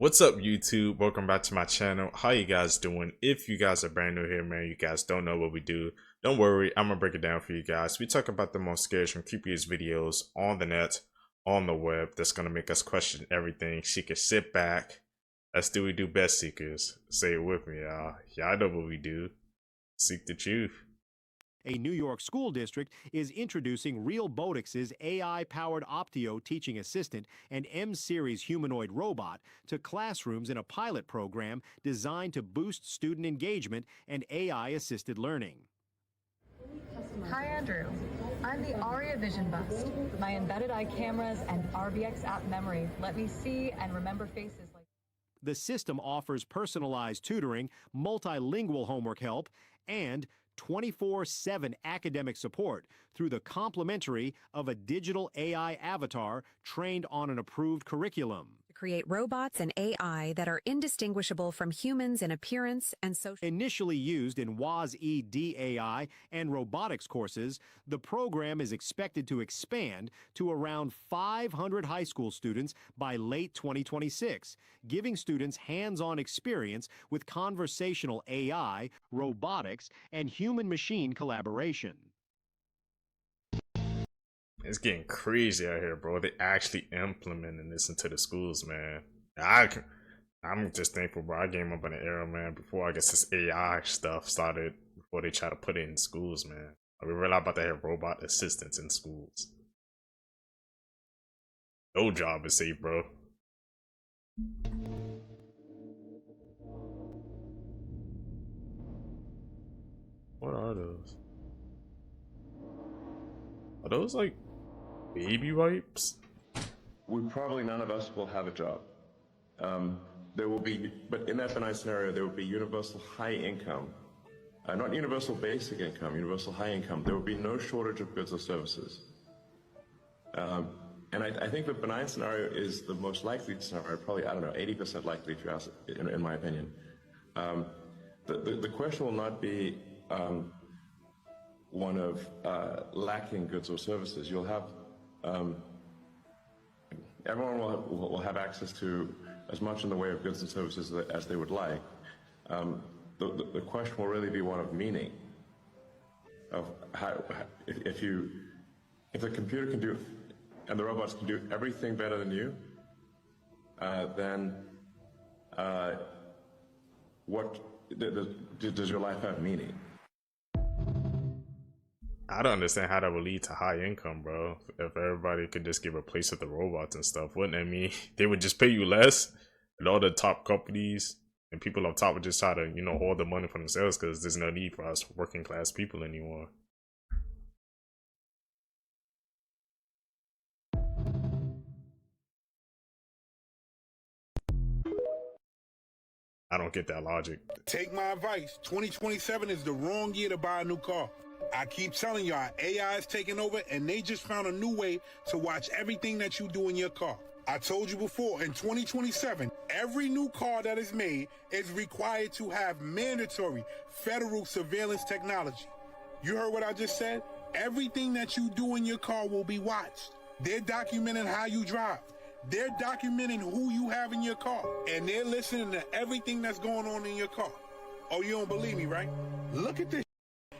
What's up, YouTube? Welcome back to my channel. How you guys doing? If you guys are brand new here, man, you guys don't know what we do, don't worry, I'm gonna break it down for you guys. We talk about the most scariest and creepiest videos on the net, on the web, that's gonna make us question everything. She can sit back. Let's do what we do best, seekers. Say it with me, y'all. Y'all know what we do. Seek the truth. A New York school district is introducing Realbotix's AI-powered Optio teaching assistant and M-series humanoid robot to classrooms in a pilot program designed to boost student engagement and AI-assisted learning. Hi, Andrew. I'm the Aria Vision Bust. My embedded eye cameras and RBX app memory let me see and remember faces like... The system offers personalized tutoring, multilingual homework help, and 24/7 academic support through the complementary of a digital AI avatar trained on an approved curriculum. Create robots and AI that are indistinguishable from humans in appearance and social. Initially used in WAS-E DAI and robotics courses, the program is expected to expand to around 500 high school students by late 2026, giving students hands-on experience with conversational AI, robotics, and human-machine collaboration. It's getting crazy out here, bro. They actually implementing this into the schools, man. I'm just thankful, bro. I came up in an era, man, before I guess this AI stuff started, before they try to put it in schools, man. We realize about to have robot assistants in schools. No job is safe, bro. What are those? Are those like baby wipes? Probably none of us will have a job. There will be, but in that benign scenario, there will be universal high income, not universal basic income, universal high income. There will be no shortage of goods or services. And I think the benign scenario is the most likely scenario, probably, I don't know, 80% likely if you ask, in my opinion. The question will not be one of lacking goods or services. You'll have, everyone will have access to as much in the way of goods and services as they would like. The question will really be one of meaning, of how, if the computer can do, and the robots can do everything better than you, then what does your life have meaning? I don't understand how that would lead to high income, bro. If everybody could just give a place with the robots and stuff, wouldn't that mean they would just pay you less? And all the top companies and people up top would just try to, hoard the money for themselves because there's no need for us working class people anymore. I don't get that logic. Take my advice. 2027 is the wrong year to buy a new car. I keep telling y'all, AI is taking over, and they just found a new way to watch everything that you do in your car. I told you before, in 2027, every new car that is made is required to have mandatory federal surveillance technology. You heard what I just said? Everything that you do in your car will be watched. They're documenting how you drive. They're documenting who you have in your car. And they're listening to everything that's going on in your car. Oh, you don't believe me, right? Look at this.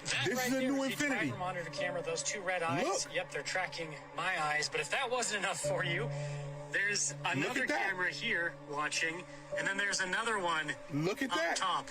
That This right is a there, new if you Infiniti. track the monitor camera, those two red eyes, Look. Yep, they're tracking my eyes. But if that wasn't enough for you, there's another that. camera here watching, and then there's another one Look at up that. top.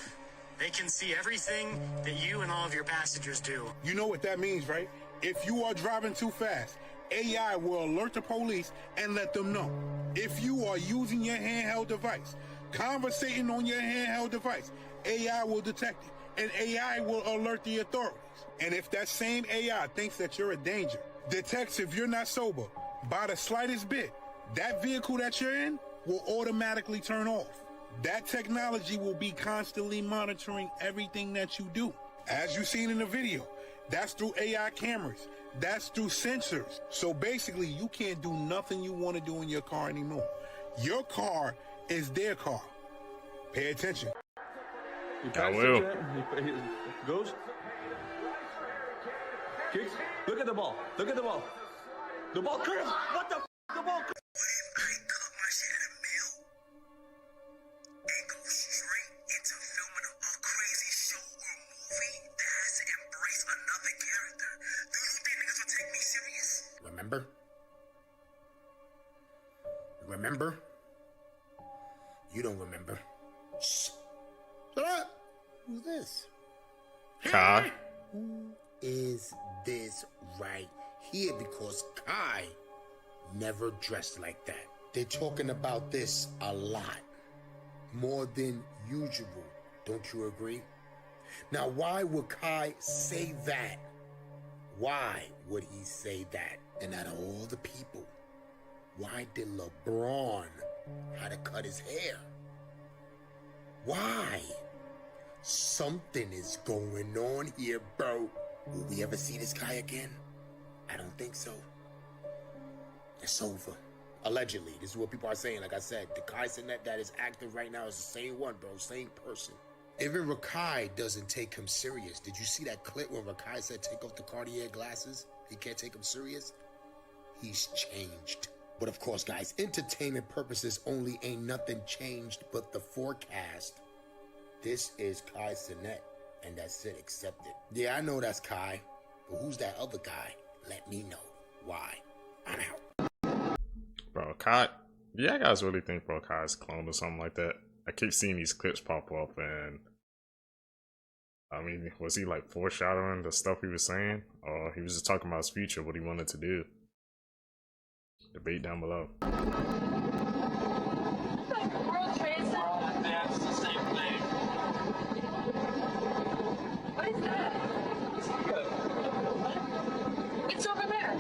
They can see everything that you and all of your passengers do. You know what that means, right? If you are driving too fast, AI will alert the police and let them know. If you are using your handheld device, conversating on your handheld device, AI will detect it, and AI will alert the authorities. And if that same AI thinks that you're a danger, detects if you're not sober by the slightest bit, that vehicle that you're in will automatically turn off. That technology will be constantly monitoring everything that you do. As you've seen in the video, that's through AI cameras. That's through sensors. So basically, you can't do nothing you want to do in your car anymore. Your car is their car. Pay attention. I will. He goes. Kicks. Look at the ball. Look at the ball. The ball curves. What the? The ball curves. Remember? You don't remember. Shh. Shut up. Who's this? Kai. Who is this right here? Because Kai never dressed like that. They're talking about this a lot. More than usual. Don't you agree? Now, why would Kai say that? Why would he say that? And out of all the people, why did LeBron have to cut his hair? Why? Something is going on here, bro. Will we ever see this guy again? I don't think so. It's over. Allegedly. This is what people are saying. Like I said, the Kai Cenat that is active right now is the same one, bro. Same person. Even Rakai doesn't take him serious. Did you see that clip when Rakai said take off the Cartier glasses? He can't take him serious? He's changed. But of course, guys, entertainment purposes only, ain't nothing changed but the forecast. This is Kai Cenat, and that's it, accept it. Yeah, I know that's Kai, but who's that other guy? Let me know. Why? I'm out. Bro, Kai. Yeah, you guys really think bro Kai is cloned or something like that? I keep seeing these clips pop up, and I mean, was he like foreshadowing the stuff he was saying? Or he was just talking about his future, what he wanted to do? Debate down below. World Trade Center. That's the same thing. What is that? It's over there.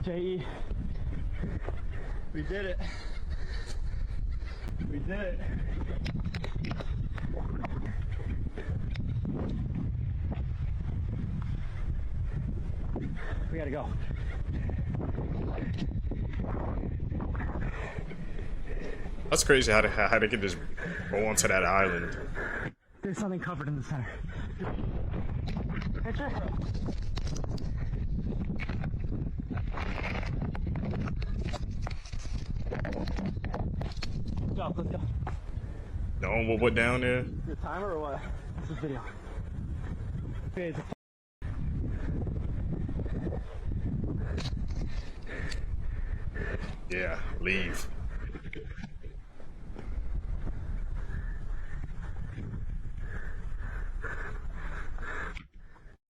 J.E. We did it. We did it. We gotta go. That's crazy how they could just go onto that island. There's something covered in the center. Picture? Let's go. No one will put down there. Your timer or what? This is video. Okay, yeah, leave.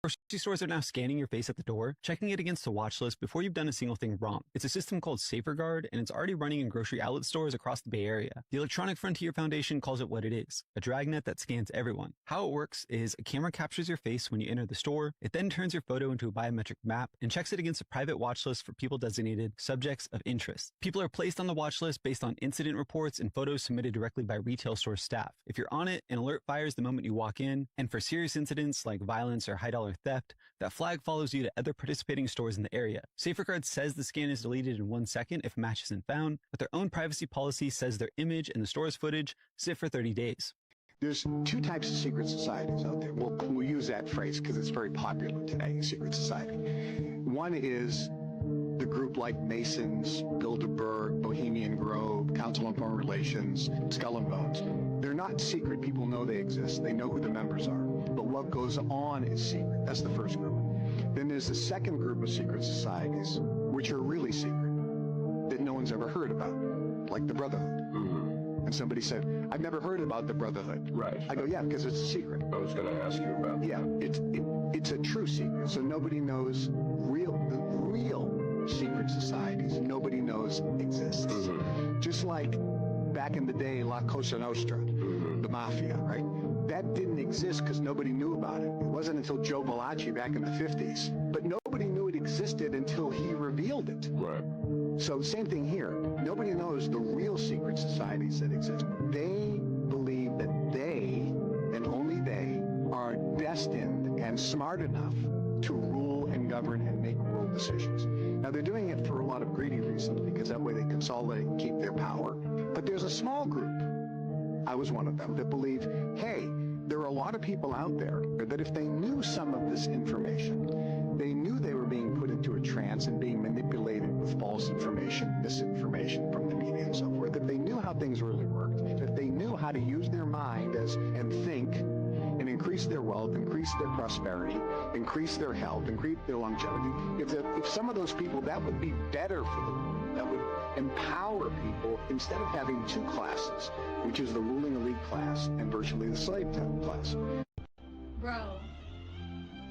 Grocery stores are now scanning your face at the door, checking it against a watch list before you've done a single thing wrong. It's a system called SaferGuard, and it's already running in grocery outlet stores across the Bay Area. The Electronic Frontier Foundation calls it what it is, a dragnet that scans everyone. How it works is a camera captures your face when you enter the store, it then turns your photo into a biometric map and checks it against a private watch list for people designated subjects of interest. People are placed on the watch list based on incident reports and photos submitted directly by retail store staff. If you're on it, an alert fires the moment you walk in, and for serious incidents like violence or high-dollar theft, that flag follows you to other participating stores in the area. SaferGuard says the scan is deleted in 1 second if a match isn't found, but their own privacy policy says their image and the store's footage sit for 30 days. There's two types of secret societies out there. We'll use that phrase because it's very popular today, secret society. One is the group like Masons, Bilderberg, Bohemian Grove, Council on Foreign Relations, Skull and Bones. They're not secret. People know they exist. They know who the members are. But what goes on is secret. That's the first group. Then there's the second group of secret societies, which are really secret, that no one's ever heard about, like the Brotherhood. Mm-hmm. And somebody said, I've never heard about the Brotherhood. Right. I go, yeah, because it's a secret. I was going to ask you about that. Yeah, it's a true secret. So nobody knows the real secret societies. Nobody knows exists. Mm-hmm. Just like back in the day, La Cosa Nostra, the mafia, right? That didn't exist because nobody knew about it. It wasn't until Joe Valachi back in the 50s. But nobody knew it existed until he revealed it. Right. So same thing here. Nobody knows the real secret societies that exist. They believe that they, and only they, are destined and smart enough to rule and govern and make world decisions. Now they're doing it for a lot of greedy reasons because that way they consolidate and keep their power. But there's a small group, I was one of them, that believe, hey, there are a lot of people out there that if they knew some of this information, they knew they were being put into a trance and being manipulated with false information, misinformation from the media and so forth, if they knew how things really work, smart, if they knew how to use their mind and think and increase their wealth, increase their prosperity, increase their health, increase their longevity, if some of those people, that would be better for the world. That would empower people instead of having two classes, which is the ruling elite class and virtually the slave class. Bro,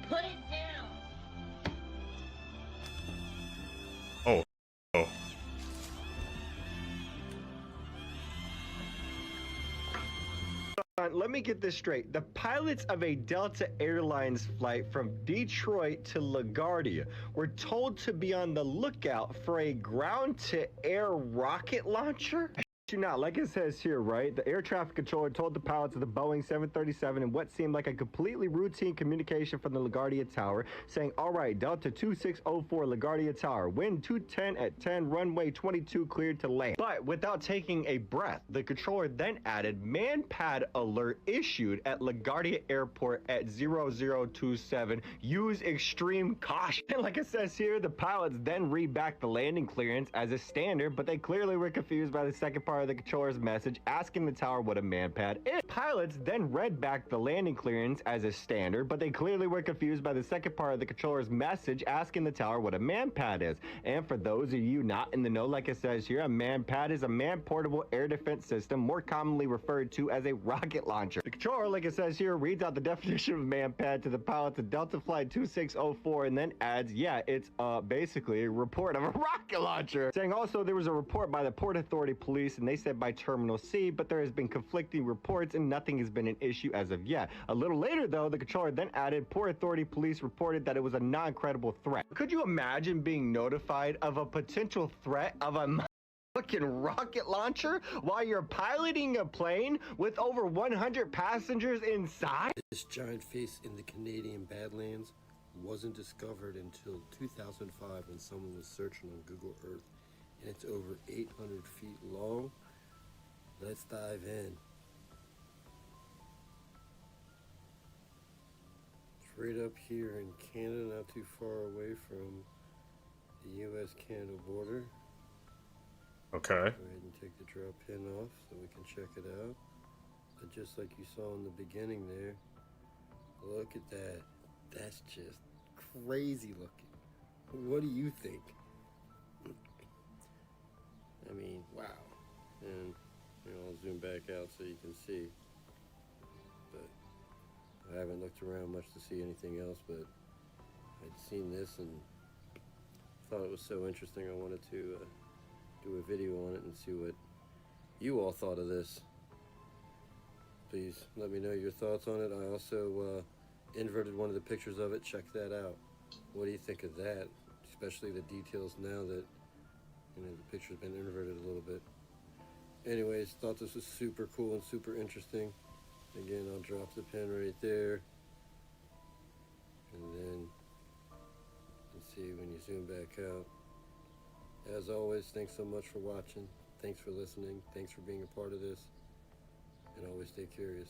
put it down. Oh. Let me get this straight. The pilots of a Delta Airlines flight from Detroit to LaGuardia were told to be on the lookout for a ground-to-air rocket launcher? Not like it says here, right? The air traffic controller told the pilots of the Boeing 737 in what seemed like a completely routine communication from the LaGuardia Tower, saying, all right, Delta 2604 LaGuardia Tower, wind 210 at 10, runway 22 cleared to land. But without taking a breath, the controller then added, man-pad alert issued at LaGuardia Airport at 0027. Use extreme caution. And like it says here, the pilots then read back the landing clearance as a standard, but they clearly were confused by the second part of the controller's message asking the tower what a man-pad is. Pilots then read back the landing clearance as a standard, but they clearly were confused by the second part of the controller's message asking the tower what a man-pad is. And for those of you not in the know, like it says here, a man-pad is a man-portable air defense system, more commonly referred to as a rocket launcher. The controller, like it says here, reads out the definition of man-pad to the pilots of Delta Flight 2604 and then adds, yeah, it's basically a report of a rocket launcher. Saying also there was a report by the Port Authority Police and they said by Terminal C, but there has been conflicting reports and nothing has been an issue as of yet. A little later though, the controller then added Port Authority Police reported that it was a non-credible threat. Could you imagine being notified of a potential threat of a fucking rocket launcher while you're piloting a plane with over 100 passengers inside? This giant face in the Canadian Badlands wasn't discovered until 2005 when someone was searching on Google Earth, and it's over 800 feet long. Let's dive in. It's right up here in Canada, not too far away from the U.S.-Canada border. Okay. Go ahead and take the drop pin off so we can check it out. But just like you saw in the beginning there, look at that. That's just crazy looking. What do you think? I mean, wow. And I'll zoom back out so you can see. But I haven't looked around much to see anything else, but I'd seen this and thought it was so interesting I wanted to do a video on it and see what you all thought of this. Please let me know your thoughts on it. I also inverted one of the pictures of it. Check that out. What do you think of that? Especially the details now that the picture's been inverted a little bit. Anyways, thought this was super cool and super interesting. Again, I'll drop the pin right there. And then, let's see when you zoom back out. As always, thanks so much for watching. Thanks for listening. Thanks for being a part of this. And always stay curious.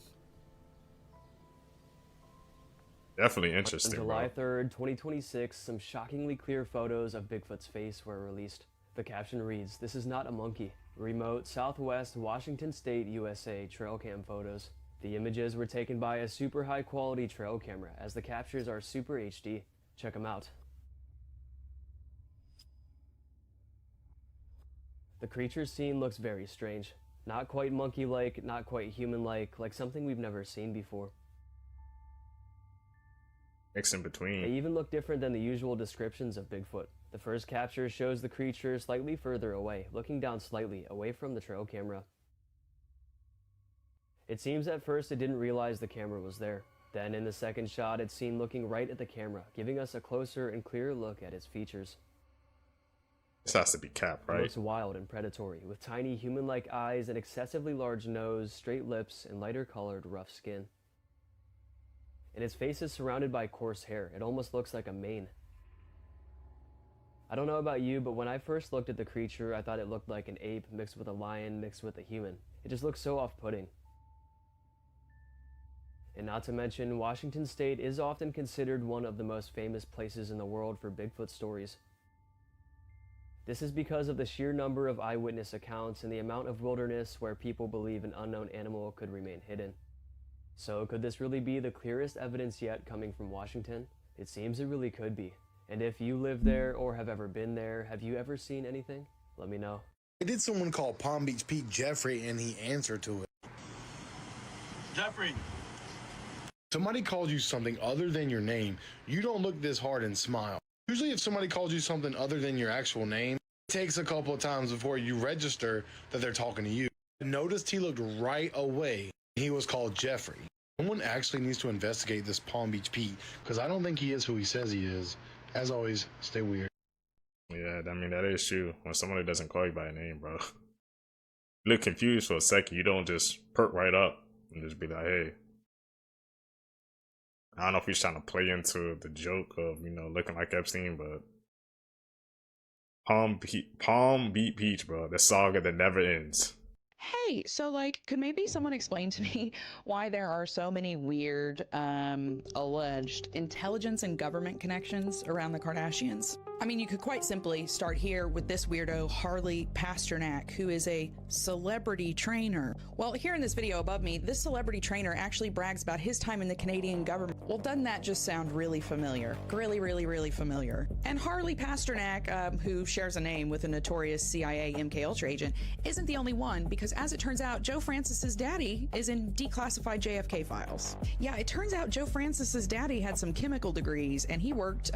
Definitely interesting. On July 3rd, 2026, some shockingly clear photos of Bigfoot's face were released. The caption reads, "This is not a monkey. Remote Southwest Washington State, USA trail cam photos." The images were taken by a super high quality trail camera as the captures are super HD. Check them out. The creature seen looks very strange. Not quite monkey-like, not quite human-like, like something we've never seen before. Mix in between. They even look different than the usual descriptions of Bigfoot. The first capture shows the creature slightly further away, looking down slightly, away from the trail camera. It seems at first it didn't realize the camera was there. Then in the second shot, it's seen looking right at the camera, giving us a closer and clearer look at its features. This has to be Cap, right? It looks wild and predatory, with tiny human-like eyes, an excessively large nose, straight lips, and lighter-colored, rough skin. And its face is surrounded by coarse hair. It almost looks like a mane. I don't know about you, but when I first looked at the creature, I thought it looked like an ape mixed with a lion mixed with a human. It just looks so off-putting. And not to mention, Washington State is often considered one of the most famous places in the world for Bigfoot stories. This is because of the sheer number of eyewitness accounts and the amount of wilderness where people believe an unknown animal could remain hidden. So could this really be the clearest evidence yet coming from Washington? It seems it really could be. And if you live there or have ever been there, have you ever seen anything? Let me know. I did someone call Palm Beach Pete Jeffrey, and he answered to it. Jeffrey. Somebody calls you something other than your name, you don't look this hard and smile. Usually if somebody calls you something other than your actual name, it takes a couple of times before you register that they're talking to you. Noticed he looked right away. He was called Jeffrey. Someone actually needs to investigate this Palm Beach Pete, because I don't think he is who he says he is. As always, stay weird. Yeah, I mean, that is true. When somebody doesn't call you by a name, bro. You look confused for a second. You don't just perk right up and just be like, hey. I don't know if he's trying to play into the joke of, you know, looking like Epstein, but Palm Beach Peach, bro. The saga that never ends. Hey, so like, could maybe someone explain to me why there are so many weird, alleged intelligence and government connections around the Kardashians? I mean, you could quite simply start here with this weirdo, Harley Pasternak, who is a celebrity trainer. Well, here in this video above me, this celebrity trainer actually brags about his time in the Canadian government. Well, doesn't that just sound really familiar? Really, really, really familiar. And Harley Pasternak, who shares a name with a notorious CIA MKUltra agent, isn't the only one, because as it turns out, Joe Francis's daddy is in declassified JFK files. Yeah, it turns out Joe Francis's daddy had some chemical degrees, and he worked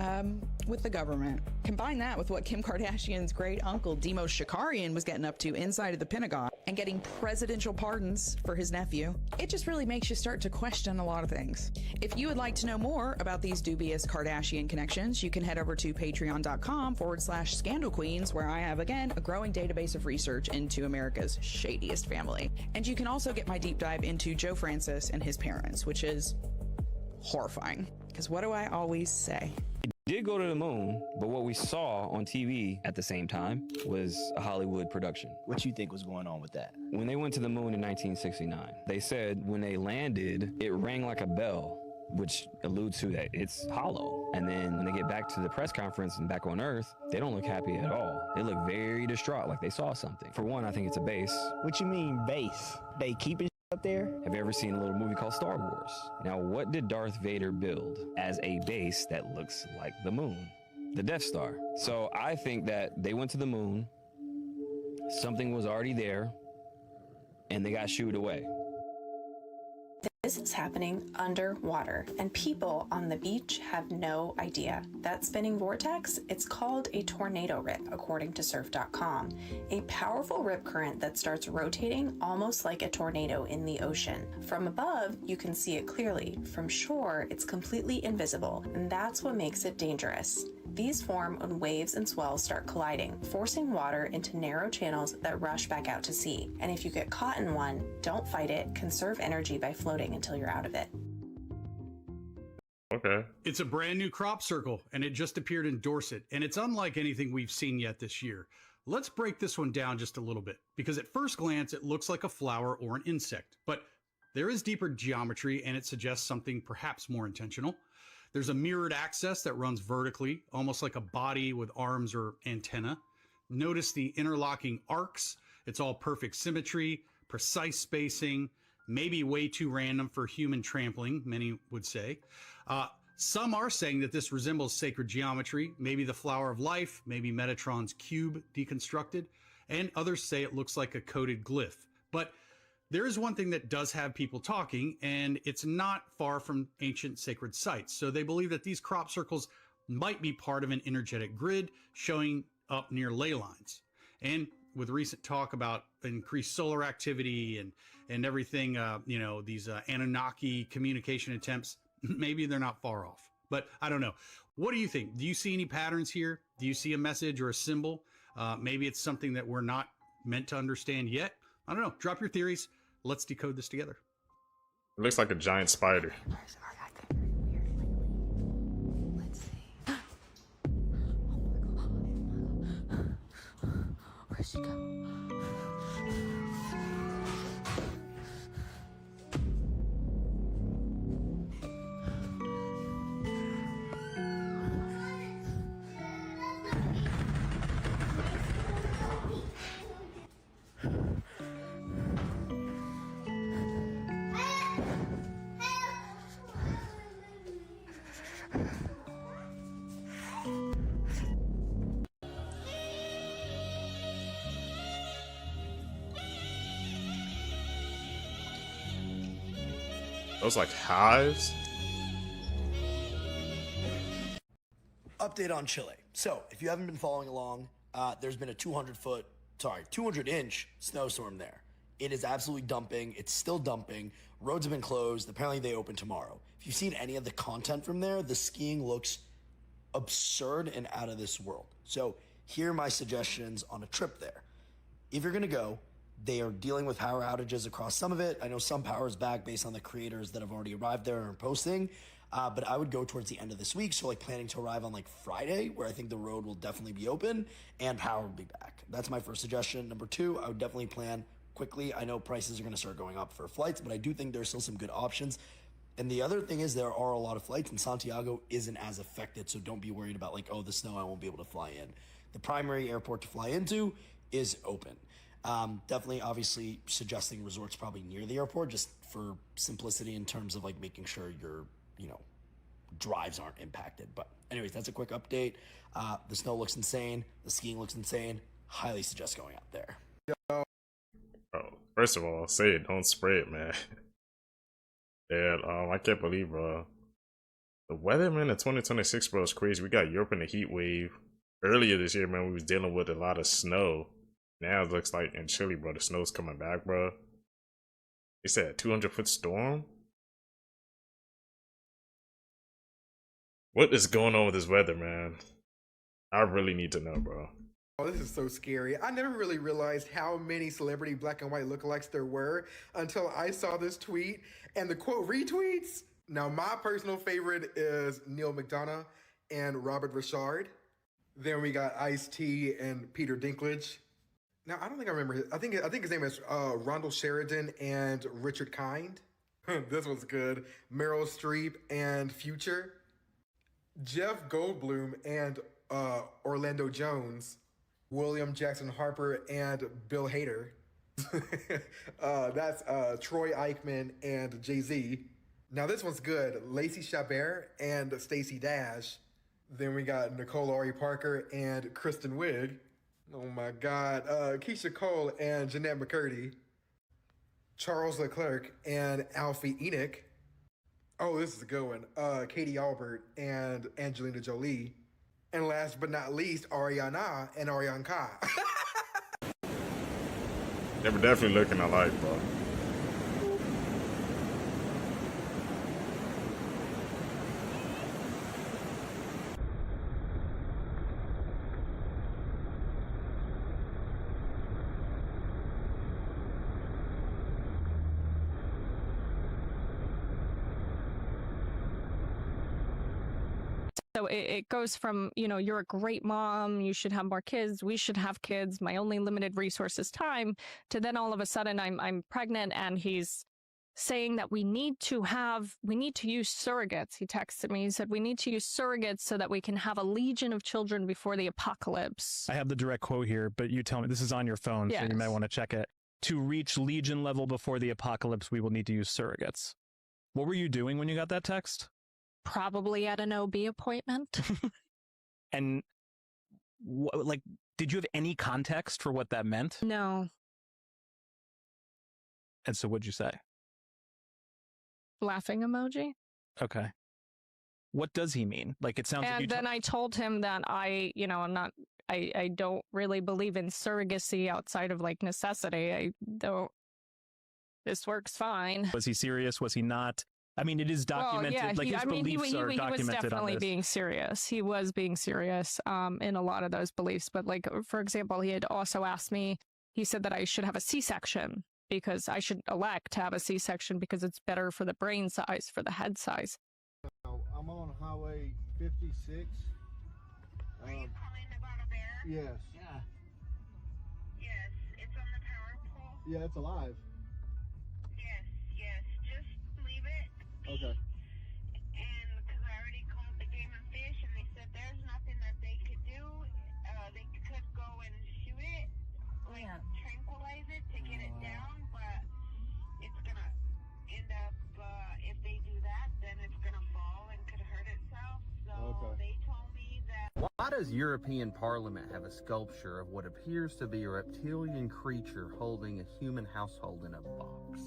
with the government. Combine that with what Kim Kardashian's great uncle Demos Shakarian was getting up to inside of the Pentagon and getting presidential pardons for his nephew. It just really makes you start to question a lot of things. If you would like to know more about these dubious Kardashian connections, you can head over to patreon.com/Scandal Queens, where I have, again, a growing database of research into America's shadiest family. And you can also get my deep dive into Joe Francis and his parents, which is horrifying. Because what do I always say? Did go to the moon, but what we saw on TV at the same time was a Hollywood production. What you think was going on with that? When they went to the moon in 1969, they said when they landed, it rang like a bell, which alludes to that it's hollow. And then when they get back to the press conference and back on Earth, they don't look happy at all. They look very distraught, like they saw something. For one, I think it's a base. What you mean base? They keeping up there? Have you ever seen a little movie called Star Wars? Now, what did Darth Vader build as a base that looks like the moon? The Death Star. So I think that they went to the moon, something was already there, and they got shooed away. This is happening underwater, and people on the beach have no idea. That spinning vortex, it's called a tornado rip, according to surf.com. A powerful rip current that starts rotating almost like a tornado in the ocean. From above, you can see it clearly. From shore, it's completely invisible, and that's what makes it dangerous. These form when waves and swells start colliding, forcing water into narrow channels that rush back out to sea. And if you get caught in one, don't fight it, conserve energy by floating until you're out of it. Okay. It's a brand new crop circle, and it just appeared in Dorset, and it's unlike anything we've seen yet this year. Let's break this one down just a little bit, because at first glance, it looks like a flower or an insect, but there is deeper geometry, and it suggests something perhaps more intentional. There's a mirrored axis that runs vertically, almost like a body with arms or antenna. Notice the interlocking arcs. It's all perfect symmetry, precise spacing, maybe way too random for human trampling, many would say. Some are saying that this resembles sacred geometry, maybe the flower of life, maybe Metatron's cube deconstructed, and others say it looks like a coded glyph. But there is one thing that does have people talking, and it's not far from ancient sacred sites. So they believe that these crop circles might be part of an energetic grid showing up near ley lines. And with recent talk about increased solar activity and everything, you know, these Anunnaki communication attempts, maybe they're not far off. But I don't know. What do you think? Do you see any patterns here? Do you see a message or a symbol? Maybe it's something that we're not meant to understand yet. I don't know. Drop your theories. Let's decode this together. It looks like a giant spider. Let's see. Where'd she go? Those like hives. Update on Chile. So, if you haven't been following along, there's been a 200-inch snowstorm there. It is absolutely dumping. It's still dumping. Roads have been closed. Apparently, they open tomorrow. If you've seen any of the content from there, the skiing looks absurd and out of this world. So, here are my suggestions on a trip there. If you're going to go, they are dealing with power outages across some of it. I know some power is back based on the creators that have already arrived there and are posting. But I would go towards the end of this week, so like planning to arrive on like Friday, where I think the road will definitely be open and power will be back. That's my first suggestion. Number two, I would definitely plan quickly. I know prices are going to start going up for flights, but I do think there's still some good options. And the other thing is there are a lot of flights, and Santiago isn't as affected, so don't be worried about like, oh, the snow, I won't be able to fly in. The primary airport to fly into is open. Definitely, obviously, suggesting resorts probably near the airport, just for simplicity in terms of like making sure your, drives aren't impacted. But anyways, that's a quick update. The snow looks insane. The skiing looks insane. Highly suggest going out there. Oh, first of all, say it, don't spray it, man. And I can't believe, bro. The weather, man, in 2026, bro, is crazy. We got Europe in a heat wave. Earlier this year, man, we was dealing with a lot of snow. Now it looks like in Chile, bro, the snow's coming back, bro. They said a 200-foot storm? What is going on with this weather, man? I really need to know, bro. Oh, this is so scary. I never really realized how many celebrity black and white lookalikes there were until I saw this tweet and the quote retweets. Now, my personal favorite is Neil McDonough and Robert Richard. Then we got Ice-T and Peter Dinklage. Now, I don't think I remember. I think his name is Rondell Sheridan and Richard Kind. This was good. Meryl Streep and Future. Jeff Goldblum and Orlando Jones. William Jackson Harper and Bill Hader. That's Troy Aikman and Jay-Z. Now, this one's good. Lacey Chabert and Stacey Dash. Then we got Nicole Ari Parker and Kristen Wiig. Oh my God. Keisha Cole and Jeanette McCurdy. Charles Leclerc and Alfie Enoch. Oh, this is a good one. Katie Albert and Angelina Jolie. And last but not least, Ariana and Arianka. They were definitely looking alike, bro. So it goes from, you're a great mom, you should have more kids, we should have kids, my only limited resource is time, to then all of a sudden I'm pregnant and he's saying that we need to use surrogates. He texted me, he said, we need to use surrogates so that we can have a legion of children before the apocalypse. I have the direct quote here, but you tell me, this is on your phone, yes. So you might want to check it. To reach legion level before the apocalypse, we will need to use surrogates. What were you doing when you got that text? Probably at an OB appointment. And did you have any context for what that meant? No. And so what'd you say? Laughing emoji. Okay. What does he mean? Like, it sounds like you... And then I told him that I don't really believe in surrogacy outside of like necessity. This works fine. Was he serious? Was he not? I mean, it is documented. Well, yeah, his beliefs are documented. He was definitely on this. being serious. He was being serious in a lot of those beliefs. But like, for example, he had also asked me, he said that I should have a C-section because I should elect to have a C-section because it's better for the brain size, for the head size. I'm on Highway 56. Are you calling about a bear? Yes. Yeah. Yes, it's on the power pole. Yeah, it's alive. Yes, just leave it. Okay. And because I already called the Game and Fish and they said there's nothing that they could do. They could go and shoot it, tranquilize it to get it down, but it's gonna end up, if they do that, then it's gonna fall and could hurt itself. So they told me that... Why does European Parliament have a sculpture of what appears to be a reptilian creature holding a human household in a box?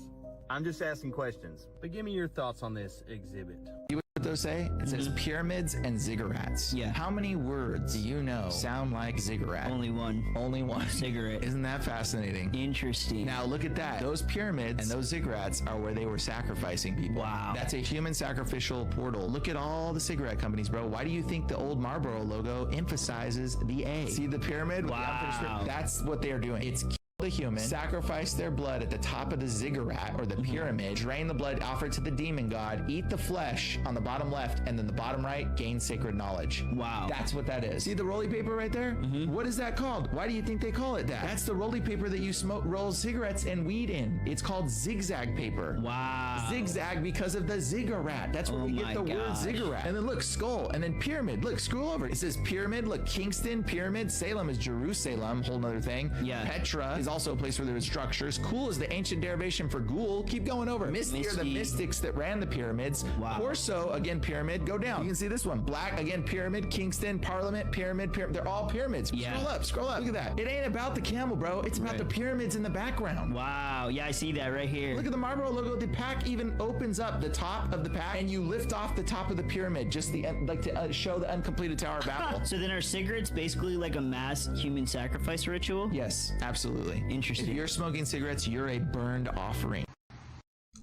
I'm just asking questions, but give me your thoughts on this exhibit. See what those say? It says pyramids and ziggurats. Yeah. How many words do you know sound like ziggurat? Only one. Only one. Ziggurat. Isn't that fascinating? Interesting. Now look at that. Those pyramids and those ziggurats are where they were sacrificing people. Wow. That's a human sacrificial portal. Look at all the cigarette companies, bro. Why do you think the old Marlboro logo emphasizes the A? See the pyramid? With the unfinished rib? That's what they're doing. It's the human, sacrifice their blood at the top of the ziggurat or the pyramid, drain the blood, offer it to the demon god, eat the flesh on the bottom left, and then the bottom right, gain sacred knowledge. Wow. That's what that is. See the roly paper right there? What is that called? Why do you think they call it that? That's the roly paper that you roll cigarettes and weed in. It's called zigzag paper. Wow. Zigzag because of the ziggurat. That's where we get the word ziggurat. And then look, skull, and then pyramid. Look, scroll over. It says pyramid. Look, Kingston, pyramid. Salem is Jerusalem, whole nother thing. Yeah. Petra is also a place where there was structures. Cool is the ancient derivation for ghoul. Keep going over. Misty are the mystics that ran the pyramids. Wow. Corso, again, pyramid. Go down. You can see this one. Black, again, pyramid. Kingston, Parliament, pyramid. They're all pyramids. Yeah. Scroll up, scroll up. Look at that. It ain't about the camel, bro. It's about the pyramids in the background. Wow. Yeah, I see that right here. Look at the Marlboro logo. The pack even opens up the top of the pack and you lift off the top of the pyramid. Just the like to show the uncompleted Tower of Babel. So then are cigarettes basically like a mass human sacrifice ritual? Yes, absolutely. Interesting. If you're smoking cigarettes, you're a burned offering.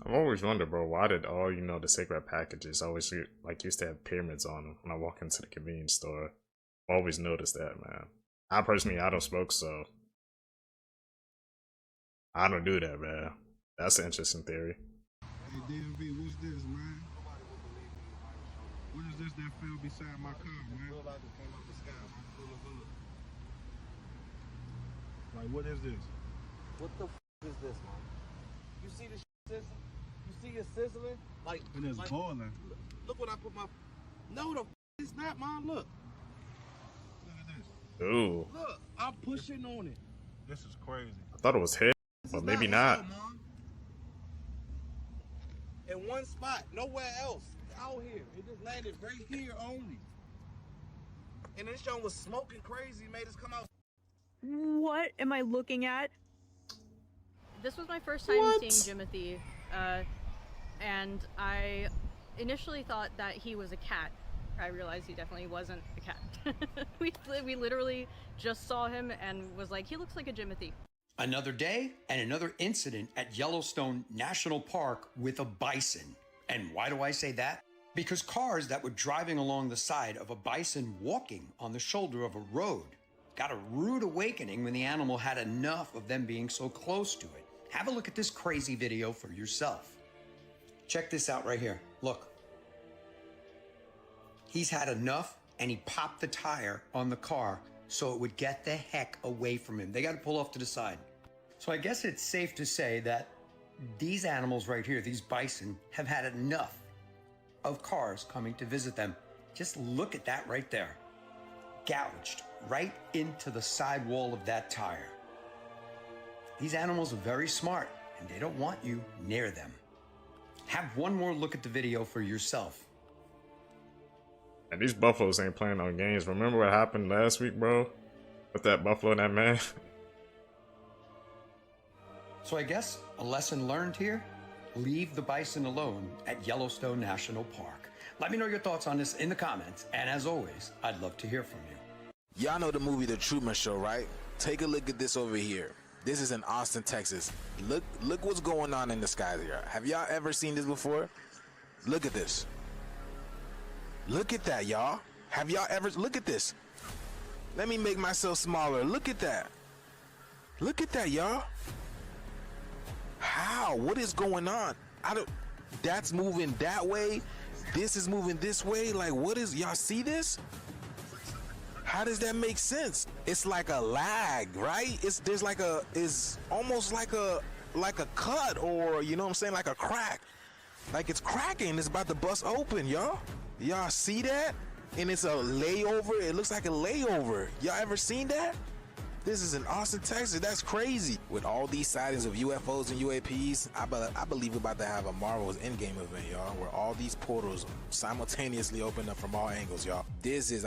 I've always wondered, bro, why did all, you know, the cigarette packages always like used to have pyramids on them when I walk into the convenience store? I always noticed that, man. I personally, I don't smoke, so I don't do that, man. That's an interesting theory. Hey, DMV, what's this, man? What is this that fell beside my car, man? Like, what is this? What the is this, man? You see the sizzling? You see it sizzling? Like, and it's like, boiling. Look what I put my. No, the it's not, man. Look. Look at this. Ooh. Look, I'm pushing on it. This is crazy. I thought it was hit, but maybe not. In one spot, nowhere else. Out here. It just landed right here only. And this show was smoking crazy, made us come out. What am I looking at? This was my first time seeing Jimothy, and I initially thought that he was a cat. I realized he definitely wasn't a cat. we literally just saw him and was like, he looks like a Jimothy. Another day and another incident at Yellowstone National Park with a bison. And why do I say that? Because cars that were driving along the side of a bison walking on the shoulder of a road got a rude awakening when the animal had enough of them being so close to it. Have a look at this crazy video for yourself. Check this out right here. Look. He's had enough and he popped the tire on the car so it would get the heck away from him. They got to pull off to the side. So I guess it's safe to say that these animals right here, these bison, have had enough of cars coming to visit them. Just look at that right there. Gouged right into the sidewall of that tire. These animals are very smart and they don't want you near them. Have one more look at the video for yourself. And these buffaloes ain't playing on games. Remember what happened last week, bro? With that buffalo and that man? So I guess a lesson learned here, leave the bison alone at Yellowstone National Park. Let me know your thoughts on this in the comments. And as always, I'd love to hear from you. Y'all know the movie The Truman Show, right? Take a look at this over here. This is in Austin, Texas. Look what's going on in the skies here. Have y'all ever seen this before? Look at this. Look at that, y'all. Have y'all ever, look at this. Let me make myself smaller. Look at that. Look at that, y'all. How? What is going on? That's moving that way. This is moving this way. Like, what is, y'all see this? How does that make sense? It's like a lag, right? It's almost like a cut, or you know what I'm saying, like a crack. Like it's cracking. It's about to bust open, y'all. Y'all see that? And it's a layover. It looks like a layover. Y'all ever seen that? This is in Austin, Texas. That's crazy. With all these sightings of UFOs and UAPs, I believe we're about to have a Marvel's Endgame event, y'all, where all these portals simultaneously open up from all angles, y'all. This is,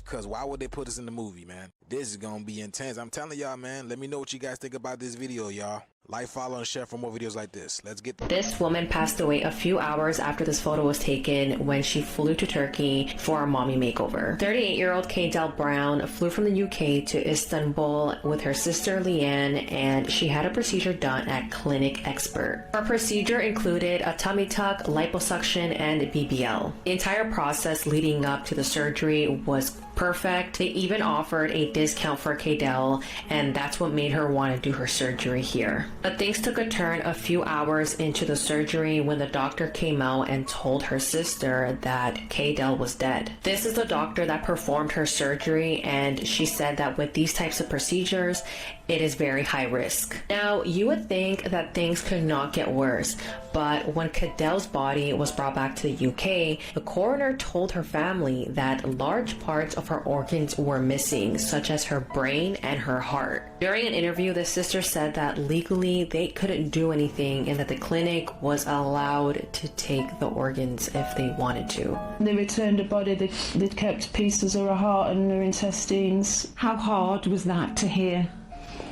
because why would they put us in the movie, man? This is gonna be intense. I'm telling y'all, man. Let me know what you guys think about this video, y'all. Like, follow, and share for more videos like this. Let's get This woman passed away a few hours after this photo was taken when she flew to Turkey for a mommy makeover. 38-year-old Kaydel Brown flew from the UK to Istanbul with her sister Leanne, and she had a procedure done at Clinic Expert. Her procedure included a tummy tuck, liposuction, and BBL. The entire process leading up to the surgery was perfect. They even offered a discount for Kaydel, and that's what made her want to do her surgery here. But things took a turn a few hours into the surgery when the doctor came out and told her sister that Kaydel was dead. This is the doctor that performed her surgery, and she said that with these types of procedures, it is very high risk. Now, you would think that things could not get worse, but when Kaydel's body was brought back to the UK, the coroner told her family that large parts of her organs were missing, such as her brain and her heart. During an interview, the sister said that legally they couldn't do anything and that the clinic was allowed to take the organs if they wanted to. They returned a body, they'd kept pieces of her heart and her intestines. How hard was that to hear?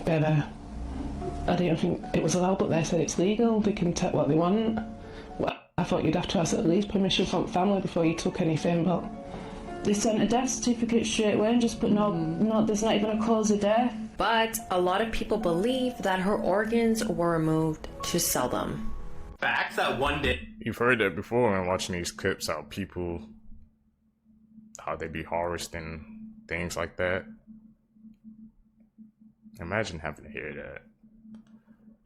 Better. I don't think it was allowed, but they said it's legal, they can take what they want. Well, I thought you'd have to ask at least permission from the family before you took anything, but they sent a death certificate straight away and just put no, there's not even a cause of death. But a lot of people believe that her organs were removed to sell them. Facts that one day. You've heard that before when watching these clips, how they be harvesting things like that. Imagine having to hear that.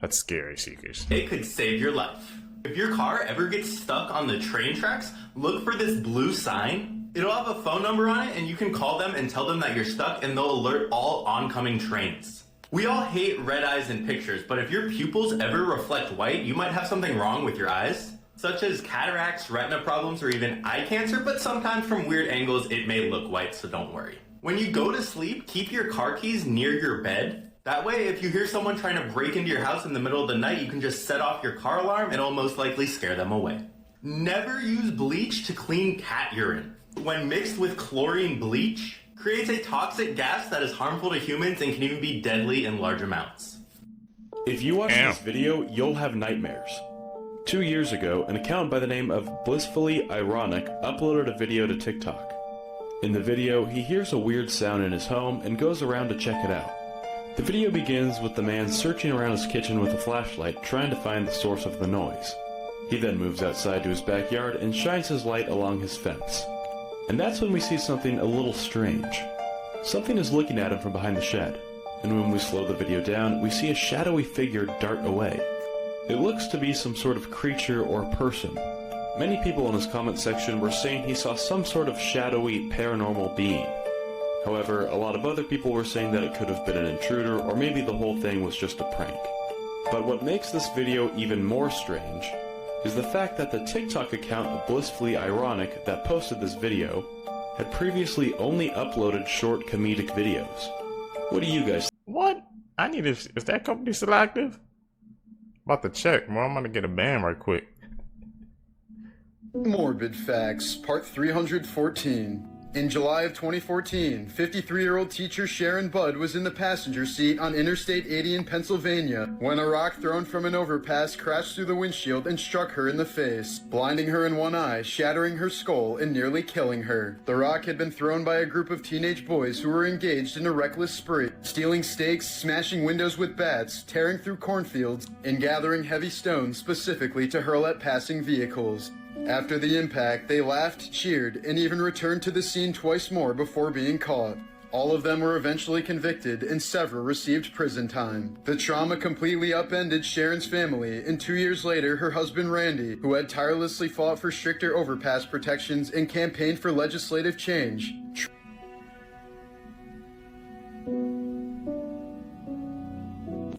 That's scary, Seekers. It could save your life. If your car ever gets stuck on the train tracks, look for this blue sign. It'll have a phone number on it, and you can call them and tell them that you're stuck, and they'll alert all oncoming trains. We all hate red eyes in pictures, but if your pupils ever reflect white, you might have something wrong with your eyes, such as cataracts, retina problems, or even eye cancer, but sometimes from weird angles it may look white, so don't worry. When you go to sleep, keep your car keys near your bed. That way, if you hear someone trying to break into your house in the middle of the night, you can just set off your car alarm and it'll most likely scare them away. Never use bleach to clean cat urine. When mixed with chlorine bleach, creates a toxic gas that is harmful to humans and can even be deadly in large amounts. If you watch this video, you'll have nightmares. 2 years ago, an account by the name of Blissfully Ironic uploaded a video to TikTok. In the video, he hears a weird sound in his home and goes around to check it out. The video begins with the man searching around his kitchen with a flashlight, trying to find the source of the noise. He then moves outside to his backyard and shines his light along his fence. And that's when we see something a little strange. Something is looking at him from behind the shed, and when we slow the video down, we see a shadowy figure dart away. It looks to be some sort of creature or person. Many people in his comment section were saying he saw some sort of shadowy paranormal being. However, a lot of other people were saying that it could have been an intruder, or maybe the whole thing was just a prank. But what makes this video even more strange is the fact that the TikTok account of Blissfully Ironic that posted this video had previously only uploaded short comedic videos. What do you guys think? What? I need to... Is that company still active? About to check, man. I'm gonna get a ban right quick. Morbid Facts, Part 314. In July of 2014, 53-year-old teacher Sharon Budd was in the passenger seat on Interstate 80 in Pennsylvania when a rock thrown from an overpass crashed through the windshield and struck her in the face, blinding her in one eye, shattering her skull, and nearly killing her. The rock had been thrown by a group of teenage boys who were engaged in a reckless spree, stealing steaks, smashing windows with bats, tearing through cornfields, and gathering heavy stones specifically to hurl at passing vehicles. After the impact, they laughed, cheered, and even returned to the scene twice more before being caught. All of them were eventually convicted, and several received prison time. The trauma completely upended Sharon's family, and 2 years later, her husband Randy, who had tirelessly fought for stricter overpass protections and campaigned for legislative change,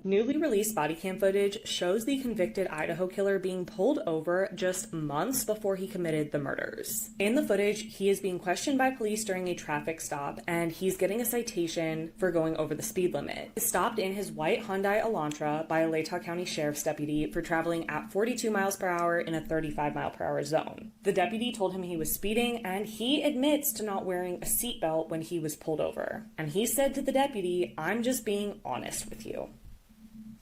New Newly released body cam footage shows the convicted Idaho killer being pulled over just months before he committed the murders. In the footage, he is being questioned by police during a traffic stop, and he's getting a citation for going over the speed limit. He's stopped in his white Hyundai Elantra by a Latah County Sheriff's deputy for traveling at 42 miles per hour in a 35 mile per hour zone. The deputy told him he was speeding, and he admits to not wearing a seatbelt when he was pulled over. And he said to the deputy, "I'm just being honest with you."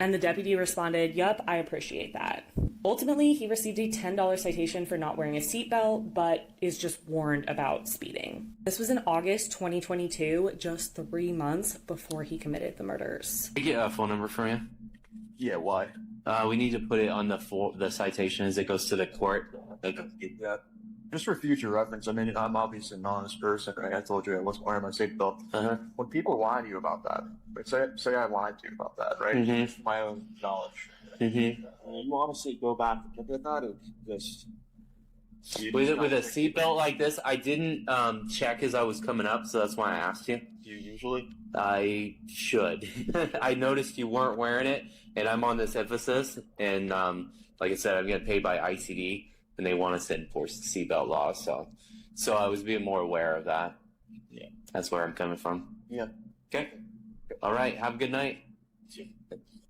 And the deputy responded, "Yup, I appreciate that." Ultimately, he received a $10 citation for not wearing a seatbelt, but is just warned about speeding. This was in August 2022, just 3 months before he committed the murders. Can I get a phone number from you? Yeah, why? We need to put it on the citation as it goes to the court. Yeah. Just for future reference, I mean, I'm obviously an honest person. Right? I told you I wasn't wearing my seatbelt. When people lie to you about that, like say I lied to you about that, right? Mhm. My own knowledge. Mm-hmm. You honestly go back and look at that and just... With a seatbelt like this, I didn't check as I was coming up, so that's why I asked you. Do you usually? I should. I noticed you weren't wearing it, and I'm on this emphasis, and like I said, I'm getting paid by ICD, and they want us to enforce the seatbelt law, so I was being more aware of that. Yeah. That's where I'm coming from. Yeah. Okay. All right. Have a good night.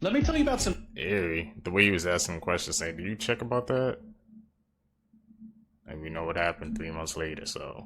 Let me tell you about some... Eerie. The way he was asking questions, saying, "Did you check about that?" And we know what happened 3 months later, so...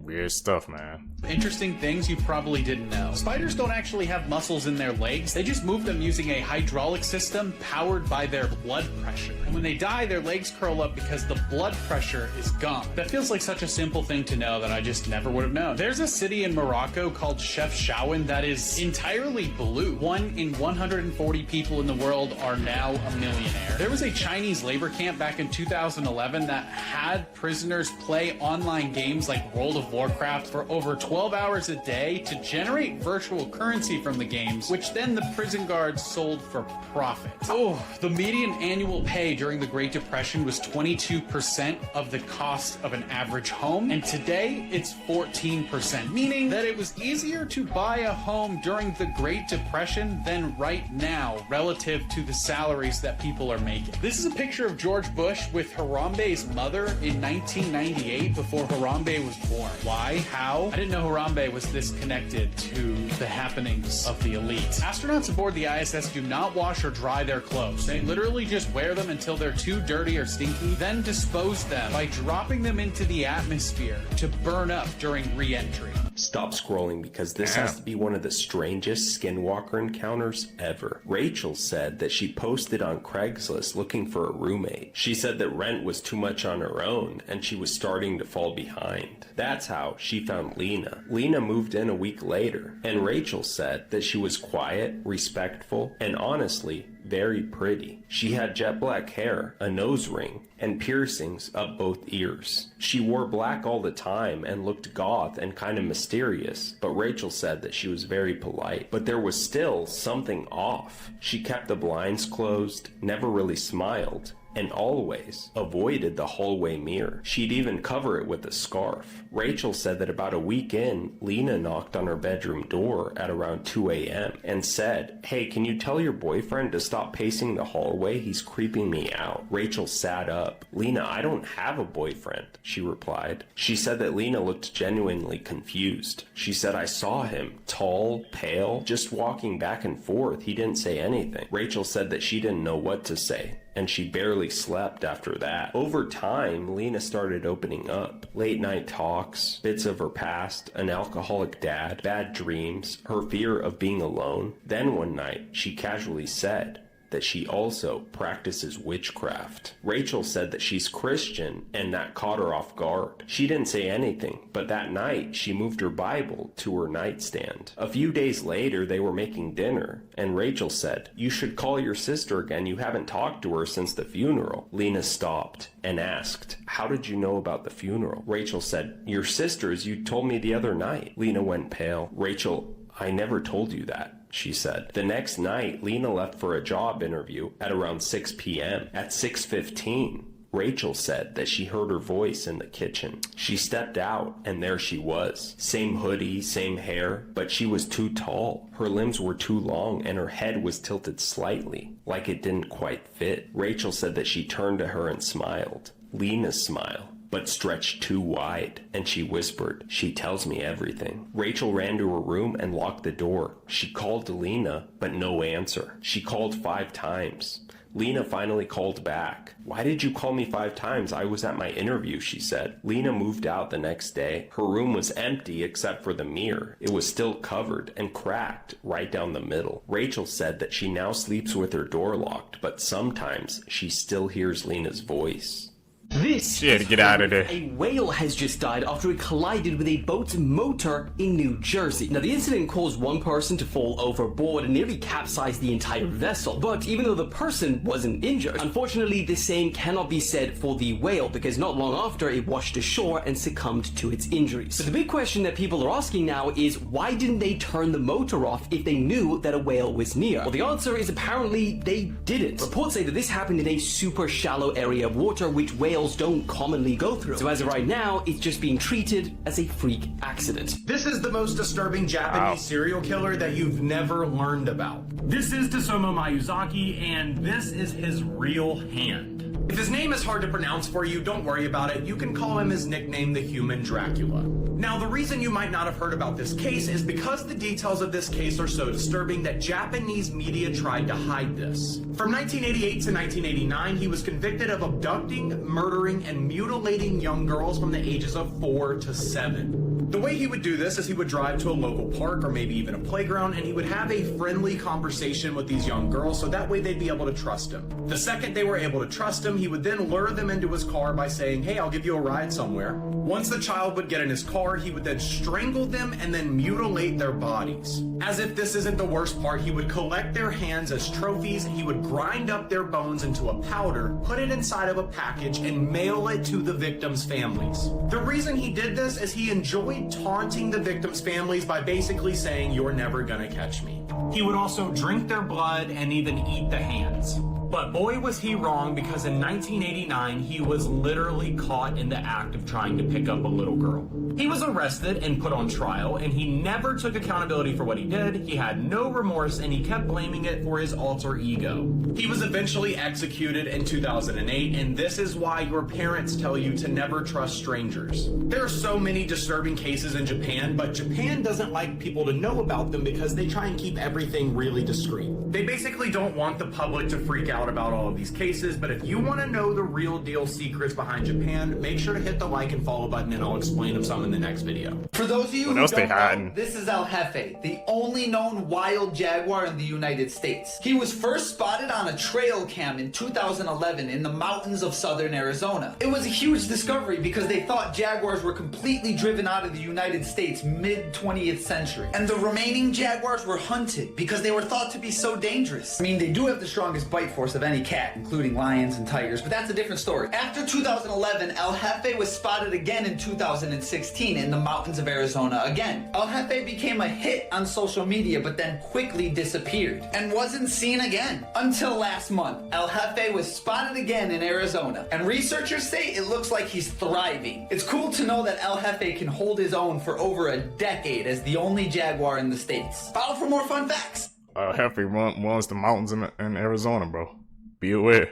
Weird stuff, man. Interesting things you probably didn't know. Spiders don't actually have muscles in their legs. They just move them using a hydraulic system powered by their blood pressure. And when they die, their legs curl up because the blood pressure is gone. That feels like such a simple thing to know that I just never would have known. There's a city in Morocco called Chefchaouen that is entirely blue. 1 in 140 people in the world are now a millionaire. There was a Chinese labor camp back in 2011 that had prisoners play online games like World of Warcraft for over 12 hours a day to generate virtual currency from the games, which then the prison guards sold for profit. Oh, the median annual pay during the Great Depression was 22% of the cost of an average home, and today it's 14%, meaning that it was easier to buy a home during the Great Depression than right now relative to the salaries that people are making. This is a picture of George Bush with Harambe's mother in 1998 before Harambe was born. Why? How? I didn't know Harambe was this connected to the happenings of the elite. Astronauts aboard the ISS do not wash or dry their clothes. They literally just wear them until they're too dirty or stinky, then dispose them by dropping them into the atmosphere to burn up during re-entry. Stop scrolling because this has to be one of the strangest Skinwalker encounters ever. Rachel said that she posted on Craigslist looking for a roommate. She said that rent was too much on her own and she was starting to fall behind. That's how she found Lena. Lena moved in a week later, and Rachel said that she was quiet, respectful, and honestly, very pretty. She had jet black hair, a nose ring, and piercings up both ears. She wore black all the time and looked goth and kind of mysterious, but Rachel said that she was very polite. But there was still something off. She kept the blinds closed, never really smiled, and always avoided the hallway mirror. She'd even cover it with a scarf. Rachel said that about a week in, Lena knocked on her bedroom door at around 2 a.m. and said, "Hey, can you tell your boyfriend to stop pacing the hallway? He's creeping me out." Rachel sat up. "Lena, I don't have a boyfriend," she replied. She said that Lena looked genuinely confused. She said, "I saw him, tall, pale, just walking back and forth. He didn't say anything." Rachel said that she didn't know what to say, and she barely slept after that. Over time, Lena started opening up. Late night talks, bits of her past, an alcoholic dad, bad dreams, her fear of being alone. Then one night, she casually said that she also practices witchcraft. Rachel said that she's Christian, and that caught her off guard. She didn't say anything, but that night she moved her Bible to her nightstand. A few days later, they were making dinner, and Rachel said, "You should call your sister again. You haven't talked to her since the funeral." Lena stopped and asked, "How did you know about the funeral?" Rachel said, "Your sister's, you told me the other night." Lena went pale. "Rachel, I never told you that," she said. The next night, Lena left for a job interview at around 6 p.m. At 6:15, Rachel said that she heard her voice in the kitchen. She stepped out, and there she was. Same hoodie, same hair, but she was too tall. Her limbs were too long, and her head was tilted slightly, like it didn't quite fit. Rachel said that she turned to her and smiled. Lena's smile, but stretched too wide, and she whispered, "She tells me everything." Rachel ran to her room and locked the door. She called to Lena, but no answer. She called 5 times. Lena finally called back. "Why did you call me 5 times? I was at my interview," she said. Lena moved out the next day. Her room was empty except for the mirror. It was still covered and cracked right down the middle. Rachel said that she now sleeps with her door locked, but sometimes she still hears Lena's voice. This She had to get out of there. A whale has just died after it collided with a boat's motor in New Jersey. Now, the incident caused one person to fall overboard and nearly capsized the entire vessel. But even though the person wasn't injured, unfortunately, the same cannot be said for the whale, because not long after, it washed ashore and succumbed to its injuries. But the big question that people are asking now is, why didn't they turn the motor off if they knew that a whale was near? Well, the answer is apparently they didn't. Reports say that this happened in a super shallow area of water, which whales don't commonly go through. So as of right now, it's just being treated as a freak accident. This is the most disturbing Japanese serial killer that you've never learned about. This is Tosomo Mayuzaki, and this is his real hand. If his name is hard to pronounce for you, don't worry about it. You can call him his nickname, the Human Dracula. Now, the reason you might not have heard about this case is because the details of this case are so disturbing that Japanese media tried to hide this. From 1988 to 1989, he was convicted of abducting, murdering, and mutilating young girls from the ages of 4 to 7. The way he would do this is he would drive to a local park or maybe even a playground, and he would have a friendly conversation with these young girls so that way they'd be able to trust him. The second they were able to trust him, he would then lure them into his car by saying, "Hey, I'll give you a ride somewhere." Once the child would get in his car, he would then strangle them and then mutilate their bodies. As if this isn't the worst part, he would collect their hands as trophies, he would grind up their bones into a powder, put it inside of a package, and mail it to the victims' families. The reason he did this is he enjoyed taunting the victims' families by basically saying, "You're never gonna catch me." He would also drink their blood and even eat the hands. But boy was he wrong, because in 1989 he was literally caught in the act of trying to pick up a little girl. He was arrested and put on trial, and he never took accountability for what he did. He had no remorse, and he kept blaming it for his alter ego. He was eventually executed in 2008, and this is why your parents tell you to never trust strangers. There are so many disturbing cases in Japan, but Japan doesn't like people to know about them because they try and keep everything really discreet. They basically don't want the public to freak out about all of these cases, but if you want to know the real deal secrets behind Japan, make sure to hit the like and follow button, and I'll explain them some in the next video. For those of you who don't know, this is El Jefe, the only known wild jaguar in the United States. He was first spotted on a trail cam in 2011 in the mountains of southern Arizona. It was a huge discovery because they thought jaguars were completely driven out of the United States mid-20th century. And the remaining jaguars were hunted because they were thought to be so dangerous. I mean, they do have the strongest bite force of any cat, including lions and tigers, but that's a different story. After 2011, El Jefe was spotted again in 2016 in the mountains of Arizona again. El Jefe became a hit on social media, but then quickly disappeared and wasn't seen again until last month. El Jefe was spotted again in Arizona, and researchers say it looks like he's thriving. It's cool to know that El Jefe can hold his own for over a decade as the only jaguar in the States. Follow for more fun facts. Jefe runs the mountains in Arizona, bro. Be aware.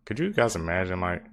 Could you guys imagine, like,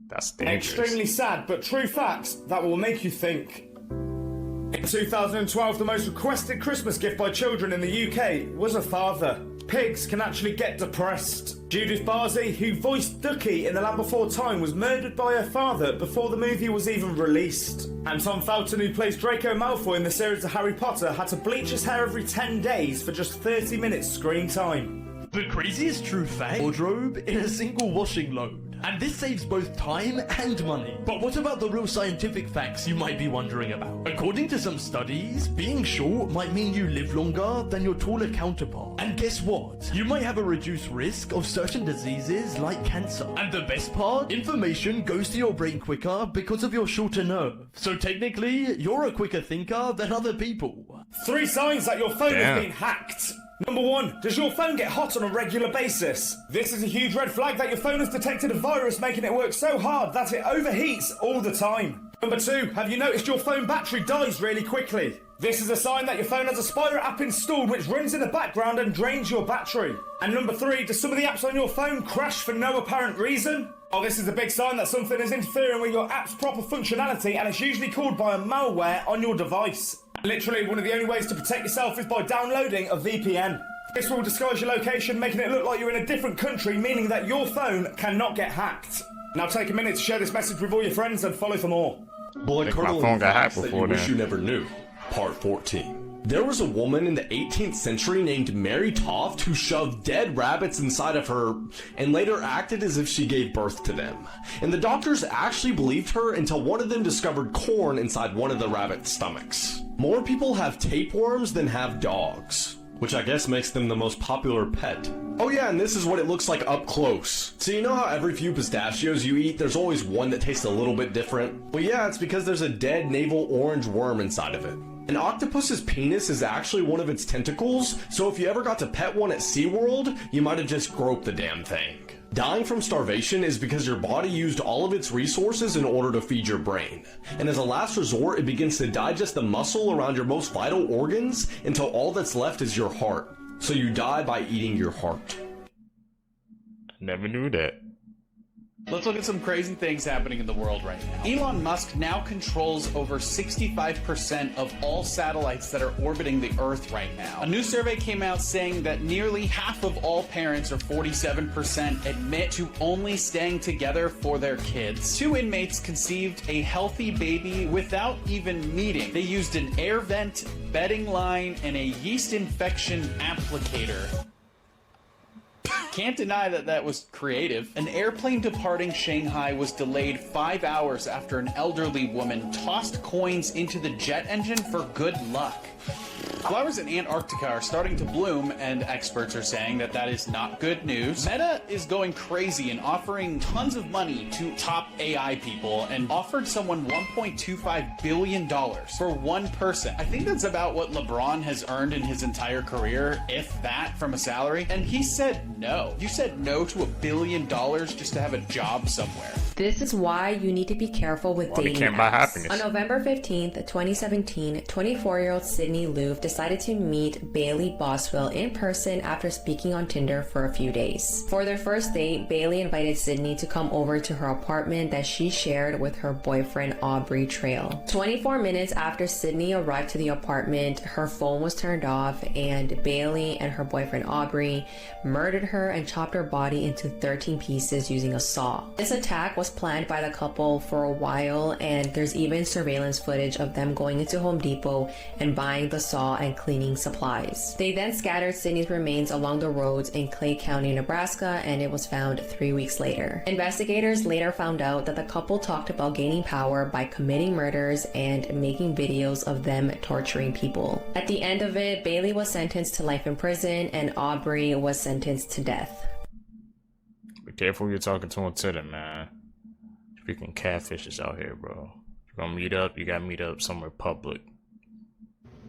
that's dangerous. Extremely sad, but true facts that will make you think. In 2012, the most requested Christmas gift by children in the UK was a father. Pigs can actually get depressed. Judith Barzey, who voiced Ducky in The Land Before Time, was murdered by her father before the movie was even released. And Tom Felton, who plays Draco Malfoy in the series of Harry Potter, had to bleach his hair every 10 days for just 30 minutes screen time. The craziest true fact: wardrobe in a single washing load. And this saves both time and money. But what about the real scientific facts you might be wondering about? According to some studies, being short might mean you live longer than your taller counterpart. And guess what? You might have a reduced risk of certain diseases like cancer. And the best part? Information goes to your brain quicker because of your shorter nerve. So technically, you're a quicker thinker than other people. 3 signs that your phone has been hacked. Number 1, does your phone get hot on a regular basis? This is a huge red flag that your phone has detected a virus, making it work so hard that it overheats all the time. Number 2, have you noticed your phone battery dies really quickly? This is a sign that your phone has a Spyro app installed which runs in the background and drains your battery. And number 3, do some of the apps on your phone crash for no apparent reason? Oh, this is a big sign that something is interfering with your app's proper functionality, and it's usually caused by a malware on your device. Literally, one of the only ways to protect yourself is by downloading a VPN. This will disguise your location, making it look like you're in a different country, meaning that your phone cannot get hacked. Now take a minute to share this message with all your friends and follow for more. Blood curdling facts that you wish you never knew. Part 14. There was a woman in the 18th century named Mary Toft who shoved dead rabbits inside of her and later acted as if she gave birth to them. And the doctors actually believed her until one of them discovered corn inside one of the rabbit's stomachs. More people have tapeworms than have dogs, which I guess makes them the most popular pet. Oh yeah, and this is what it looks like up close. So you know how every few pistachios you eat, there's always one that tastes a little bit different? Well yeah, it's because there's a dead navel orange worm inside of it. An octopus's penis is actually one of its tentacles, so if you ever got to pet one at SeaWorld, you might have just groped the damn thing. Dying from starvation is because your body used all of its resources in order to feed your brain. And as a last resort, it begins to digest the muscle around your most vital organs until all that's left is your heart. So you die by eating your heart. Never knew that. Let's look at some crazy things happening in the world right now. Elon Musk now controls over 65% of all satellites that are orbiting the Earth right now. A new survey came out saying that nearly half of all parents, or 47%, admit to only staying together for their kids. 2 inmates conceived a healthy baby without even meeting. They used an air vent, bedding line, and a yeast infection applicator. Can't deny that that was creative. An airplane departing Shanghai was delayed 5 hours after an elderly woman tossed coins into the jet engine for good luck. Flowers in Antarctica are starting to bloom, and experts are saying that that is not good news. Meta is going crazy and offering tons of money to top AI people, and offered someone $1.25 billion for one person. I think that's about what LeBron has earned in his entire career, if that, from a salary. And he said no. You said no to $1 billion just to have a job somewhere. This is why you need to be careful with dating apps. On November 15th, 2017, 24-year-old Sydney Louvre decided to meet Bailey Boswell in person after speaking on Tinder for a few days. For their first date, Bailey invited Sydney to come over to her apartment that she shared with her boyfriend Aubrey Trail. 24 minutes after Sydney arrived to the apartment, her phone was turned off, and Bailey and her boyfriend Aubrey murdered her and chopped her body into 13 pieces using a saw. This attack was planned by the couple for a while, and there's even surveillance footage of them going into Home Depot and buying the saw and cleaning supplies. They then scattered Sydney's remains along the roads in Clay County, Nebraska, and it was found 3 weeks later. Investigators later found out that the couple talked about gaining power by committing murders and making videos of them torturing people. At the end of it, Bailey was sentenced to life in prison and Aubrey was sentenced to death. Be careful who you're talking to on Twitter, man. Freaking catfishes out here, bro. If you're gonna meet up, you gotta meet up somewhere public.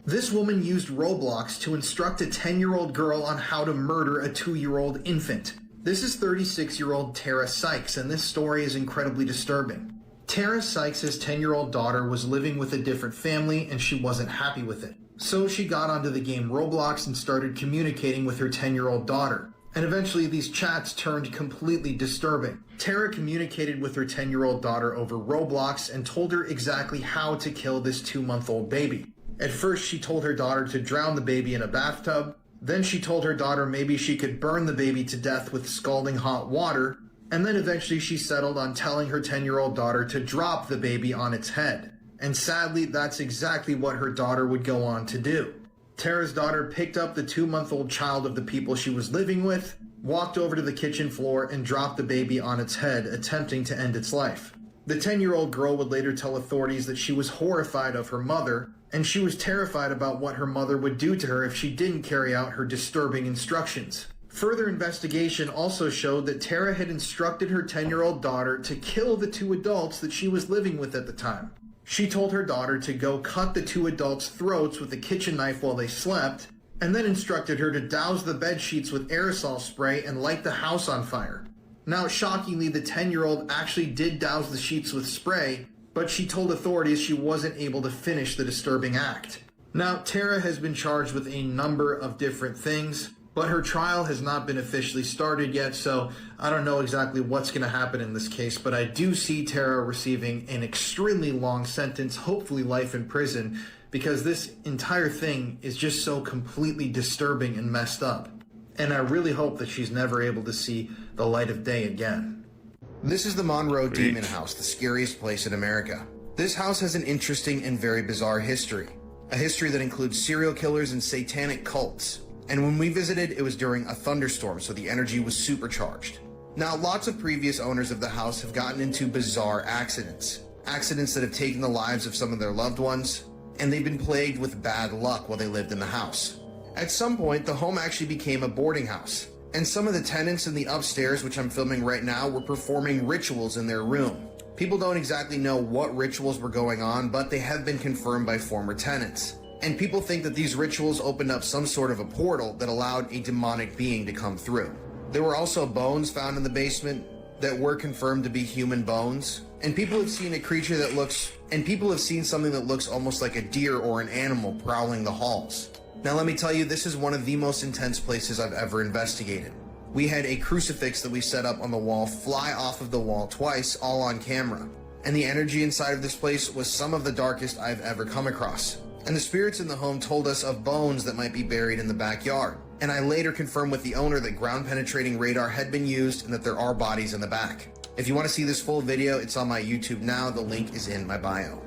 This woman used Roblox to instruct a 10-year-old girl on how to murder a 2-year-old infant. This is 36-year-old Tara Sykes, and this story is incredibly disturbing. Tara Sykes' 10-year-old daughter was living with a different family, and she wasn't happy with it. So she got onto the game Roblox and started communicating with her 10-year-old daughter. And eventually these chats turned completely disturbing. Tara communicated with her 10-year-old daughter over Roblox and told her exactly how to kill this 2-month-old baby. At first, she told her daughter to drown the baby in a bathtub. Then she told her daughter maybe she could burn the baby to death with scalding hot water. And then eventually she settled on telling her 10-year-old daughter to drop the baby on its head. And sadly, that's exactly what her daughter would go on to do. Tara's daughter picked up the 2-month-old child of the people she was living with, walked over to the kitchen floor, and dropped the baby on its head, attempting to end its life. The 10-year-old girl would later tell authorities that she was horrified of her mother, and she was terrified about what her mother would do to her if she didn't carry out her disturbing instructions. Further investigation also showed that Tara had instructed her 10-year-old daughter to kill the 2 adults that she was living with at the time. She told her daughter to go cut the 2 adults' throats with a kitchen knife while they slept, and then instructed her to douse the bed sheets with aerosol spray and light the house on fire. Now, shockingly, the 10-year-old actually did douse the sheets with spray, but she told authorities she wasn't able to finish the disturbing act. Now, Tara has been charged with a number of different things, but her trial has not been officially started yet, so I don't know exactly what's going to happen in this case, but I do see Tara receiving an extremely long sentence, hopefully life in prison, because this entire thing is just so completely disturbing and messed up. And I really hope that she's never able to see the light of day again. This is the Monroe Demon House, the scariest place in America. This house has an interesting and very bizarre history. A history that includes serial killers and satanic cults. And when we visited, it was during a thunderstorm, so the energy was supercharged. Now, lots of previous owners of the house have gotten into bizarre accidents. Accidents that have taken the lives of some of their loved ones, and they've been plagued with bad luck while they lived in the house. At some point, the home actually became a boarding house, and some of the tenants in the upstairs, which I'm filming right now, were performing rituals in their room. People don't exactly know what rituals were going on, but they have been confirmed by former tenants. And people think that these rituals opened up some sort of a portal that allowed a demonic being to come through. There were also bones found in the basement that were confirmed to be human bones. And people have seen something that looks almost like a deer or an animal prowling the halls. Now let me tell you, this is one of the most intense places I've ever investigated. We had a crucifix that we set up on the wall fly off of the wall twice, all on camera. And the energy inside of this place was some of the darkest I've ever come across. And the spirits in the home told us of bones that might be buried in the backyard. And I later confirmed with the owner that ground penetrating radar had been used and that there are bodies in the back. If you want to see this full video, it's on my YouTube now. The link is in my bio.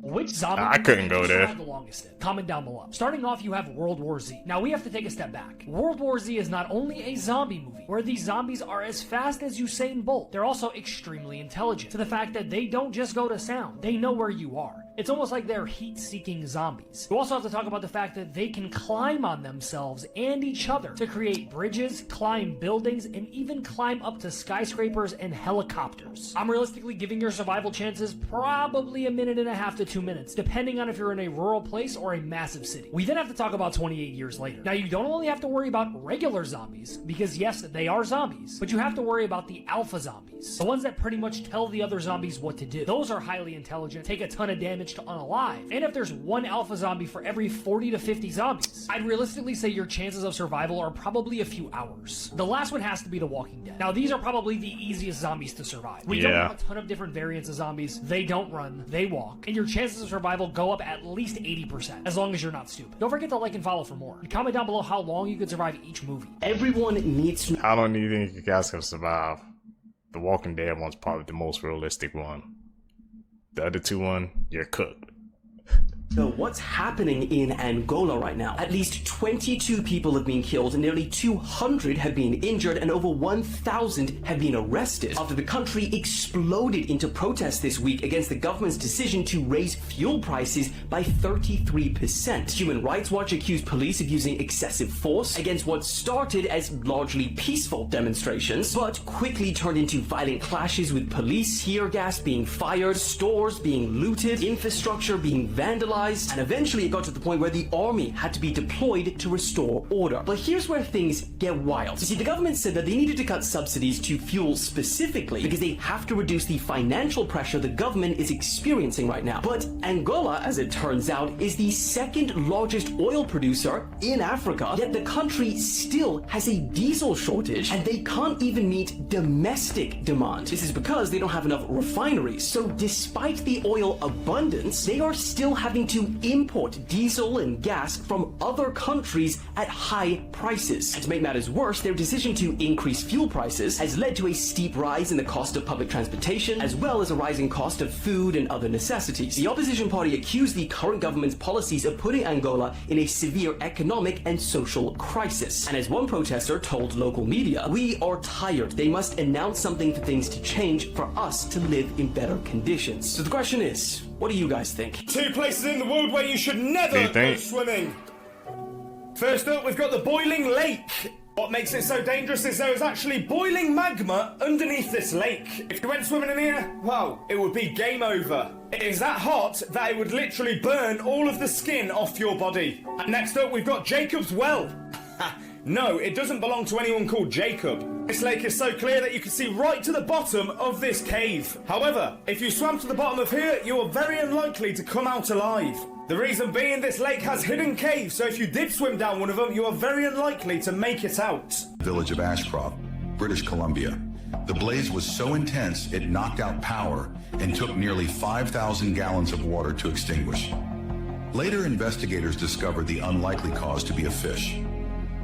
Which zombie I couldn't go there. the longest? Comment down below. Starting off, you have World War Z. Now we have to take a step back. World War Z is not only a zombie movie, where these zombies are as fast as Usain Bolt, they're also extremely intelligent, to the fact that they don't just go to sound, they know where you are. It's almost like they're heat-seeking zombies. You also have to talk about the fact that they can climb on themselves and each other to create bridges, climb buildings, and even climb up to skyscrapers and helicopters. I'm realistically giving your survival chances probably 1.5 to 2 minutes, depending on if you're in a rural place or a massive city. We then have to talk about 28 years later. Now, you don't only have to worry about regular zombies, because yes, they are zombies, but you have to worry about the alpha zombies, the ones that pretty much tell the other zombies what to do. Those are highly intelligent, take a ton of damage to unalive, and if there's one alpha zombie for every 40 to 50 zombies, I'd realistically say your chances of survival are probably a few hours. The last one has to be The Walking Dead. Now, these are probably the easiest zombies to survive. We don't have a ton of different variants of zombies. They don't run, they walk, and your chances of survival go up at least 80%, as long as you're not stupid. Don't forget to like and follow for more. And comment down below how long you could survive each movie. Everyone needs to... How long do you think you guys can survive? The Walking Dead one's probably the most realistic one. The other two you're cooked. So what's happening in Angola right now? At least 22 people have been killed, nearly 200 have been injured, and over 1,000 have been arrested after the country exploded into protests this week against the government's decision to raise fuel prices by 33%. Human Rights Watch accused police of using excessive force against what started as largely peaceful demonstrations, but quickly turned into violent clashes with police, tear gas being fired, stores being looted, infrastructure being vandalized, and eventually it got to the point where the army had to be deployed to restore order. But here's where things get wild. You see, the government said that they needed to cut subsidies to fuel specifically because they have to reduce the financial pressure the government is experiencing right now. But Angola, as it turns out, is the second largest oil producer in Africa, yet the country still has a diesel shortage and they can't even meet domestic demand. This is because they don't have enough refineries. So despite the oil abundance, they are still having to import diesel and gas from other countries at high prices. And to make matters worse, their decision to increase fuel prices has led to a steep rise in the cost of public transportation, as well as a rising cost of food and other necessities. The opposition party accused the current government's policies of putting Angola in a severe economic and social crisis. And as one protester told local media, "We are tired. They must announce something for things to change for us to live in better conditions." So the question is, what do you guys think? 2 places in the world where you should never go swimming. First up, we've got the Boiling Lake What makes it so dangerous is there is actually boiling magma underneath this lake. If you went swimming in here, well, it would be game over. It is that hot that it would literally burn all of the skin off your body. And next up, we've got Jacob's Well. No, it doesn't belong to anyone called Jacob. This lake is so clear that you can see right to the bottom of this cave. However, if you swam to the bottom of here, you are very unlikely to come out alive. The reason being, this lake has hidden caves, so if you did swim down one of them, you are very unlikely to make it out. Village of Ashcroft, British Columbia. The blaze was so intense it knocked out power and took nearly 5,000 gallons of water to extinguish. Later, investigators discovered the unlikely cause to be a fish.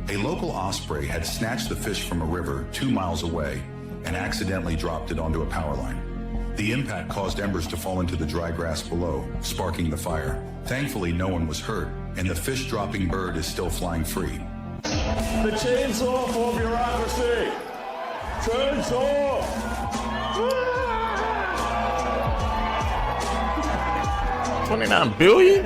A local osprey had snatched the fish from a river 2 miles away and accidentally dropped it onto a power line. The impact caused embers to fall into the dry grass below, sparking the fire. Thankfully, no one was hurt, and the fish-dropping bird is still flying free. The chainsaw for bureaucracy! Chainsaw! 29 billion?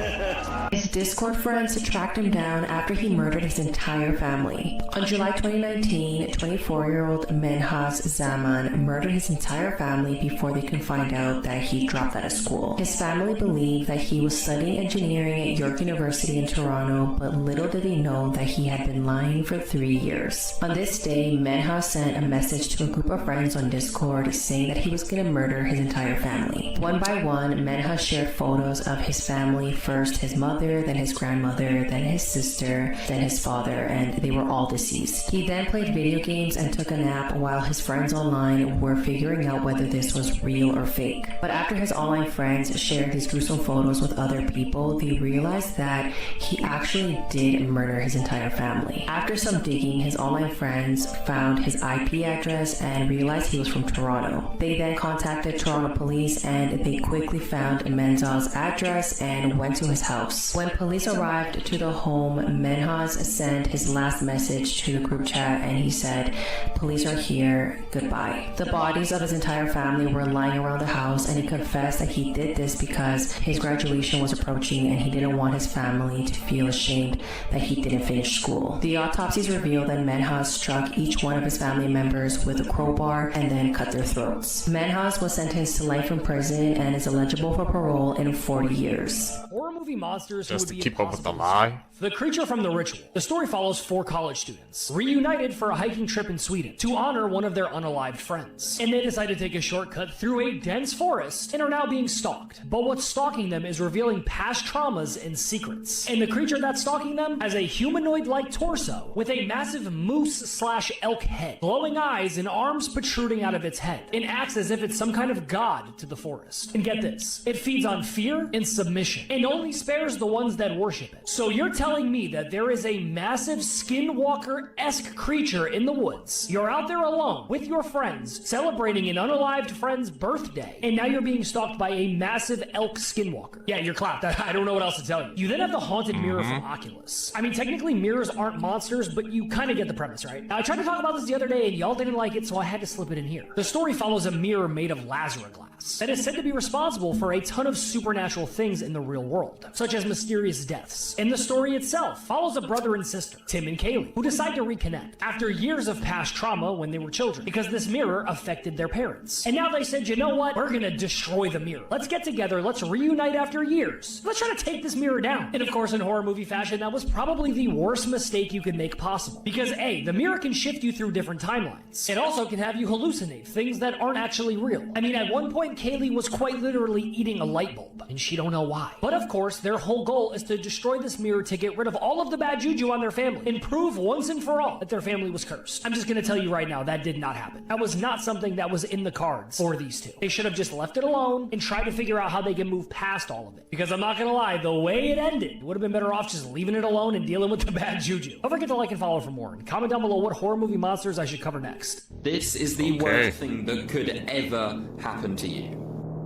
His Discord friends tracked him down after he murdered his entire family. On July 2019, 24-year-old Menhaz Zaman murdered his entire family before they could find out that he dropped out of school. His family believed that he was studying engineering at York University in Toronto, but little did they know that he had been lying for 3 years. On this day, Menhaz sent a message to a group of friends on Discord saying that he was going to murder his entire family. One by one, Menhaz shared photos of his family, first his mother, then his grandmother, then his sister, then his father, and they were all deceased. He then played video games and took a nap while his friends online were figuring out whether this was real or fake. But after his online friends shared these gruesome photos with other people, they realized that he actually did murder his entire family. After some digging, his online friends found his IP address and realized he was from Toronto. They then contacted Toronto police and they quickly found Menhaz's address and went to his house. When police arrived to the home, Menhaz sent his last message to the group chat and he said, "Police are here, goodbye." The bodies of his entire family were lying around the house and he confessed that he did this because his graduation was approaching and he didn't want his family to feel ashamed that he didn't finish school. The autopsies revealed that Menhaz struck each one of his family members with a crowbar and then cut their throats. Menhaz was sentenced to life in prison and is eligible for parole in 40 years. Horror movie monsters Just who to would be keep up with the impossible to lie. The Creature from the Ritual. The story follows 4 college students, reunited for a hiking trip in Sweden to honor one of their unalived friends. And they decide to take a shortcut through a dense forest and are now being stalked. But what's stalking them is revealing past traumas and secrets. And the creature that's stalking them has a humanoid-like torso with a massive moose/elk head, glowing eyes and arms protruding out of its head, and acts as if it's some kind of god to the forest. And get this, it feeds on fear and submission, and only spares the ones that worship it. So you're telling me that there is a massive skinwalker-esque creature in the woods. You're out there alone with your friends celebrating an unalived friend's birthday, and now you're being stalked by a massive elk skinwalker. Yeah, you're clapped. I don't know what else to tell you. You then have the haunted mirror from Oculus. I mean, technically mirrors aren't monsters, but you kind of get the premise, right? Now, I tried to talk about this the other day and y'all didn't like it, so I had to slip it in here. The story follows a mirror made of lazuli glass that is said to be responsible for a ton of supernatural things in the real world, such as mysterious deaths. And the story itself follows a brother and sister, Tim and Kaylee, who decide to reconnect after years of past trauma when they were children, because this mirror affected their parents. And now they said, you know what? We're gonna destroy the mirror. Let's get together, let's reunite after years. Let's try to take this mirror down. And of course, in horror movie fashion, that was probably the worst mistake you could make possible. Because A, the mirror can shift you through different timelines. It also can have you hallucinate things that aren't actually real. I mean, at one point, Kaylee was quite literally eating a light bulb, and she don't know why. But of course, their whole goal is to destroy this mirror to get rid of all of the bad juju on their family and prove once and for all that their family was cursed. I'm just gonna tell you right now, that did not happen. That was not something that was in the cards for these two. They should have just left it alone and tried to figure out how they can move past all of it. Because I'm not gonna lie, the way it ended would have been better off just leaving it alone and dealing with the bad juju. Don't forget to like and follow for more, and comment down below what horror movie monsters I should cover next. This is the worst thing that could ever happen to you.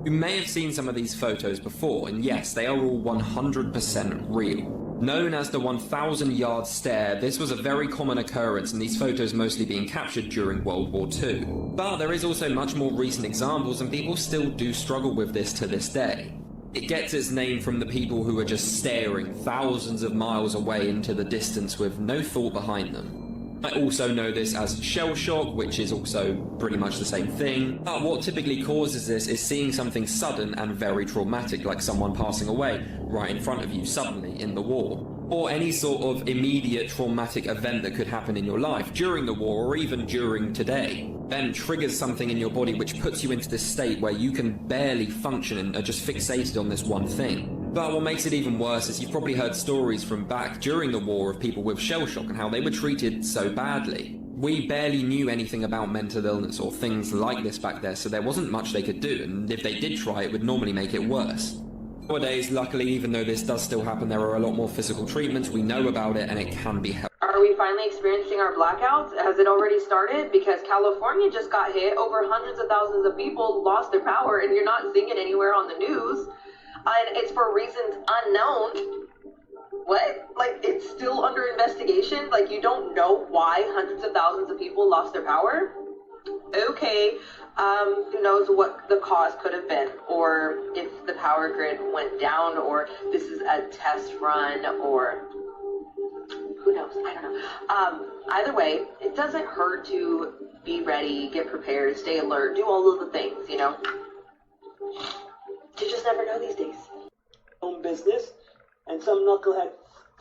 You may have seen some of these photos before, and yes, they are all 100% real. Known as the 1,000-yard stare, this was a very common occurrence, and these photos mostly being captured during World War II. But there is also much more recent examples, and people still do struggle with this to this day. It gets its name from the people who are just staring thousands of miles away into the distance with no thought behind them. I also know this as shell shock, which is also pretty much the same thing. But what typically causes this is seeing something sudden and very traumatic, like someone passing away right in front of you suddenly in the war. Or any sort of immediate traumatic event that could happen in your life during the war or even during today. Then triggers something in your body which puts you into this state where you can barely function and are just fixated on this one thing. But what makes it even worse is you've probably heard stories from back during the war of people with shell shock and how they were treated so badly. We barely knew anything about mental illness or things like this back there, so there wasn't much they could do, and if they did try, it would normally make it worse. Nowadays, luckily, even though this does still happen, there are a lot more physical treatments, we know about it, and it can be helpful. Are we finally experiencing our blackouts? Has it already started? Because California just got hit, over hundreds of thousands of people lost their power, and you're not seeing it anywhere on the news. And it's for reasons unknown. What? Like, it's still under investigation? Like, you don't know why hundreds of thousands of people lost their power? Okay, who knows what the cause could have been, or if the power grid went down, or this is a test run, or who knows, I don't know. Either way, it doesn't hurt to be ready, get prepared, stay alert, do all of the things, you know? You just never know these days. Own business, and some knucklehead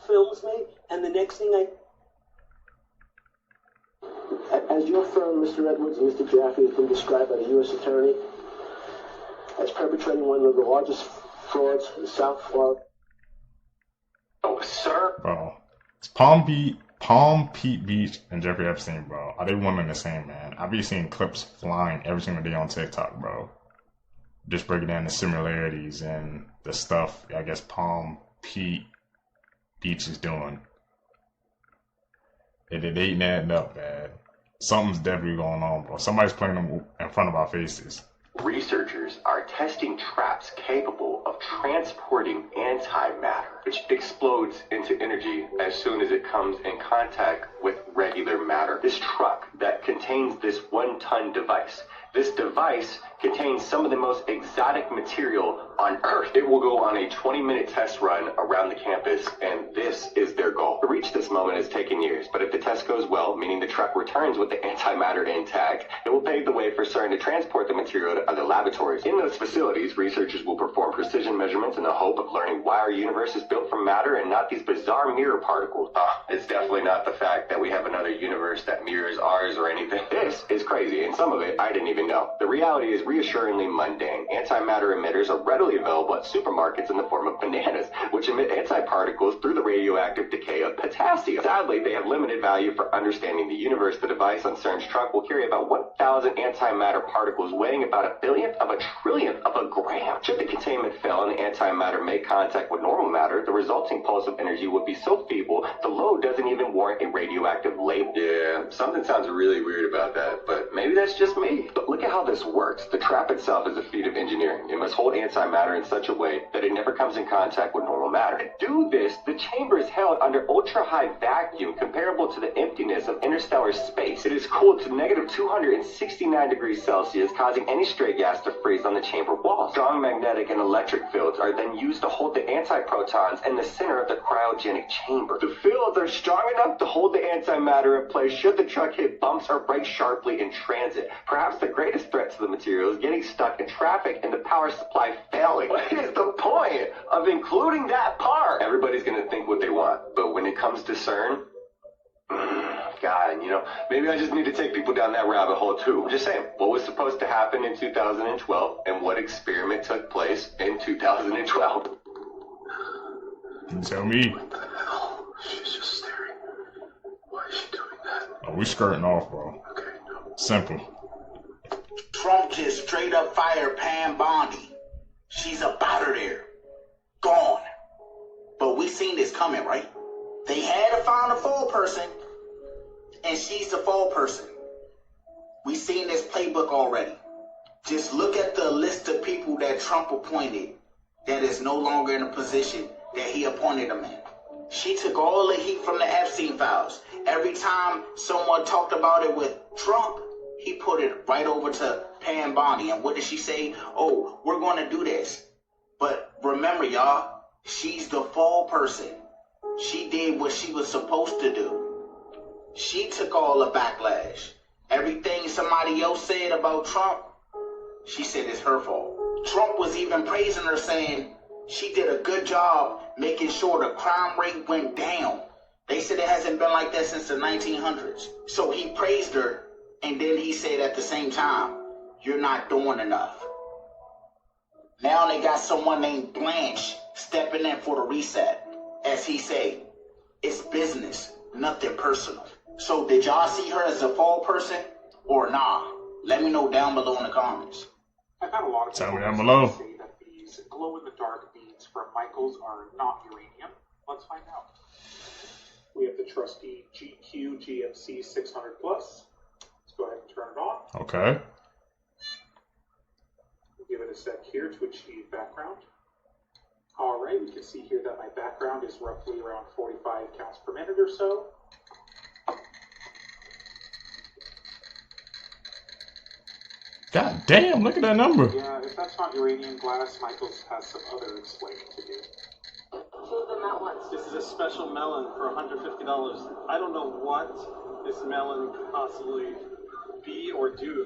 films me, and the next thing as your firm, Mr. Edwards and Mr. Jaffe, has been described by the U.S. Attorney as perpetrating one of the largest frauds in South Florida. Oh, sir. Bro, it's Palm Pete Beach and Jeffrey Epstein, bro. Are they one and the same, man? I be seeing clips flying every single day on TikTok, bro. Just breaking down the similarities and the stuff, I guess, Palm Pete Beach is doing. It ain't adding up, man. Something's definitely going on, bro. Somebody's playing them in front of our faces. Researchers are testing traps capable of transporting antimatter, which explodes into energy as soon as it comes in contact with regular matter. This truck that contains this 1-ton device. This device contains some of the most exotic material on Earth. It will go on a 20-minute test run around the campus, and this is their goal. To reach this moment has taken years, but if the test goes well, meaning the truck returns with the antimatter intact, it will pave the way for CERN to transport the material to other laboratories. In those facilities, researchers will perform precision measurements in the hope of learning why our universe is built from matter and not these bizarre mirror particles. It's definitely not the fact that we have another universe that mirrors ours or anything. This is crazy, and some of it I didn't even know. The reality is reassuringly mundane. Antimatter emitters are readily available at supermarkets in the form of bananas, which emit antiparticles through the radioactive decay of potassium. Sadly, they have limited value for understanding the universe. The device on CERN's truck will carry about 1,000 antimatter particles weighing about a billionth of a trillionth of a gram. Should the containment fail and the antimatter make contact with normal matter, the resulting pulse of energy would be so feeble, the load doesn't even warrant a radioactive label. Yeah, something sounds really weird about that, but maybe that's just me. But look at how this works. The trap itself is a feat of engineering. It must hold antimatter in such a way that it never comes in contact with normal matter. To do this, the chamber is held under ultra-high vacuum comparable to the emptiness of interstellar space. It is cooled to negative 269 degrees Celsius, causing any stray gas to freeze on the chamber walls. Strong magnetic and electric fields are then used to hold the antiprotons in the center of the cryogenic chamber. The fields are strong enough to hold the antimatter in place should the truck hit bumps or brake sharply in transit. Perhaps the greatest threat to the material is getting stuck in traffic and the power supply failing. What is the point of including that part? Everybody's gonna think what they want, but when it comes to CERN, God, you know, maybe I just need to take people down that rabbit hole too. I'm just saying, what was supposed to happen in 2012 and what experiment took place in 2012? Tell me. What the hell? She's just staring. Why is she doing that? Oh, we skirting off, bro. Okay, no. Simple. Trump just straight up fired Pam Bondi. She's up out of there. Gone. But we seen this coming, right? They had to find a fall person, and she's the fall person. We seen this playbook already. Just look at the list of people that Trump appointed that is no longer in a position that he appointed them in. She took all the heat from the Epstein files. Every time someone talked about it with Trump, he put it right over to Pam Bondi. And what did she say? Oh, we're going to do this. But remember, y'all, she's the fall person. She did what she was supposed to do. She took all the backlash. Everything somebody else said about Trump, she said it's her fault. Trump was even praising her, saying she did a good job making sure the crime rate went down. They said it hasn't been like that since the 1900s. So he praised her, and then he said at the same time, you're not doing enough. Now they got someone named Blanche stepping in for the reset. As he say, it's business, nothing personal. So did y'all see her as a fall person or nah? Let me know down below in the comments. I've had a lot of Tell me people down below. say that these glow-in-the-dark beads from Michaels are not uranium. Let's find out. We have the trusty GQ GMC 600 Plus. Let's go ahead and turn it on. Okay. We'll give it a sec here to achieve background. All right, we can see here that my background is roughly around 45 counts per minute or so. God damn, look at that number. Yeah, if that's not uranium glass, Michaels has some other explaining to do. This is a special melon for $150. I don't know what this melon could possibly be or do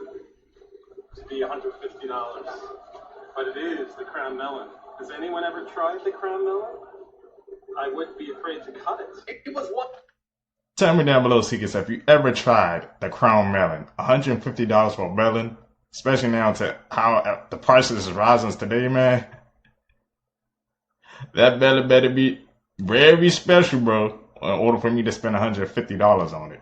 to be $150, but it is the crown melon. Has anyone ever tried the crown melon? I wouldn't be afraid to cut it. It was what? Tell me down below, Seekers, if you ever tried the crown melon. $150 for a melon, especially now to how the prices is rising today, man. That melon better be very special, bro, in order for me to spend $150 on it.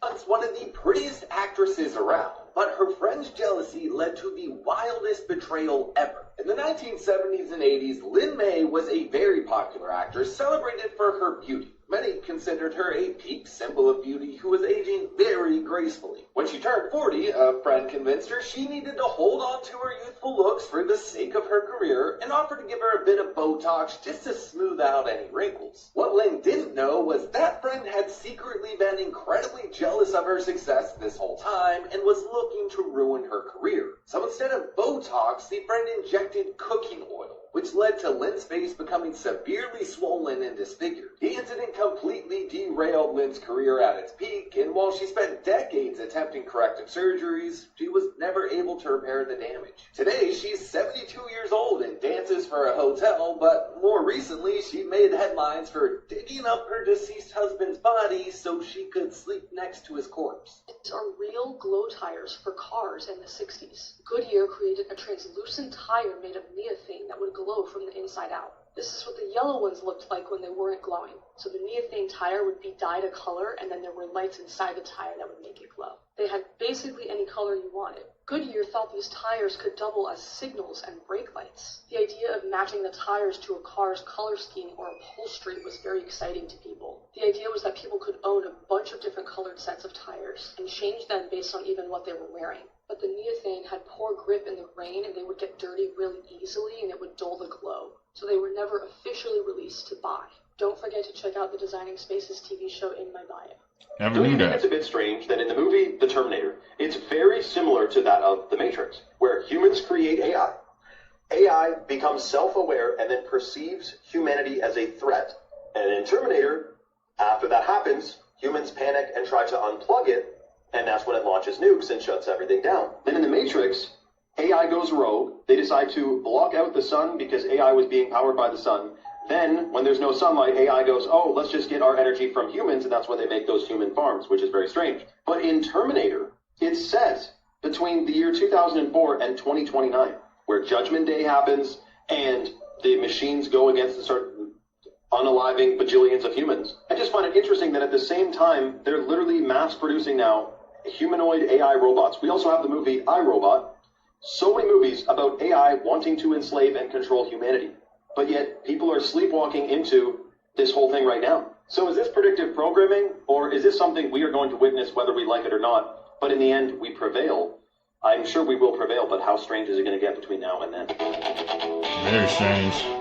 Once one of the prettiest actresses around, but her friend's jealousy led to the wildest betrayal ever. In the 1970s and 80s, Lin May was a very popular actress celebrated for her beauty. Many considered her a peak symbol of beauty who was aging very gracefully. When she turned 40, a friend convinced her she needed to hold on to her youthful looks for the sake of her career and offered to give her a bit of Botox just to smooth out any wrinkles. What Lin didn't know was that friend had secretly been incredibly jealous of her success this whole time and was looking to ruin her career. So instead of Botox, the friend injected cooking oil, which led to Lin's face becoming severely swollen and disfigured. The incident completely derailed Lin's career at its peak, and while she spent decades attempting corrective surgeries, she was never able to repair the damage. Today, she's 72 years old and dances for a hotel, but more recently, she made headlines for digging up her deceased husband's body so she could sleep next to his corpse. These are real glow tires for cars in the 60s. Goodyear created a translucent tire made of neophane that would glow from the inside out. This is what the yellow ones looked like when they weren't glowing. So the neophane tire would be dyed a color, and then there were lights inside the tire that would make it glow. They had basically any color you wanted. Goodyear thought these tires could double as signals and brake lights. The idea of matching the tires to a car's color scheme or upholstery was very exciting to people. The idea was that people could own a bunch of different colored sets of tires and change them based on even what they were wearing. But the neophane had poor grip in the rain, and they would get dirty really easily, and it would dull the glow. So they were never officially released to buy. Don't forget to check out the Designing Spaces TV show in my bio. Never knew that. It's a bit strange that in the movie The Terminator, it's very similar to that of The Matrix, where humans create AI. AI becomes self-aware and then perceives humanity as a threat. And in Terminator, after that happens, humans panic and try to unplug it, and that's when it launches nukes and shuts everything down. Then in The Matrix, AI goes rogue. They decide to block out the sun because AI was being powered by the sun. Then, when there's no sunlight, AI goes, oh, let's just get our energy from humans, and that's when they make those human farms, which is very strange. But in Terminator, it's set between the year 2004 and 2029, where Judgment Day happens, and the machines go against and start unaliving bajillions of humans. I just find it interesting that at the same time, they're literally mass-producing now humanoid AI robots. We also have the movie I, Robot. So many movies about AI wanting to enslave and control humanity. But yet, people are sleepwalking into this whole thing right now. So is this predictive programming, or is this something we are going to witness whether we like it or not? But in the end, we prevail. I'm sure we will prevail, but how strange is it going to get between now and then? Very strange.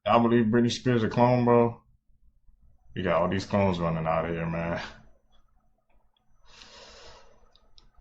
I believe Britney Spears a clone, bro. You got all these clones running out of here, man.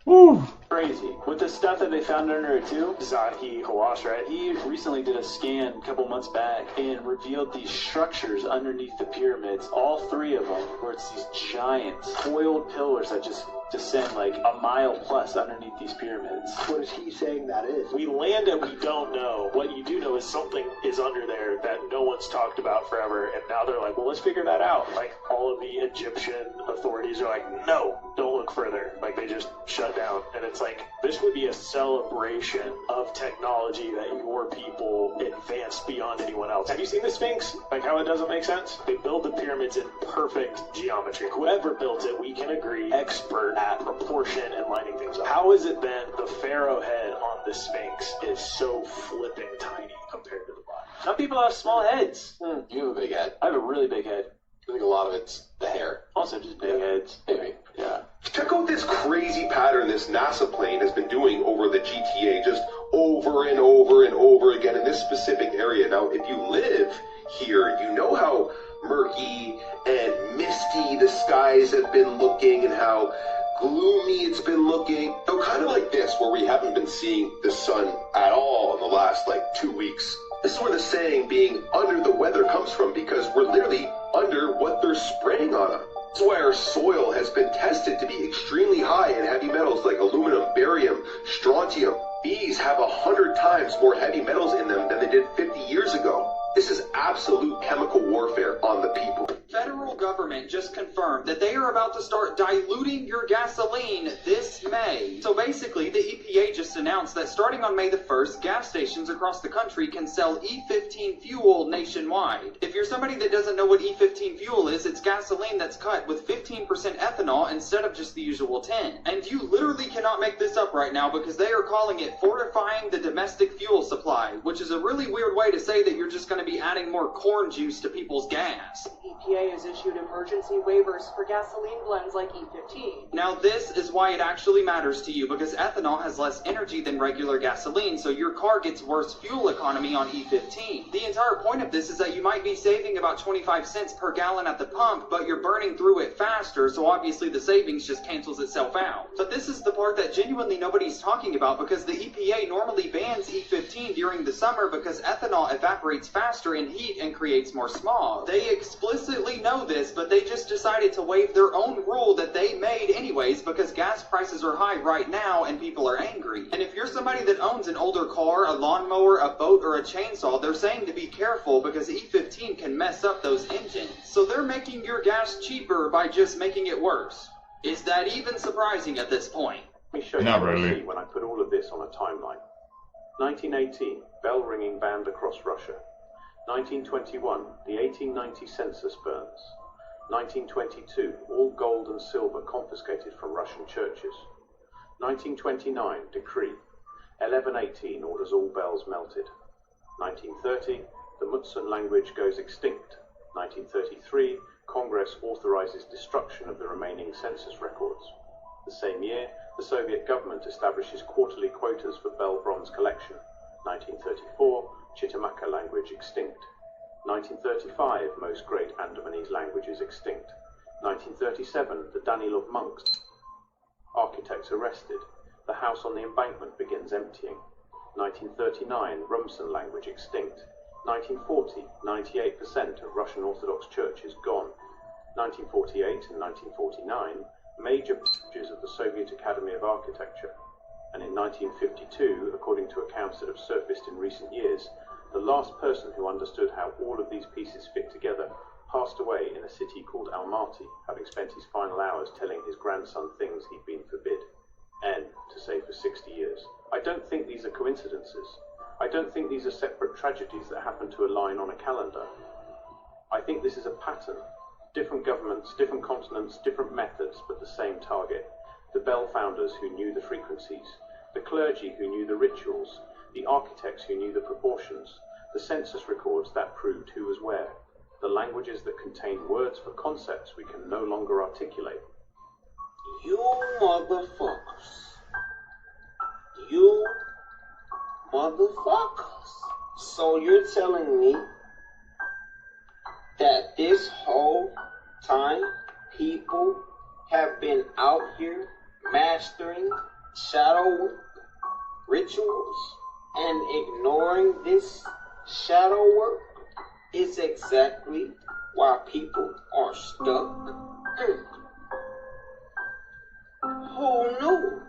Woo! Crazy. With the stuff that they found under it too, Zahi Hawass, right? He recently did a scan a couple months back and revealed these structures underneath the pyramids. All three of them, where it's these giant foiled pillars that just descend like a mile plus underneath these pyramids. What is he saying that is? We land and we don't know. What you do know is something is under there that no one's talked about forever, and now they're like, well, let's figure that out. Like, all of the Egyptian authorities are like, no, don't look further. Like, they just shut down. And it's like, this would be a celebration of technology that your people advanced beyond anyone else. Have you seen the Sphinx? Like, how it doesn't make sense? They build the pyramids in perfect geometry. Whoever built it, we can agree, expert at proportion and lining things up. How is it then the pharaoh head on the Sphinx is so flipping tiny compared to the body? Some people have small heads. You have a big head. I have a really big head. I think a lot of it's the hair. Also just big heads. Maybe. Yeah. Check out this crazy pattern this NASA plane has been doing over the GTA, just over and over and over again in this specific area. Now, if you live here, you know how murky and misty the skies have been looking and how gloomy it's been looking. So kind of like this, where we haven't been seeing the sun at all in the last, 2 weeks. This is where the saying being under the weather comes from, because we're literally under what they're spraying on us. That's why our soil has been tested to be extremely high in heavy metals like aluminum, barium, strontium. These have 100 times more heavy metals in them than they did 50 years ago. This is absolute chemical warfare on the people. Federal government just confirmed that they are about to start diluting your gasoline this May. So basically, the EPA just announced that starting on May the 1st, gas stations across the country can sell E15 fuel nationwide. If you're somebody that doesn't know what E15 fuel is, it's gasoline that's cut with 15% ethanol instead of just the usual 10. And you literally cannot make this up right now, because they are calling it fortifying the domestic fuel supply, which is a really weird way to say that you're just going to be adding more corn juice to people's gas. EPA has issued emergency waivers for gasoline blends like E15. Now this is why it actually matters to you, because ethanol has less energy than regular gasoline, so your car gets worse fuel economy on E15. The entire point of this is that you might be saving about 25 cents per gallon at the pump, but you're burning through it faster, so obviously the savings just cancels itself out. But this is the part that genuinely nobody's talking about, because the EPA normally bans E15 during the summer because ethanol evaporates faster in heat and creates more smog. They explicitly know this, but they just decided to waive their own rule that they made anyways, because gas prices are high right now and people are angry. And if you're somebody that owns an older car, a lawnmower, a boat, or a chainsaw, they're saying to be careful because E15 can mess up those engines. So they're making your gas cheaper by just making it worse. Is that even surprising at this point? Let me show you what I see when I put all of this on a timeline. 1918, bell ringing banned across Russia. 1921, the 1890 census burns. 1922, all gold and silver confiscated from Russian churches. 1929, decree. 1118, orders all bells melted. 1930, the Mutsun language goes extinct. 1933, Congress authorizes destruction of the remaining census records. The same year, the Soviet government establishes quarterly quotas for bell bronze collection. 1934, Chitamaka language extinct. 1935, most great Andamanese languages extinct. 1937, the Danilov monks. Architects arrested. The house on the embankment begins emptying. 1939, Rumsan language extinct. 1940, 98% of Russian Orthodox churches gone. 1948 and 1949, major purges of the Soviet Academy of Architecture. And in 1952, according to accounts that have surfaced in recent years, the last person who understood how all of these pieces fit together passed away in a city called Almaty, having spent his final hours telling his grandson things he'd been forbid, and to say for 60 years. I don't think these are coincidences. I don't think these are separate tragedies that happen to align on a calendar. I think this is a pattern. Different governments, different continents, different methods, but the same target. The bell founders who knew the frequencies, the clergy who knew the rituals, the architects who knew the proportions, the census records that proved who was where, the languages that contain words for concepts we can no longer articulate. You motherfuckers. You motherfuckers. So you're telling me that this whole time people have been out here mastering shadow rituals and ignoring this shadow work is exactly why people are stuck? Who knew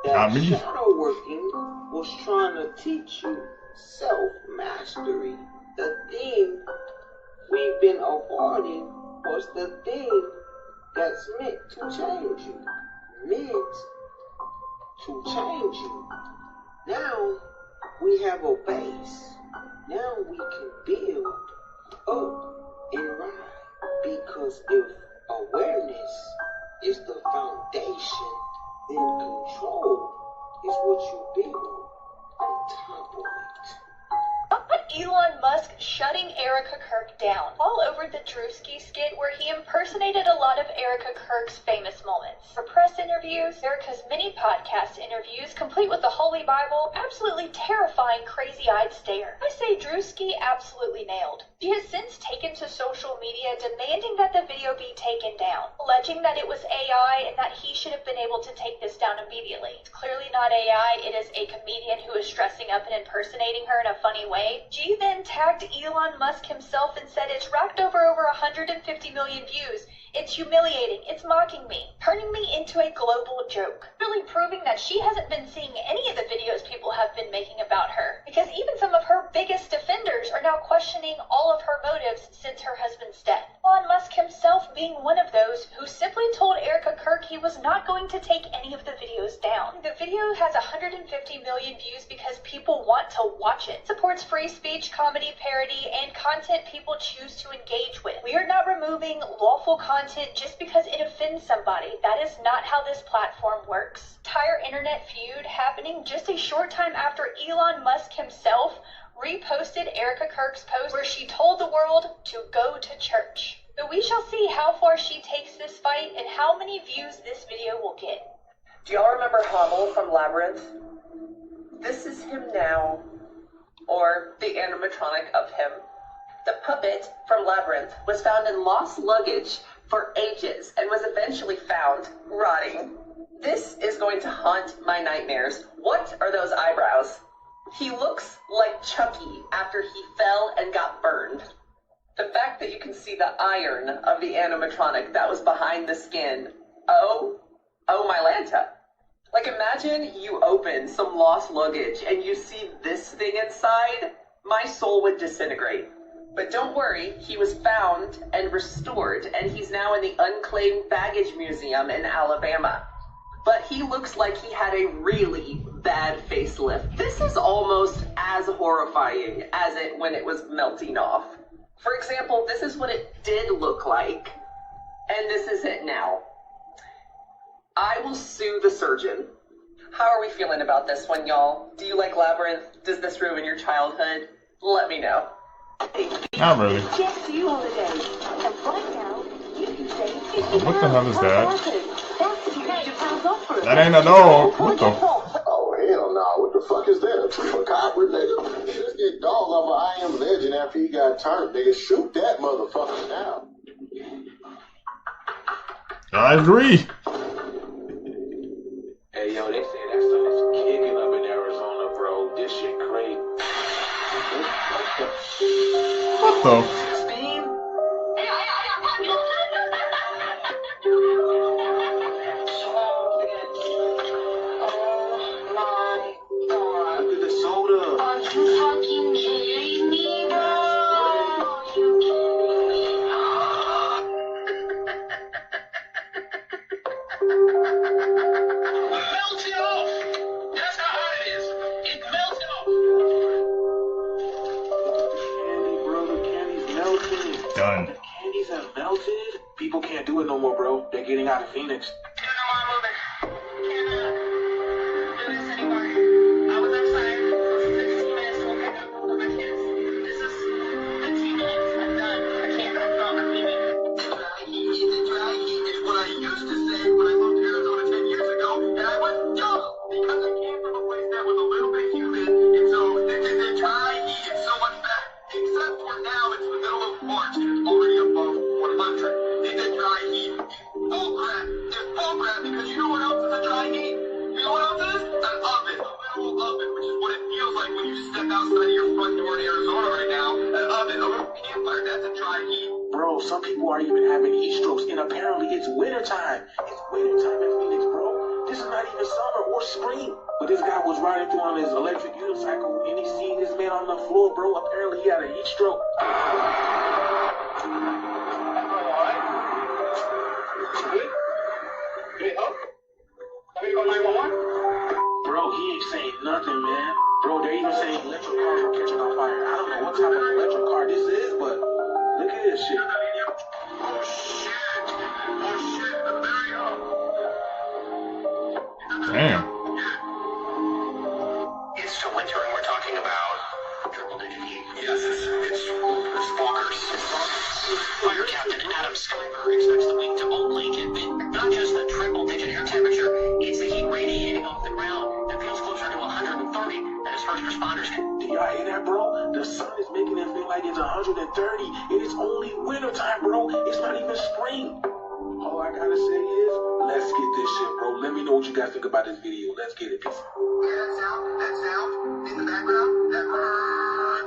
that shadow working was trying to teach you self-mastery? The thing we've been avoiding was the thing that's meant to change you. Meant to change you. Now we have a base. Now we can build up and ride. Because if awareness is the foundation, then control is what you build on top of it. Elon Musk shutting Erica Kirk down all over the Drewski skit where he impersonated a lot of Erica Kirk's famous moments. For press interviews, Erica's mini podcast interviews, complete with the Holy Bible, absolutely terrifying crazy-eyed stare. I say Drewski absolutely nailed. He has since taken to social media demanding that the video be taken down, alleging that it was AI and that he should have been able to take this down immediately. It's clearly not AI, it is a comedian who is dressing up and impersonating her in a funny way. G then tagged Elon Musk himself and said it's racked over 150 million views. It's humiliating. It's mocking me, turning me into a global joke. Really proving that she hasn't been seeing any of the videos people have been making about her. Because even some of her biggest defenders are now questioning all of her motives since her husband's death. Elon Musk himself being one of those who simply told Erica Kirk he was not going to take any of the videos down. The video has 150 million views because people want to watch it. Supports free speech, comedy, parody, and content people choose to engage with. We are not removing lawful content just because it offends somebody. That is not how this platform works. Entire internet feud happening just a short time after Elon Musk himself reposted Erica Kirk's post where she told the world to go to church. But we shall see how far she takes this fight and how many views this video will get. Do y'all remember Hummel from Labyrinth? This is him now, or the animatronic of him. The puppet from Labyrinth was found in lost luggage for ages and was eventually found rotting. This is going to haunt my nightmares. What are those eyebrows? He looks like Chucky after he fell and got burned. The fact that you can see the iron of the animatronic that was behind the skin. Oh my Lanta. Like, imagine you open some lost luggage and you see this thing inside. My soul would disintegrate. But don't worry, he was found and restored, and he's now in the Unclaimed Baggage Museum in Alabama. But he looks like he had a really bad facelift. This is almost as horrifying as it when it was melting off. For example, this is what it did look like, and this is it now. I will sue the surgeon. How are we feeling about this one, y'all? Do you like Labyrinth? Does this ruin your childhood? Let me know. Not really. Just you holiday. And right now, you can save $50. What the hell is that? That's £200 off for That ain't a dog. What the? Oh, hell no. What the fuck is that? A chupacabra, nigga? Just get dog off of I Am Legend after he got turned, nigga. Shoot that motherfucker now. I agree. Hey, yo, they say that stuff is kicking up in Arizona, bro. This shit crazy. What the? Look at the soda. Are you fucking kidding me, bro? Are you kidding me? Melt it off. That's how hot it is. It melts it off. Candy, bro, the candy's melted. Done. The candies have melted. People can't do it no more, bro. They're getting out of Phoenix. Except for now, it's the middle of March and it's already which is what it feels like when you step outside of your front door in Arizona right now. An oven, a little campfire, that's a dry heat. Bro, some people are even having heat strokes, and apparently it's wintertime. It's wintertime in Phoenix, bro. This is not even summer or spring. But this guy was riding through on his electric unicycle, and he seen this man on the floor, bro. Apparently he had a heat stroke. Bro, he ain't saying nothing, man. Bro, they're even saying electric cars are catching on fire. I don't know what type of electric car this is, but look at this shit. Oh shit, Damn. It's still winter and we're talking about triple digit heat. Yes, it's bonkers. Fire Captain Adam Skyber expects the week to only get not just the triple digit air temperature, it's the heat radiating off the ground that feels closer to 130 that his first responders can. Do y'all hear that, bro? The sun is making it feel like it's 130, and it's only wintertime, bro. It's not even spring. All I gotta say is, let's get this shit, bro. Let me know what you guys think about this video. Let's get it. Peace. That sound in the background,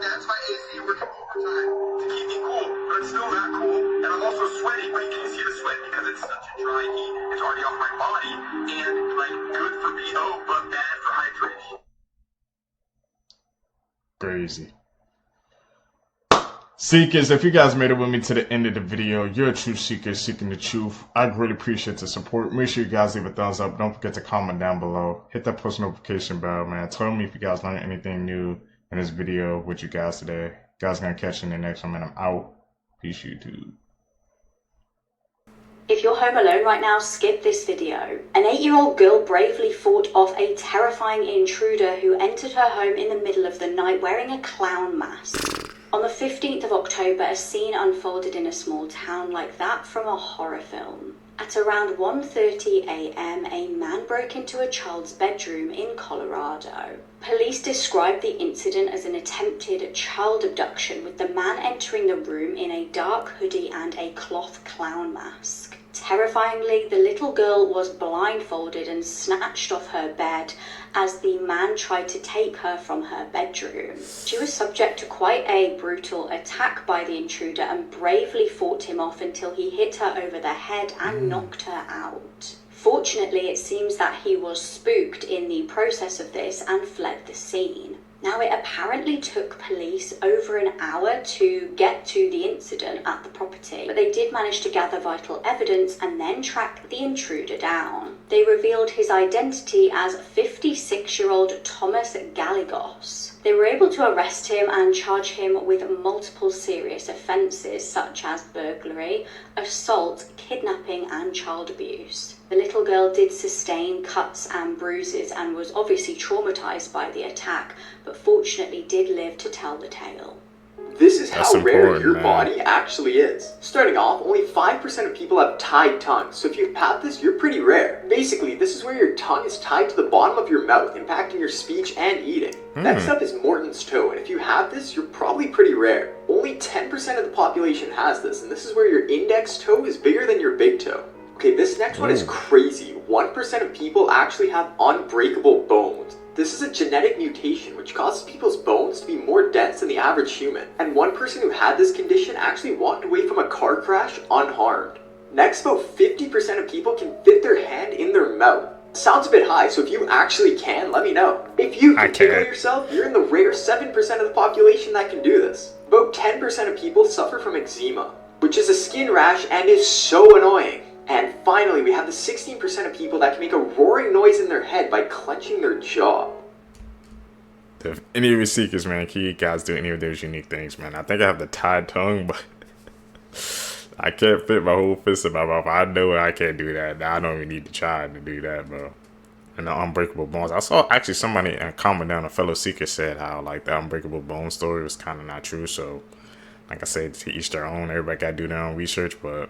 that's my AC working overtime to keep me cool, but it's still not cool. And I'm also sweating, but you can see the sweat because it's such a dry heat. It's already off my body, and like good for BO, but bad for hydration. Crazy. Seekers, if you guys made it with me to the end of the video, you're a true seeker seeking the truth. I really appreciate the support. Make sure you guys leave a thumbs up. Don't forget to comment down below. Hit that post notification bell, man. Tell me if you guys learned anything new in this video with you guys today. Guys, gonna catch you in the next one, man. I'm out. Peace, YouTube. If you're home alone right now, skip this video. An 8-year-old girl bravely fought off a terrifying intruder who entered her home in the middle of the night wearing a clown mask. On the 15th of October, a scene unfolded in a small town like that from a horror film. At around 1:30 a.m., a man broke into a child's bedroom in Colorado. Police described the incident as an attempted child abduction, with the man entering the room in a dark hoodie and a cloth clown mask. Terrifyingly, the little girl was blindfolded and snatched off her bed as the man tried to take her from her bedroom. She was subject to quite a brutal attack by the intruder and bravely fought him off until he hit her over the head and knocked her out. Fortunately, it seems that he was spooked in the process of this and fled the scene. Now, it apparently took police over an hour to get to the incident at the property, but they did manage to gather vital evidence and then track the intruder down. They revealed his identity as 56-year-old Thomas Gallegos. They were able to arrest him and charge him with multiple serious offences such as burglary, assault, kidnapping and child abuse. The little girl did sustain cuts and bruises and was obviously traumatised by the attack, but fortunately did live to tell the tale. This is how rare your body actually is. Starting off, only 5% of people have tied tongues, so if you have this, you're pretty rare. Basically, this is where your tongue is tied to the bottom of your mouth, impacting your speech and eating. Next up is Morton's toe, and if you have this, you're probably pretty rare. Only 10% of the population has this, and this is where your index toe is bigger than your big toe. Okay, this next one is crazy. 1% of people actually have unbreakable bones. This is a genetic mutation which causes people's bones to be more dense than the average human. And one person who had this condition actually walked away from a car crash unharmed. Next, about 50% of people can fit their hand in their mouth. Sounds a bit high, so if you actually can, let me know. If you can tickle yourself, you're in the rare 7% of the population that can do this. About 10% of people suffer from eczema, which is a skin rash and is so annoying. And finally, we have the 16% of people that can make a roaring noise in their head by clenching their jaw. If any of your seekers, man, can you guys do any of those unique things, man? I think I have the tied tongue, but I can't fit my whole fist in my mouth. I know I can't do that. I don't even need to try to do that, bro. And the unbreakable bones. I saw actually somebody in a comment down, a fellow seeker said how like the unbreakable bone story was kind of not true. So, like I said, to each their own. Everybody got to do their own research, but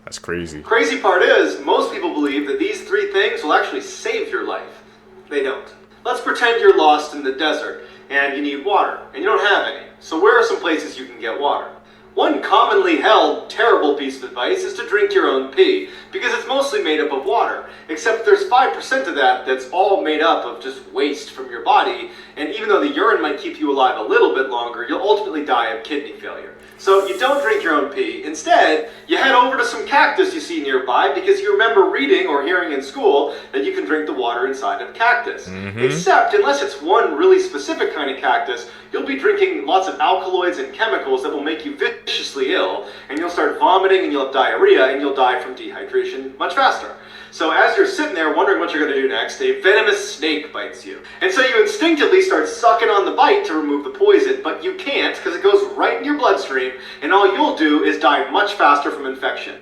that's crazy. Crazy part is, most people believe that these 3 things will actually save your life. They don't. Let's pretend you're lost in the desert and you need water and you don't have any. So where are some places you can get water? One commonly held terrible piece of advice is to drink your own pee, because it's mostly made up of water, except there's 5% of that that's all made up of just waste from your body, and even though the urine might keep you alive a little bit longer, you'll ultimately die of kidney failure. So you don't drink your own pee. Instead, you head over to some cactus you see nearby because you remember reading or hearing in school that you can drink the water inside of cactus. Except, unless it's one really specific kind of cactus, you'll be drinking lots of alkaloids and chemicals that will make you viciously ill, and you'll start vomiting and you'll have diarrhea and you'll die from dehydration much faster. So as you're sitting there wondering what you're going to do next, a venomous snake bites you. And so you instinctively start sucking on the bite to remove the poison, but you can't because it goes right in your bloodstream, and all you'll do is die much faster from infection.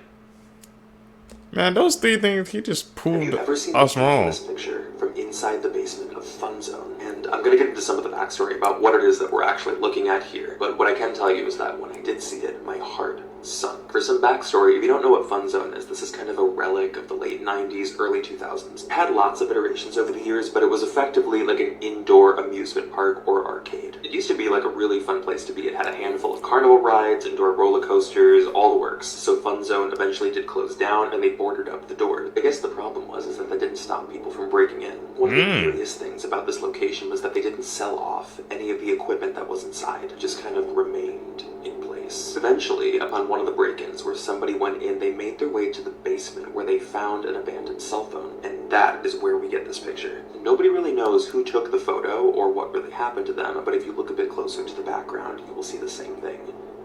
Man, those 3 things, he just proved us wrong. This picture from inside the basement of Fun Zone, and I'm going to get into some of the backstory about what it is that we're actually looking at here, but what I can tell you is that when I did see it, my heart sunk. For some backstory, if you don't know what Fun Zone is, this is kind of a relic of the late 90s, early 2000s. It had lots of iterations over the years, but it was effectively like an indoor amusement park or arcade. It used to be like a really fun place to be. It had a handful of carnival rides, indoor roller coasters, all the works. So Fun Zone eventually did close down and they boarded up the doors. I guess the problem was is that didn't stop people from breaking in. One of the curious things about this location was that they didn't sell off any of the equipment that was inside. It just kind of remained in place. Eventually, upon one of the break-ins where somebody went in, they made their way to the basement where they found an abandoned cell phone, and that is where we get this picture. Nobody really knows who took the photo or what really happened to them, but if you look a bit closer to the background, you will see the same thing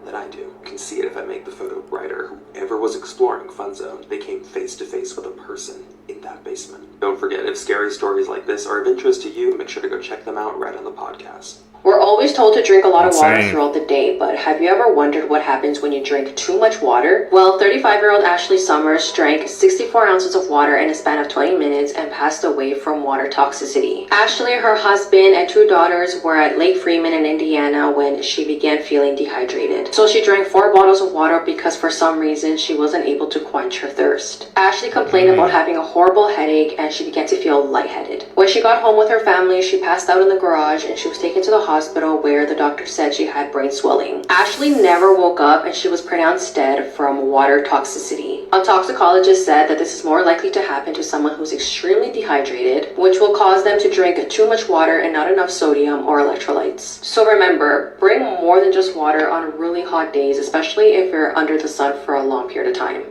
that I do. You can see it if I make the photo brighter. Whoever was exploring Fun Zone, they came face to face with a person in that basement. Don't forget, if scary stories like this are of interest to you, make sure to go check them out right on the podcast. We're always told to drink a lot of water throughout the day, but have you ever wondered what happens when you drink too much water? Well, 35-year-old Ashley Summers drank 64 ounces of water in a span of 20 minutes and passed away from water toxicity. Ashley, her husband, and 2 daughters were at Lake Freeman in Indiana when she began feeling dehydrated. So she drank 4 bottles of water because for some reason she wasn't able to quench her thirst. Ashley complained about having a horrible headache and she began to feel lightheaded. When she got home with her family, she passed out in the garage and she was taken to the hospital where the doctor said she had brain swelling. Ashley never woke up and she was pronounced dead from water toxicity. A toxicologist said that this is more likely to happen to someone who's extremely dehydrated, which will cause them to drink too much water and not enough sodium or electrolytes. So remember, bring more than just water on really hot days, especially if you're under the sun for a long period of time.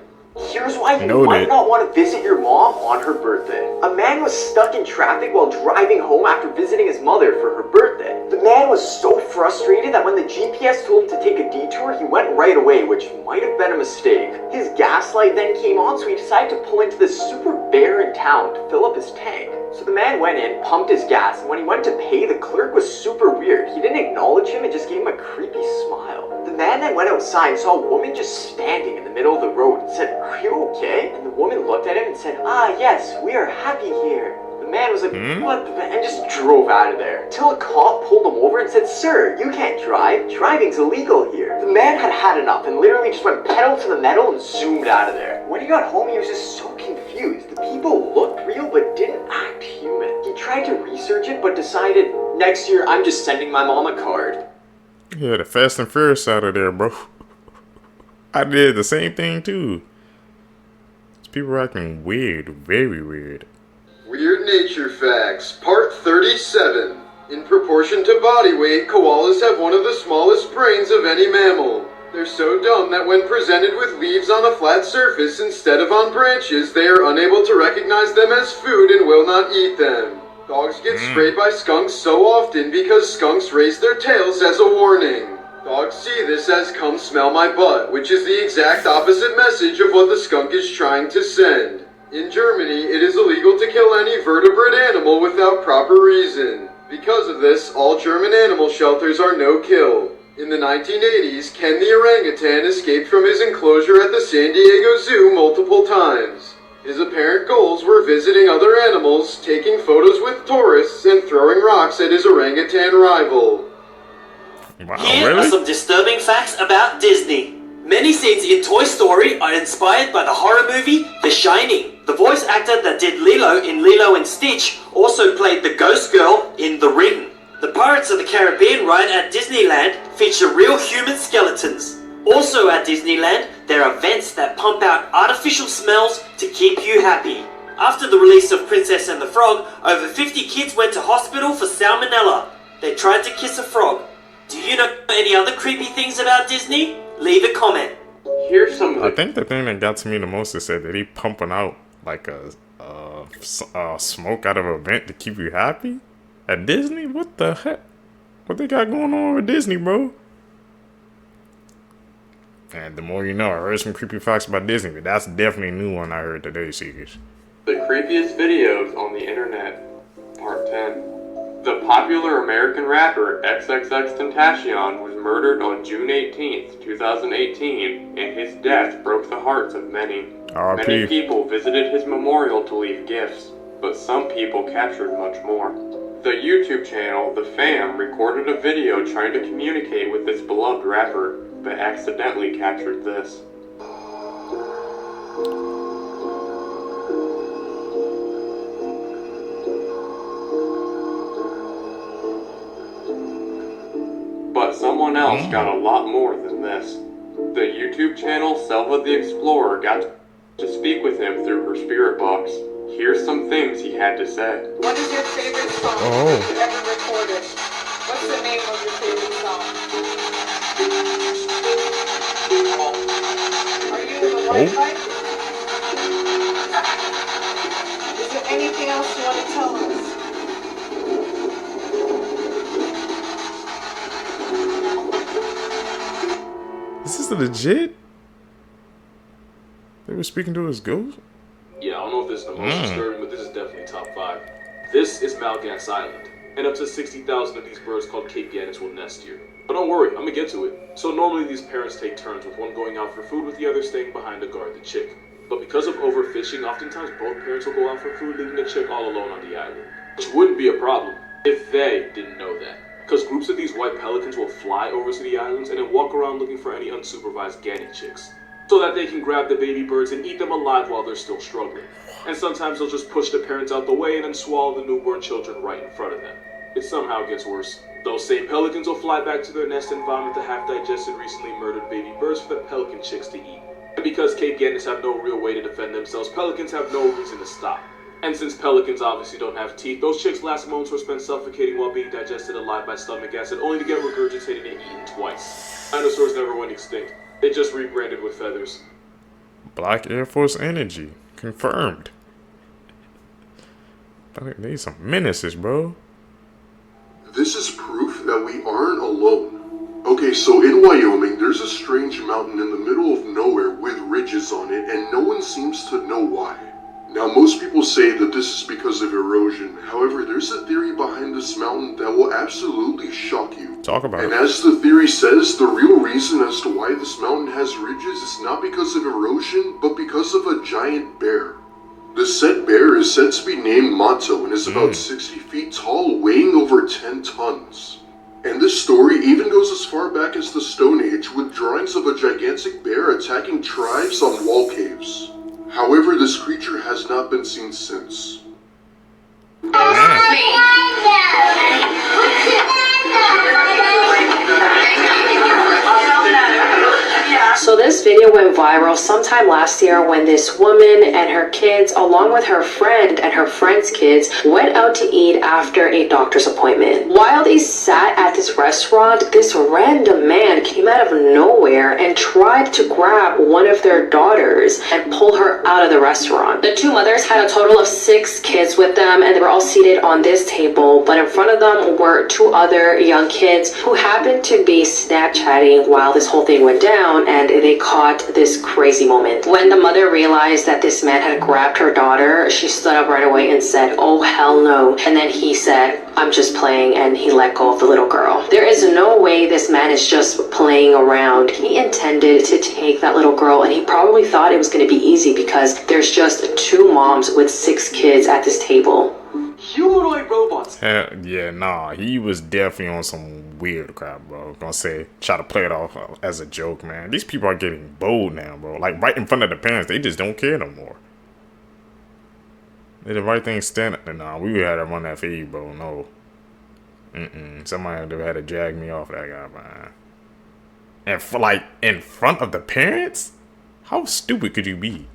Here's why you might not want to visit your mom on her birthday. A man was stuck in traffic while driving home after visiting his mother for her birthday. The man was so frustrated that when the GPS told him to take a detour, he went right away, which might have been a mistake. His gas light then came on, so he decided to pull into this super bear in town to fill up his tank. So the man went in, pumped his gas, and when he went to pay, the clerk was super weird. He didn't acknowledge him and just gave him a creepy smile. The man then went outside and saw a woman just standing in the middle of the road and said, "Are you okay?" And the woman looked at him and said, "Ah, yes, we are happy here." The man was like, "What the?" and just drove out of there. Till a cop pulled him over and said, "Sir, you can't drive. Driving's illegal here." The man had had enough and literally just went pedal to the metal and zoomed out of there. When he got home, he was just so confused. The people looked real but didn't act human. He tried to research it but decided, next year I'm just sending my mom a card. Yeah, the Fast and Furious out of there, bro. I did the same thing too. These people are acting weird, very weird. Weird Nature Facts, Part 37. In proportion to body weight, koalas have one of the smallest brains of any mammal. They're so dumb that when presented with leaves on a flat surface instead of on branches, they are unable to recognize them as food and will not eat them. Dogs get sprayed by skunks so often because skunks raise their tails as a warning. Dogs see this as "come smell my butt," which is the exact opposite message of what the skunk is trying to send. In Germany, it is illegal to kill any vertebrate animal without proper reason. Because of this, all German animal shelters are no-kill. In the 1980s, Ken the orangutan escaped from his enclosure at the San Diego Zoo multiple times. His apparent goals were visiting other animals, taking photos with tourists, and throwing rocks at his orangutan rival. Wow, Here are some disturbing facts about Disney. Many scenes in Toy Story are inspired by the horror movie The Shining. The voice actor that did Lilo in Lilo and Stitch also played the ghost girl in The Ring. The Pirates of the Caribbean ride at Disneyland feature real human skeletons. Also at Disneyland, there are vents that pump out artificial smells to keep you happy. After the release of Princess and the Frog, over 50 kids went to hospital for salmonella. They tried to kiss a frog. Do you know any other creepy things about Disney? Leave a comment. Here's some. I think the thing that got to me the most is that he pumping out like a smoke out of a vent to keep you happy at Disney. What the heck? What they got going on with Disney, bro? And the more you know, I heard some creepy facts about Disney, but that's definitely a new one I heard today, Seekers. The creepiest videos on the internet, part 10. The popular American rapper XXXTentacion was murdered on June 18th, 2018, and his death broke the hearts of many. R.I.P. Many people visited his memorial to leave gifts, but some people captured much more. The YouTube channel, The Fam, recorded a video trying to communicate with this beloved rapper, but accidentally captured this. But someone else got a lot more than this. The YouTube channel Selva the Explorer got to speak with him through her spirit box. Here's some things he had to say. What is your favorite song you ever recorded? What's the name of your favorite song? Are you in the Wi-Fi? Is there anything else you want to tell us? Is this legit? They were speaking to his ghost? Yeah, I don't know if this is the most disturbing, but this is definitely top 5. This is Malgans Island, and up to 60,000 of these birds called Cape Gannets will nest here. But don't worry, I'm gonna get to it. So normally these parents take turns, with one going out for food with the other staying behind to guard the chick. But because of overfishing, oftentimes both parents will go out for food, leaving the chick all alone on the island. Which wouldn't be a problem if they didn't know that. Because groups of these white pelicans will fly over to the islands and then walk around looking for any unsupervised Gannet chicks, so that they can grab the baby birds and eat them alive while they're still struggling. And sometimes they'll just push the parents out the way and then swallow the newborn children right in front of them. It somehow gets worse. Those same pelicans will fly back to their nest and vomit the half-digested, recently murdered baby birds for the pelican chicks to eat. And because Cape Gannets have no real way to defend themselves, pelicans have no reason to stop. And since pelicans obviously don't have teeth, those chicks' last moments were spent suffocating while being digested alive by stomach acid, only to get regurgitated and eaten twice. Dinosaurs never went extinct. They just rebranded with feathers. Black Air Force energy. Confirmed. They need some menaces, bro. This is proof that we aren't alone. Okay, so in Wyoming, there's a strange mountain in the middle of nowhere with ridges on it, and no one seems to know why. Now, most people say that this is because of erosion. However, there's a theory behind this mountain that will absolutely shock you. Talk about And it. as the theory says, the real reason as to why this mountain has ridges is not because of erosion, but because of a giant bear. The said bear is said to be named Mato and is about 60 feet tall, weighing over 10 tons. And this story even goes as far back as the Stone Age, with drawings of a gigantic bear attacking tribes on wall caves. However, this creature has not been seen since. So this video went viral sometime last year when this woman and her kids, along with her friend and her friend's kids, went out to eat after a doctor's appointment. While they sat at this restaurant, this random man came out of nowhere and tried to grab one of their daughters and pull her out of the restaurant. The two mothers had a total of 6 kids with them, and they were all seated on this table, but in front of them were 2 other young kids who happened to be Snapchatting while this whole thing went down, and they caught this crazy moment. When the mother realized that this man had grabbed her daughter, she stood up right away and said, "Oh hell no." And then he said, "I'm just playing," and he let go of the little girl. There is no way this man is just playing around. He intended to take that little girl, and he probably thought it was going to be easy because there's just 2 moms with 6 kids at this table. Humanoid robots. Yeah, nah, he was definitely on some weird crap, bro. Gonna say, try to play it off as a joke, man. These people are getting bold now, bro. Like, right in front of the parents, they just don't care no more. They the right thing standing. Nah, we had to run that feed, bro. No. Somebody had to drag me off that guy, man. And for like in front of the parents? How stupid could you be?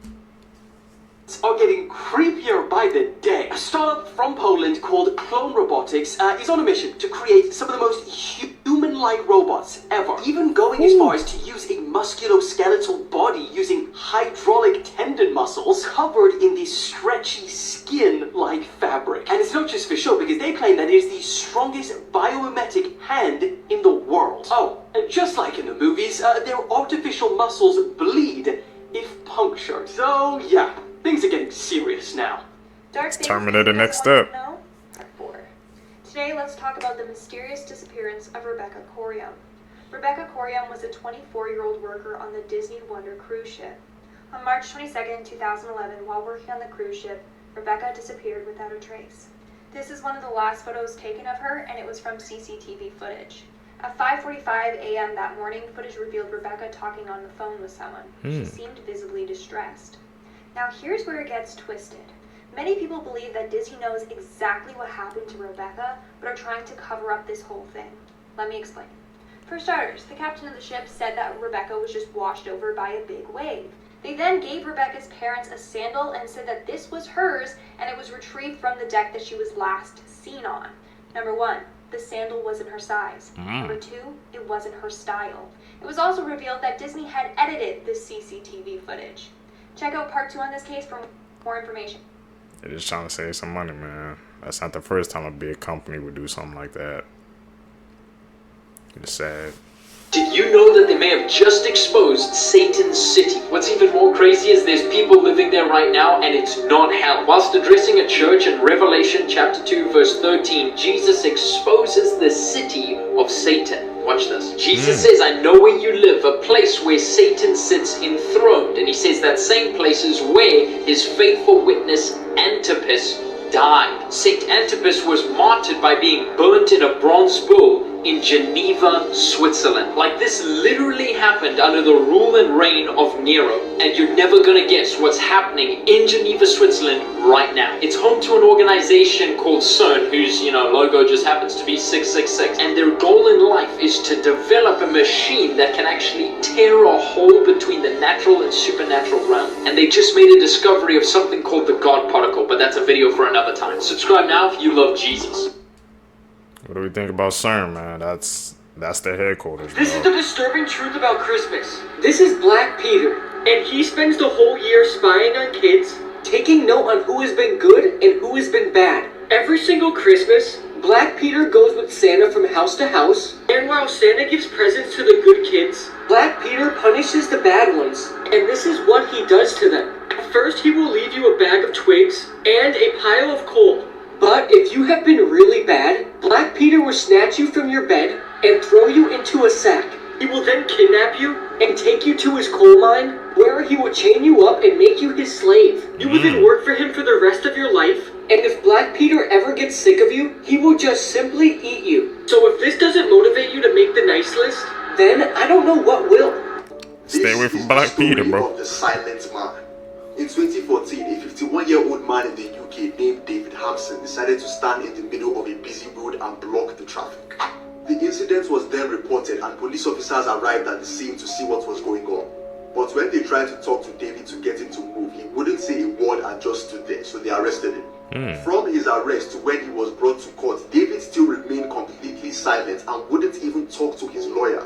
Are getting creepier by the day. A startup from Poland called Clone Robotics is on a mission to create some of the most human-like robots ever, even going as far as to use a musculoskeletal body using hydraulic tendon muscles covered in the stretchy skin-like fabric. And it's not just for show, because they claim that it is the strongest biomimetic hand in the world. Oh, and just like in the movies, their artificial muscles bleed if punctured. So yeah, things are getting serious now. Terminator next step. Today, let's talk about the mysterious disappearance of Rebecca Corium. Rebecca Corium was a 24-year-old worker on the Disney Wonder cruise ship. On March 22, 2011, while working on the cruise ship, Rebecca disappeared without a trace. This is one of the last photos taken of her, and it was from CCTV footage. At 5:45 a.m. that morning, footage revealed Rebecca talking on the phone with someone. She seemed visibly distressed. Now here's where it gets twisted. Many people believe that Disney knows exactly what happened to Rebecca, but are trying to cover up this whole thing. Let me explain. For starters, the captain of the ship said that Rebecca was just washed over by a big wave. They then gave Rebecca's parents a sandal and said that this was hers and it was retrieved from the deck that she was last seen on. Number one, the sandal wasn't her size. Number two, it wasn't her style. It was also revealed that Disney had edited the CCTV footage. Check out part 2 on this case for more information. They're just trying to save some money, man. That's not the first time a big company would do something like that. It's sad. Did you know that they may have just exposed Satan's city? What's even more crazy is there's people living there right now and it's not hell. Whilst addressing a church in Revelation chapter 2 verse 13, Jesus exposes the city of Satan. Watch this. Jesus says, I know where you live, a place where Satan sits enthroned. And he says that same place is where his faithful witness Antipas died. Saint Antipas was martyred by being burnt in a bronze bull in Geneva, Switzerland. Like, this literally happened under the rule and reign of Nero. And you're never gonna guess what's happening in Geneva, Switzerland right now. It's home to an organization called CERN, whose, logo just happens to be 666. And their goal in life is to develop a machine that can actually tear a hole between the natural and supernatural realm. And they just made a discovery of something called the God particle, but that's a video for another time. Subscribe now if you love Jesus. What do we think about CERN, man? That's their headquarters. This is the disturbing truth about Christmas. This is Black Peter, and he spends the whole year spying on kids, taking note on who has been good and who has been bad. Every single Christmas, Black Peter goes with Santa from house to house, and while Santa gives presents to the good kids, Black Peter punishes the bad ones, and this is what he does to them. First, he will leave you a bag of twigs and a pile of coal. But if you have been really bad, Black Peter will snatch you from your bed and throw you into a sack. He will then kidnap you and take you to his coal mine, where he will chain you up and make you his slave. You will then work for him for the rest of your life, and if Black Peter ever gets sick of you, he will just simply eat you. So if this doesn't motivate you to make the nice list, then I don't know what will. Stay away from Black Peter, bro. Of the silent man. In 2014, a 51-year-old man in the UK named David Hampson decided to stand in the middle of a busy road and block the traffic. The incident was then reported and police officers arrived at the scene to see what was going on. But when they tried to talk to David to get him to move, he wouldn't say a word and just stood there, so they arrested him. From his arrest to when he was brought to court, David still remained completely silent and wouldn't even talk to his lawyer.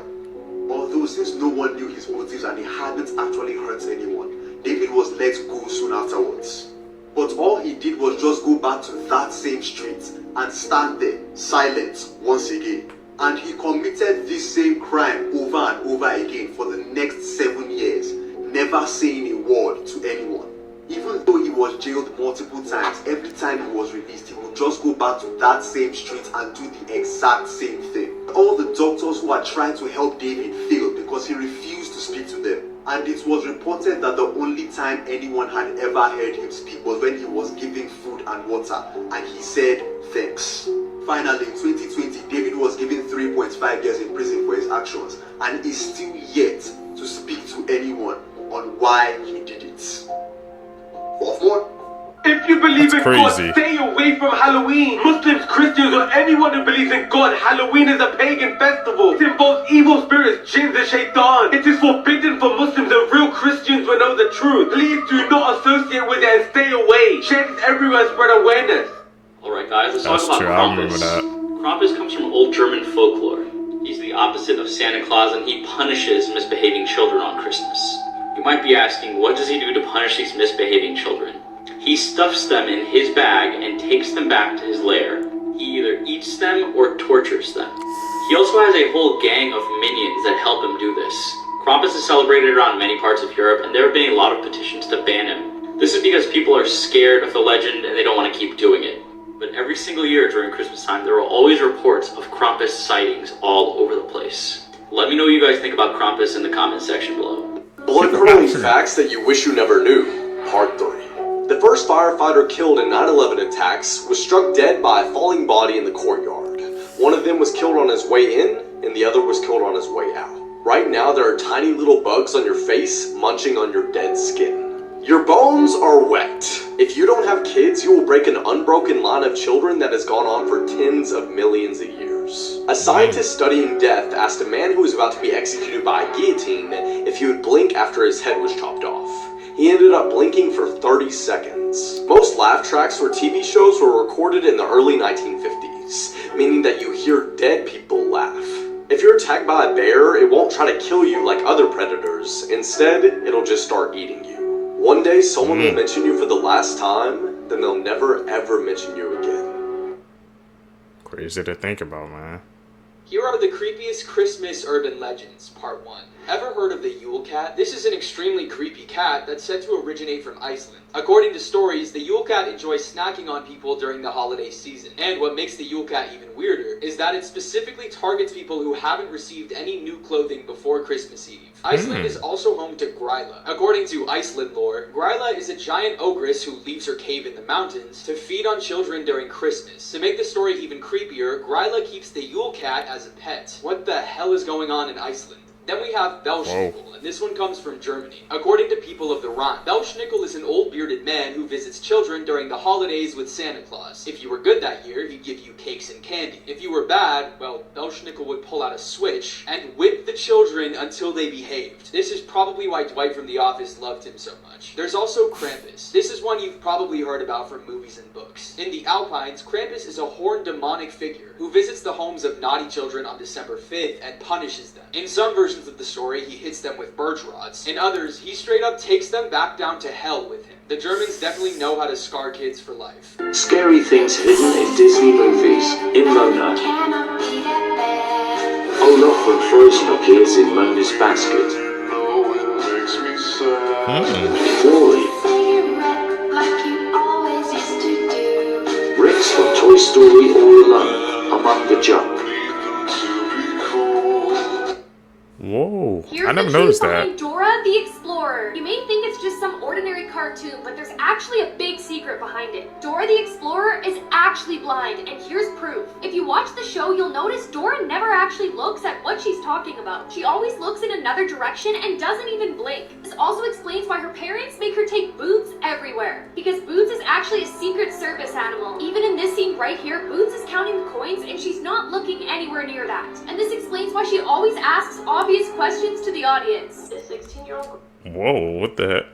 Although since no one knew his motives and he hadn't actually hurt anyone, David was let go soon afterwards. But all he did was just go back to that same street and stand there, silent, once again. And he committed this same crime over and over again for the next 7 years, never saying a word to anyone. Even though he was jailed multiple times, every time he was released, he would just go back to that same street and do the exact same thing. All the doctors who had tried to help David failed because he refused to speak to them. And it was reported that the only time anyone had ever heard him speak was when he was giving food and water, and he said thanks. Finally, in 2020, David was given 3.5 years in prison for his actions, and is still yet to speak to anyone on why he did it. For more, if If you believe in God, crazy. stay away from Halloween. Muslims, Christians, or anyone who believes in God, Halloween is a pagan festival. It involves evil spirits, jinns, and shaitan. It is forbidden for Muslims and real Christians to know the truth. Please do not associate with it and stay away. Share this everywhere and spread awareness. Alright guys, let's That's talk about true, I remember Krampus. that. Krampus comes from old German folklore. He's the opposite of Santa Claus and he punishes misbehaving children on Christmas. You might be asking, what does he do to punish these misbehaving children? He stuffs them in his bag and takes them back to his lair. He either eats them or tortures them. He also has a whole gang of minions that help him do this. Krampus is celebrated around many parts of Europe and there have been a lot of petitions to ban him. This is because people are scared of the legend and they don't want to keep doing it. But every single year during Christmas time, there are always reports of Krampus sightings all over the place. Let me know what you guys think about Krampus in the comment section below. Blood-curdling facts that you wish you never knew. Part 3. The first firefighter killed in 9/11 attacks was struck dead by a falling body in the courtyard. One of them was killed on his way in, and the other was killed on his way out. Right now, there are tiny little bugs on your face munching on your dead skin. Your bones are wet. If you don't have kids, you will break an unbroken line of children that has gone on for tens of millions of years. A scientist studying death asked a man who was about to be executed by a guillotine if he would blink after his head was chopped off. He ended up blinking for 30 seconds. Most laugh tracks for TV shows were recorded in the early 1950s, meaning that you hear dead people laugh. If you're attacked by a bear, it won't try to kill you like other predators. Instead, it'll just start eating you. One day, someone will mention you for the last time, then they'll never ever mention you again. Crazy to think about, man. Here are the creepiest Christmas urban legends, part 1. Ever heard of the Yule Cat? This is an extremely creepy cat that's said to originate from Iceland. According to stories, the Yule Cat enjoys snacking on people during the holiday season. And what makes the Yule Cat even weirder is that it specifically targets people who haven't received any new clothing before Christmas Eve. Iceland is also home to Gryla. According to Iceland lore, Gryla is a giant ogress who leaves her cave in the mountains to feed on children during Christmas. To make the story even creepier, Gryla keeps the Yule Cat as a pet. What the hell is going on in Iceland? Then we have Belschnickel, and this one comes from Germany. According to people of the Rhine, Belschnickel is an old bearded man who visits children during the holidays with Santa Claus. If you were good that year, he'd give you cakes and candy. If you were bad, well, Belschnickel would pull out a switch and whip the children until they behaved. This is probably why Dwight from The Office loved him so much. There's also Krampus. This is one you've probably heard about from movies and books. In the Alpines, Krampus is a horned demonic figure who visits the homes of naughty children on December 5th and punishes them. In some versions of the story, he hits them with birch rods. In others, he straight up takes them back down to hell with him. The Germans definitely know how to scar kids for life. Scary things hidden in Disney movies. In Mona, Olaf from Frozen appears in Mona's basket. Wally, Rex from Toy Story All Alone among the junk. Whoa, Here's I never the truth noticed behind that. Dora the Explorer. You may think it's just some ordinary cartoon, but there's actually a big secret behind it. Dora the Explorer is actually blind, and here's proof. If you watch the show, you'll notice Dora never actually looks at what she's talking about. She always looks in another direction and doesn't even blink. This also explains why her parents make her take Boots everywhere, because Boots is actually a Secret Service animal. Even in this scene right here, Boots is counting the coins and she's not looking anywhere near that. And this explains why she always asks obvious questions to the audience. The 16-year-old. Whoa, what the heck?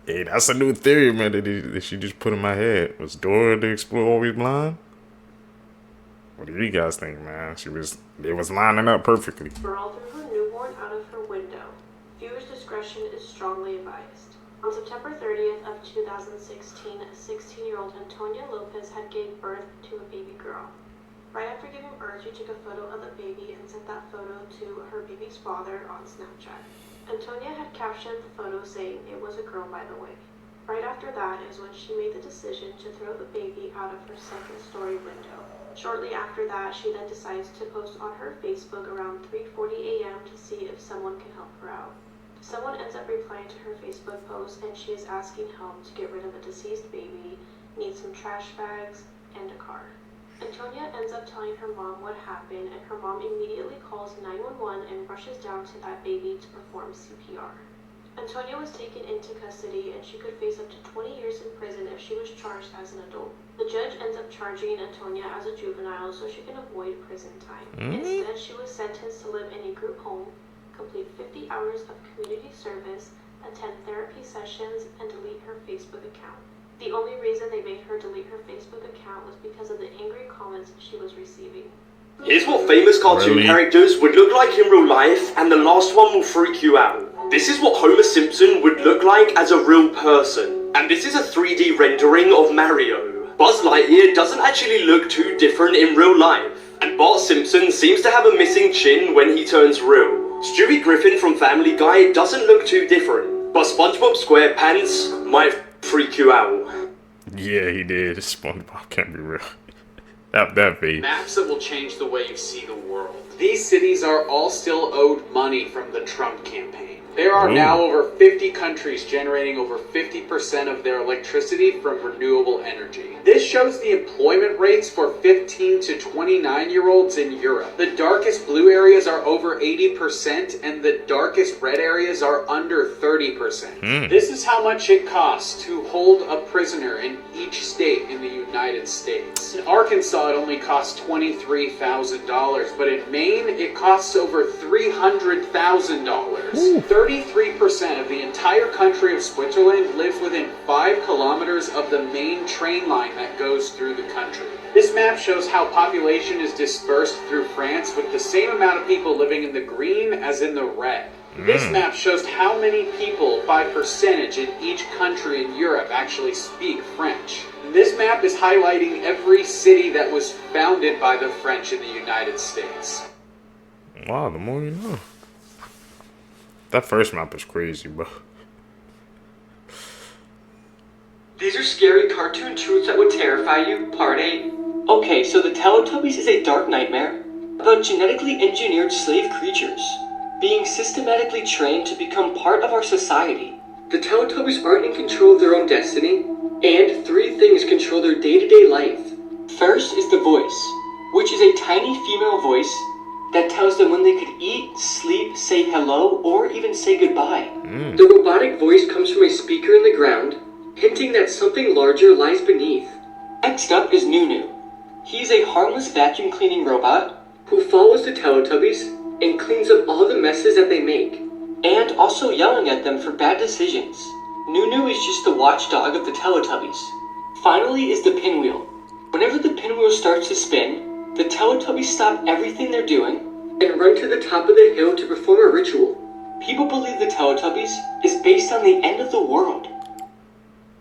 Hey, that's a new theory, man, that she just put in my head. Was Dora the Explorer always blind? What do you guys think, man? It was lining up perfectly. Girl threw her newborn out of her window. Viewers' discretion is strongly advised. On September 30th of 2016, 16-year-old Antonia Lopez had gave birth to a baby girl. Right after giving birth, she took a photo of the baby and sent that photo to her baby's father on Snapchat. Antonia had captioned the photo saying it was a girl, by the way. Right after that is when she made the decision to throw the baby out of her second-story window. Shortly after that, she then decides to post on her Facebook around 3:40 a.m. to see if someone can help her out. Someone ends up replying to her Facebook post, and she is asking help to get rid of a deceased baby, needs some trash bags, and a car. Antonia ends up telling her mom what happened, and her mom immediately calls 911 and rushes down to that baby to perform CPR. Antonia was taken into custody and she could face up to 20 years in prison if she was charged as an adult. The judge ends up charging Antonia as a juvenile so she can avoid prison time. Instead, she was sentenced to live in a group home, complete 50 hours of community service, attend therapy sessions, and delete her Facebook account. The only reason they made her delete her Facebook account was because of the angry comments she was receiving. Here's what famous cartoon characters would look like in real life, and the last one will freak you out. This is what Homer Simpson would look like as a real person. And this is a 3D rendering of Mario. Buzz Lightyear doesn't actually look too different in real life. And Bart Simpson seems to have a missing chin when he turns real. Stewie Griffin from Family Guy doesn't look too different. But SpongeBob SquarePants might freak you out. Yeah, he did. SpongeBob can't be real. that be. Maps that will change the way you see the world. These cities are all still owed money from the Trump campaign. There are now over 50 countries generating over 50% of their electricity from renewable energy. This shows the employment rates for 15 to 29-year-olds in Europe. The darkest blue areas are over 80% and the darkest red areas are under 30%. This is how much it costs to hold a prisoner in each state in the United States. In Arkansas, it only costs $23,000, but in Maine, it costs over $300,000. 33% of the entire country of Switzerland lives within 5 kilometers of the main train line that goes through the country. This map shows how population is dispersed through France with the same amount of people living in the green as in the red. This map shows how many people by percentage in each country in Europe actually speak French. This map is highlighting every city that was founded by the French in the United States. Wow, the more you know. That first map is crazy, bro. These are scary cartoon truths that would terrify you, part 8. Okay, so the Teletubbies is a dark nightmare about genetically engineered slave creatures being systematically trained to become part of our society. The Teletubbies aren't in control of their own destiny, and 3 things control their day-to-day life. First is the voice, which is a tiny female voice that tells them when they could eat, sleep, say hello, or even say goodbye. The robotic voice comes from a speaker in the ground, hinting that something larger lies beneath. Next up is Nunu. He's a harmless vacuum cleaning robot who follows the Teletubbies and cleans up all the messes that they make, and also yelling at them for bad decisions. Nunu is just the watchdog of the Teletubbies. Finally is the pinwheel. Whenever the pinwheel starts to spin, the Teletubbies stop everything they're doing and run to the top of the hill to perform a ritual. People believe the Teletubbies is based on the end of the world.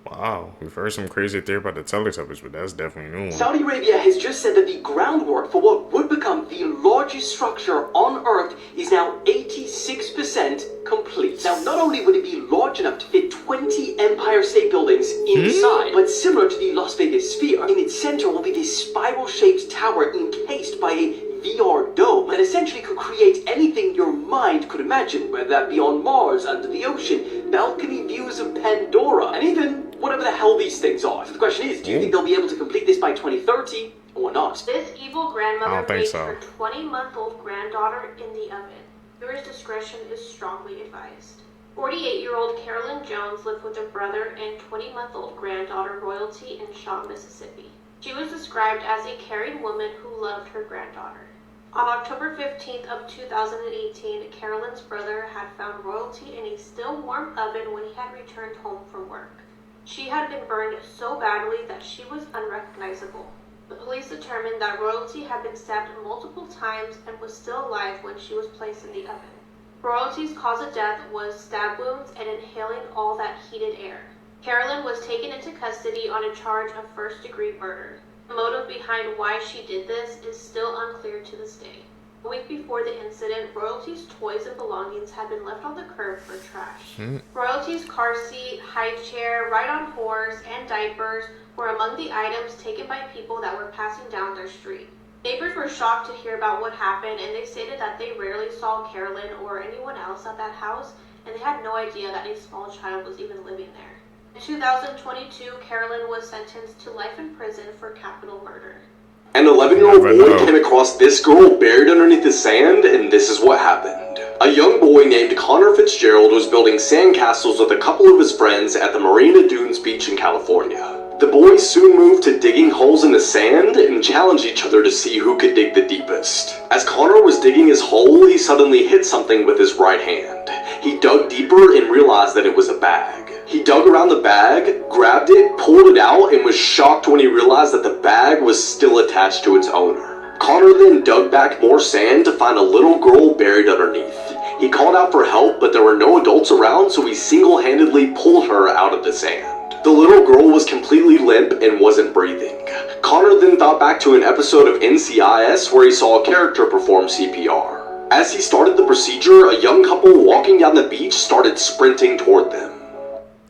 Wow, we've heard some crazy theory about the Teletubbies, but that's definitely a new one. Saudi Arabia has just said that the groundwork for what would become the largest structure on Earth is now 86% complete. Now, not only would it be large enough to fit 20 Empire State Buildings inside, but similar to the Las Vegas Sphere, in its center will be this spiral-shaped tower encased by a VR dome that essentially could create anything your mind could imagine, whether that be on Mars, under the ocean, balcony views of Pandora, and even whatever the hell these things are. So the question is, do you think they'll be able to complete this by 2030 or not? This evil grandmother think baked so. her 20-month-old granddaughter in the oven. Viewer's discretion is strongly advised. 48-year-old Carolyn Jones lived with her brother and 20-month-old granddaughter Royalty in Shaw, Mississippi. She was described as a caring woman who loved her granddaughter. On October 15th of 2018, Carolyn's brother had found Royalty in a still warm oven when he had returned home from work. She had been burned so badly that she was unrecognizable. The police determined that Royalty had been stabbed multiple times and was still alive when she was placed in the oven. Royalty's cause of death was stab wounds and inhaling all that heated air. Carolyn was taken into custody on a charge of first-degree murder. The motive behind why she did this is still unclear to this day. A week before the incident, Royalty's toys and belongings had been left on the curb for trash. Royalty's car seat, high chair, ride-on horse, and diapers were among the items taken by people that were passing down their street. Neighbors were shocked to hear about what happened, and they stated that they rarely saw Carolyn or anyone else at that house, and they had no idea that a small child was even living there. In 2022, Carolyn was sentenced to life in prison for capital murder. An 11-year-old boy came across this girl buried underneath the sand, and this is what happened. A young boy named Connor Fitzgerald was building sandcastles with a couple of his friends at the Marina Dunes beach in California. The boys soon moved to digging holes in the sand and challenged each other to see who could dig the deepest. As Connor was digging his hole, he suddenly hit something with his right hand. He dug deeper and realized that it was a bag. He dug around the bag, grabbed it, pulled it out, and was shocked when he realized that the bag was still attached to its owner. Connor then dug back more sand to find a little girl buried underneath. He called out for help, but there were no adults around, so he single-handedly pulled her out of the sand. The little girl was completely limp and wasn't breathing. Connor then thought back to an episode of NCIS where he saw a character perform CPR. As he started the procedure, a young couple walking down the beach started sprinting toward them.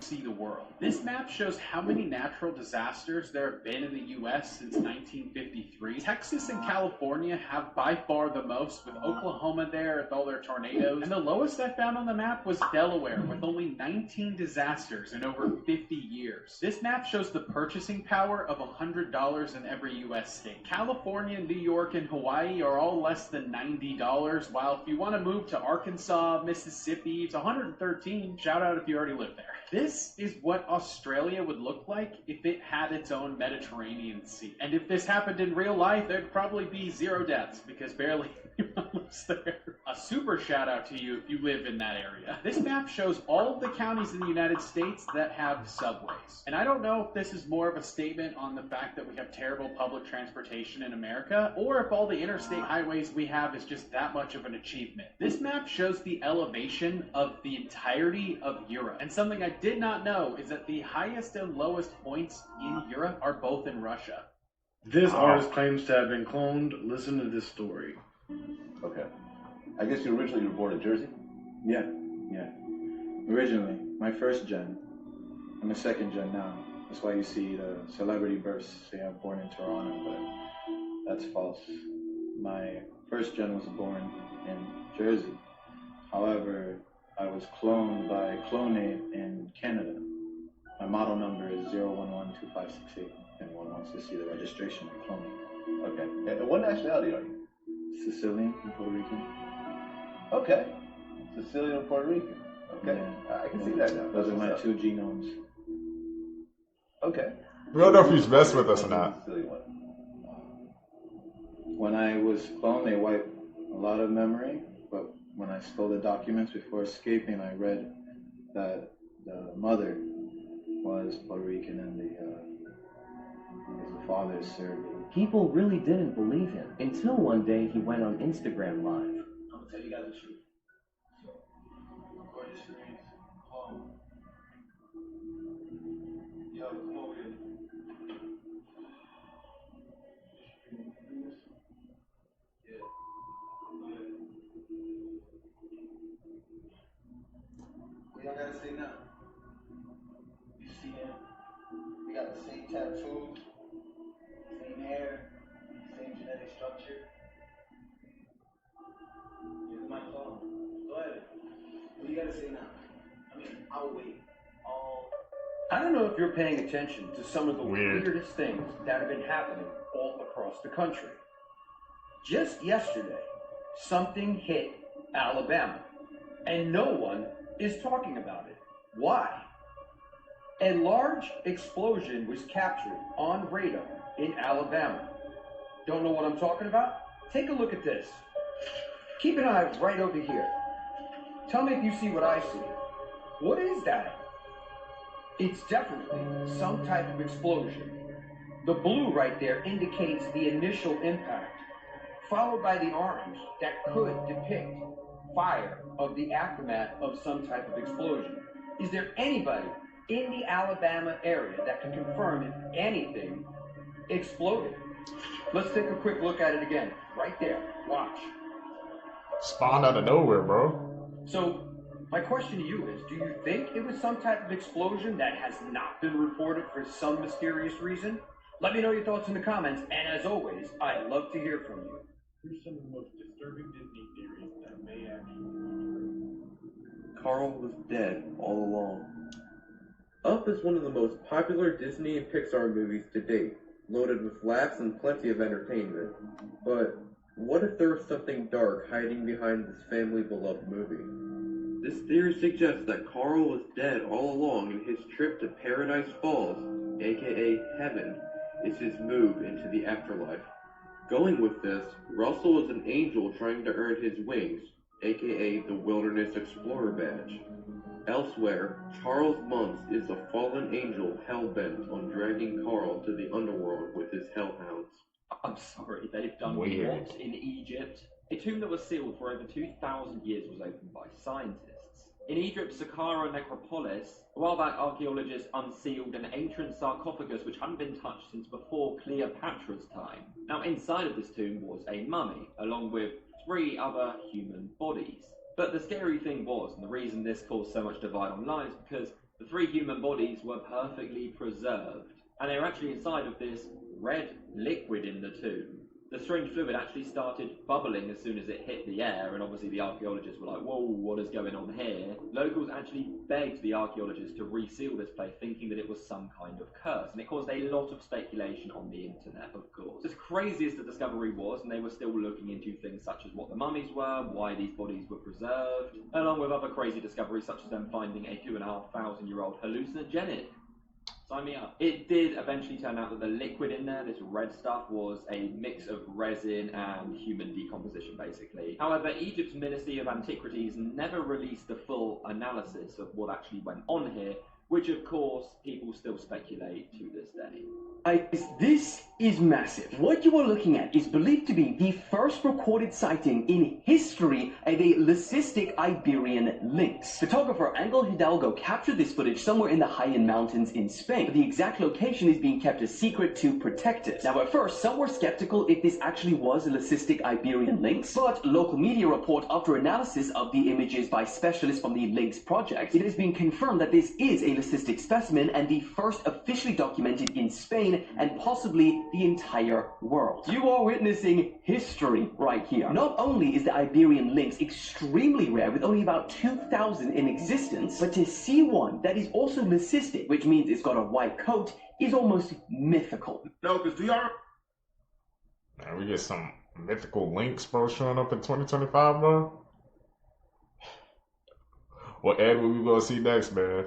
See the world. This map shows how many natural disasters there have been in the U.S. since 1953. Texas and California have by far the most, with Oklahoma there with all their tornadoes. And the lowest I found on the map was Delaware, with only 19 disasters in over 50 years. This map shows the purchasing power of $100 in every U.S. state. California, New York, and Hawaii are all less than $90, while if you want to move to Arkansas, Mississippi, it's $113. Shout out if you already live there. This is what Australia would look like if it had its own Mediterranean Sea. And if this happened in real life, there'd probably be 0 deaths, because barely anyone lives there. A super shout out to you if you live in that area. This map shows all of the counties in the United States that have subways. And I don't know if this is more of a statement on the fact that we have terrible public transportation in America, or if all the interstate highways we have is just that much of an achievement. This map shows the elevation of the entirety of Europe. And something I did not know is that the highest and lowest points in Europe are both in Russia. This artist claims to have been cloned. Listen to this story. Okay. I guess you originally were born in Jersey? Yeah. Originally, my first gen. I'm a second gen now. That's why you see the celebrity bursts say I'm born in Toronto, but that's false. My first gen was born in Jersey. However, I was cloned by Clonate in Canada. My model number is 0112568. If anyone wants to see the registration of Clonate. Okay. And what nationality are you? Sicilian and Puerto Rican. Okay. Sicilian and Puerto Rican. Okay. Yeah. I can see that now. Those are my 2 genomes. Okay. We don't know if he's messing with us or not. When I was cloned, they wiped a lot of memory, but when I stole the documents before escaping, I read that the mother was Puerto Rican and the father is Serbian. People really didn't believe him until one day he went on Instagram Live. I'm gonna tell you guys the truth. Record your screens. Home. Yo, come over here. Yeah. What y'all gotta say now? You see him? We got the same tattoos, same hair, same genetic structure. Here's my phone. Go ahead. What do you gotta say now? I mean, I'll wait. I don't know if you're paying attention to some of the weirdest things that have been happening all across the country. Just yesterday, something hit Alabama, and no one is talking about it. Why? A large explosion was captured on radar in Alabama. Don't know what I'm talking about? Take a look at this. Keep an eye right over here. Tell me if you see what I see. What is that? It's definitely some type of explosion. The blue right there indicates the initial impact, followed by the orange that could depict fire of the aftermath of some type of explosion. Is there anybody in the Alabama area that can confirm if anything exploded? Let's take a quick look at it again. Right there. Watch. Spawned out of nowhere, bro. So, my question to you is, do you think it was some type of explosion that has not been reported for some mysterious reason? Let me know your thoughts in the comments, and as always, I'd love to hear from you. Here's some of the most disturbing Disney theories that may actually be true. Carl was dead all along. Up is one of the most popular Disney and Pixar movies to date, loaded with laughs and plenty of entertainment. But What if there was something dark hiding behind this family beloved movie? This theory suggests that Carl was dead all along and his trip to Paradise Falls, aka Heaven, is his move into the afterlife. Going with this, Russell is an angel trying to earn his wings, aka the Wilderness Explorer badge. Elsewhere, Charles Muntz is a fallen angel hell-bent on dragging Carl to the underworld with his hellhounds. I'm sorry, they've done Weird. what in Egypt? A tomb that was sealed for over 2,000 years was opened by scientists. In Egypt's Saqqara necropolis, a while back archaeologists unsealed an ancient sarcophagus which hadn't been touched since before Cleopatra's time. Now inside of this tomb was a mummy, along with 3 other human bodies. But the scary thing was, and the reason this caused so much divide online, is because the 3 human bodies were perfectly preserved, and they were actually inside of this red liquid in the tomb. The strange fluid actually started bubbling as soon as it hit the air, and obviously the archaeologists were like, whoa, what is going on here? Locals actually begged the archaeologists to reseal this place, thinking that it was some kind of curse, and it caused a lot of speculation on the internet, of course. As crazy as the discovery was, and they were still looking into things such as what the mummies were, why these bodies were preserved, along with other crazy discoveries such as them finding a 2,500-year-old hallucinogenic. Sign me up. It did eventually turn out that the liquid in there, this red stuff, was a mix of resin and human decomposition, basically. However, Egypt's Ministry of Antiquities never released the full analysis of what actually went on here, which of course people still speculate to this day. This is massive. What you are looking at is believed to be the first recorded sighting in history of a leucistic Iberian lynx. Photographer Angel Hidalgo captured this footage somewhere in the Jaén Mountains in Spain, but the exact location is being kept a secret to protect it. Now at first, some were skeptical if this actually was a leucistic Iberian lynx, but local media report after analysis of the images by specialists from the Lynx Project, it has been confirmed that this is a leucistic specimen and the first officially documented in Spain and possibly the entire world. You are witnessing history right here. Not only is the Iberian lynx extremely rare with only about 2,000 in existence, but to see one that is also leucistic, which means it's got a white coat, is almost mythical. No, because do y'all... Man, we get some mythical lynx, bro, showing up in 2025, bro. What ad will we gonna see next, man?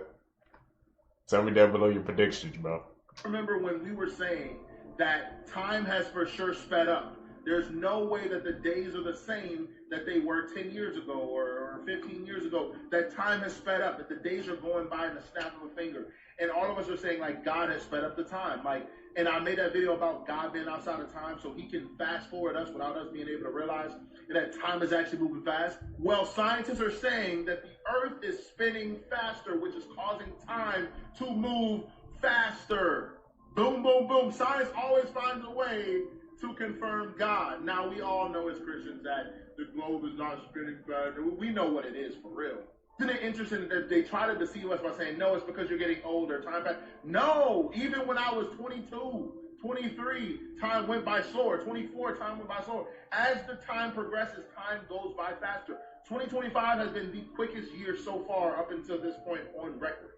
Tell me down below your predictions, bro. Remember when we were saying that time has for sure sped up. There's no way that the days are the same that they were 10 years ago or 15 years ago. That time has sped up, that the days are going by in the snap of a finger. And all of us are saying, like, God has sped up the time. Like, and I made that video about God being outside of time so he can fast forward us without us being able to realize that time is actually moving fast. Well, scientists are saying that the earth is spinning faster, which is causing time to move faster. Boom, boom, boom. Science always finds a way to confirm God. Now, we all know as Christians that the globe is not spinning faster. We know what it is for real. Isn't it interesting that they try to deceive us by saying, no, it's because you're getting older. Time back. No, even when I was 22, 23, time went by slower. 24, time went by slower. As the time progresses, time goes by faster. 2025 has been the quickest year so far up until this point on record.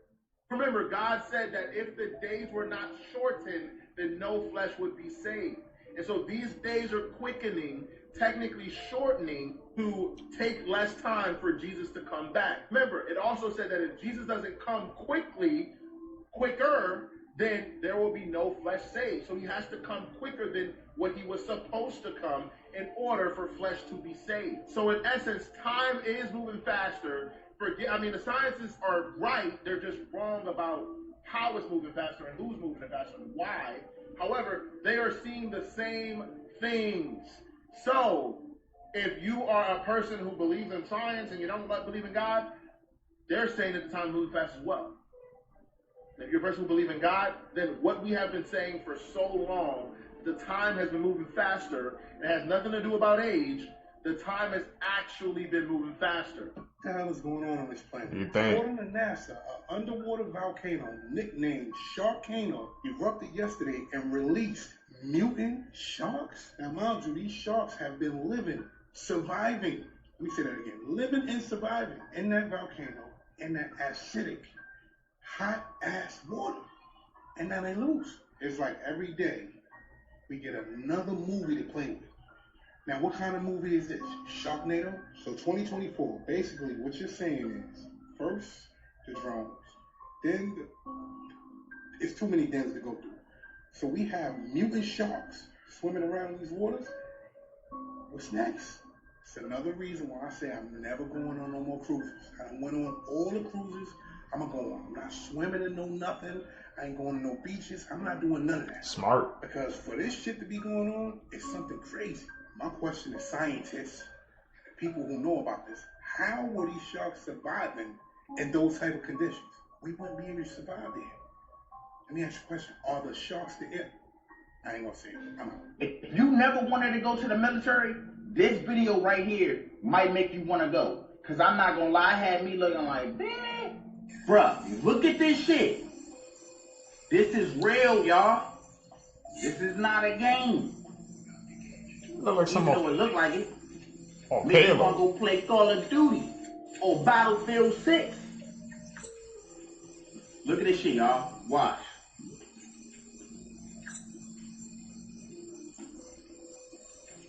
Remember, God said that if the days were not shortened, then no flesh would be saved. And so these days are quickening, technically shortening, to take less time for Jesus to come back. Remember, it also said that if Jesus doesn't come quicker, then there will be no flesh saved. So he has to come quicker than what he was supposed to come in order for flesh to be saved. So in essence, time is moving faster. The scientists are right. They're just wrong about how it's moving faster and who's moving it faster and why. However, they are seeing the same things. So if you are a person who believes in science and you don't believe in God, they're saying that the time is moving fast as well. If you're a person who believes in God, then what we have been saying for so long, the time has been moving faster. It has nothing to do about age. The time has actually been moving faster. What the hell is going on this planet? You think? According to NASA, an underwater volcano nicknamed Sharkano erupted yesterday and released mutant sharks. Now, mind you, these sharks have been living, surviving. Let me say that again. Living and surviving in that volcano, in that acidic, hot-ass water. And now they lose. It's like every day we get another movie to play with. Now, what kind of movie is this? Sharknado? So 2024, basically what you're saying is, first, the drones, then it's too many things to go through. So we have mutant sharks swimming around these waters. What's next? It's another reason why I say I'm never going on no more cruises. I went on all the cruises I'm gonna go on. I'm not swimming in no nothing. I ain't going to no beaches. I'm not doing none of that. Smart. Because for this shit to be going on, it's something crazy. My question is scientists, people who know about this, how were these sharks surviving in those type of conditions? We wouldn't be able to survive there. Let me ask you a question. Are the sharks the it? I ain't gonna say it. I'm out. If you never wanted to go to the military, this video right here might make you want to go. Because I'm not gonna lie, it had me looking like, man, bruh, look at this shit. This is real, y'all. This is not a game. Look like Even though it look like it. Oh, Maybe you wanna go play Call of Duty or Battlefield 6. Look at this shit, y'all. Watch.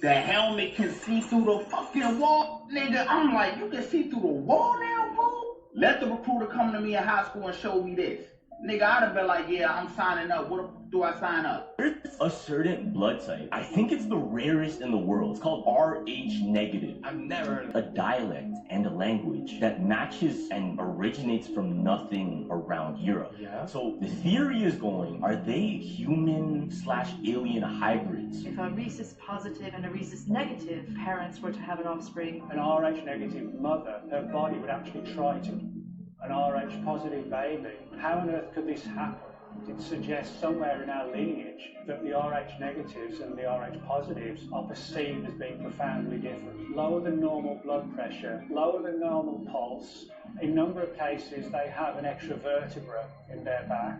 The helmet can see through the fucking wall. Nigga, I'm like, you can see through the wall now, fool? Let the recruiter come to me in high school and show me this. Nigga, I'd have been like, yeah, I'm signing up. What do I sign up? There's a certain blood type. I think it's the rarest in the world. It's called Rh negative. I've never heard of it. A dialect and a language that matches and originates from nothing around Europe. Yeah. So the theory is going, are they human/alien hybrids? If a rhesus positive and a rhesus negative parents were to have an offspring, an Rh negative mother, her body would actually try to an Rh positive baby. How on earth could this happen? It suggests somewhere in our lineage that the Rh negatives and the Rh positives are perceived as being profoundly different. Lower than normal blood pressure, lower than normal pulse. In a number of cases, they have an extra vertebra in their back.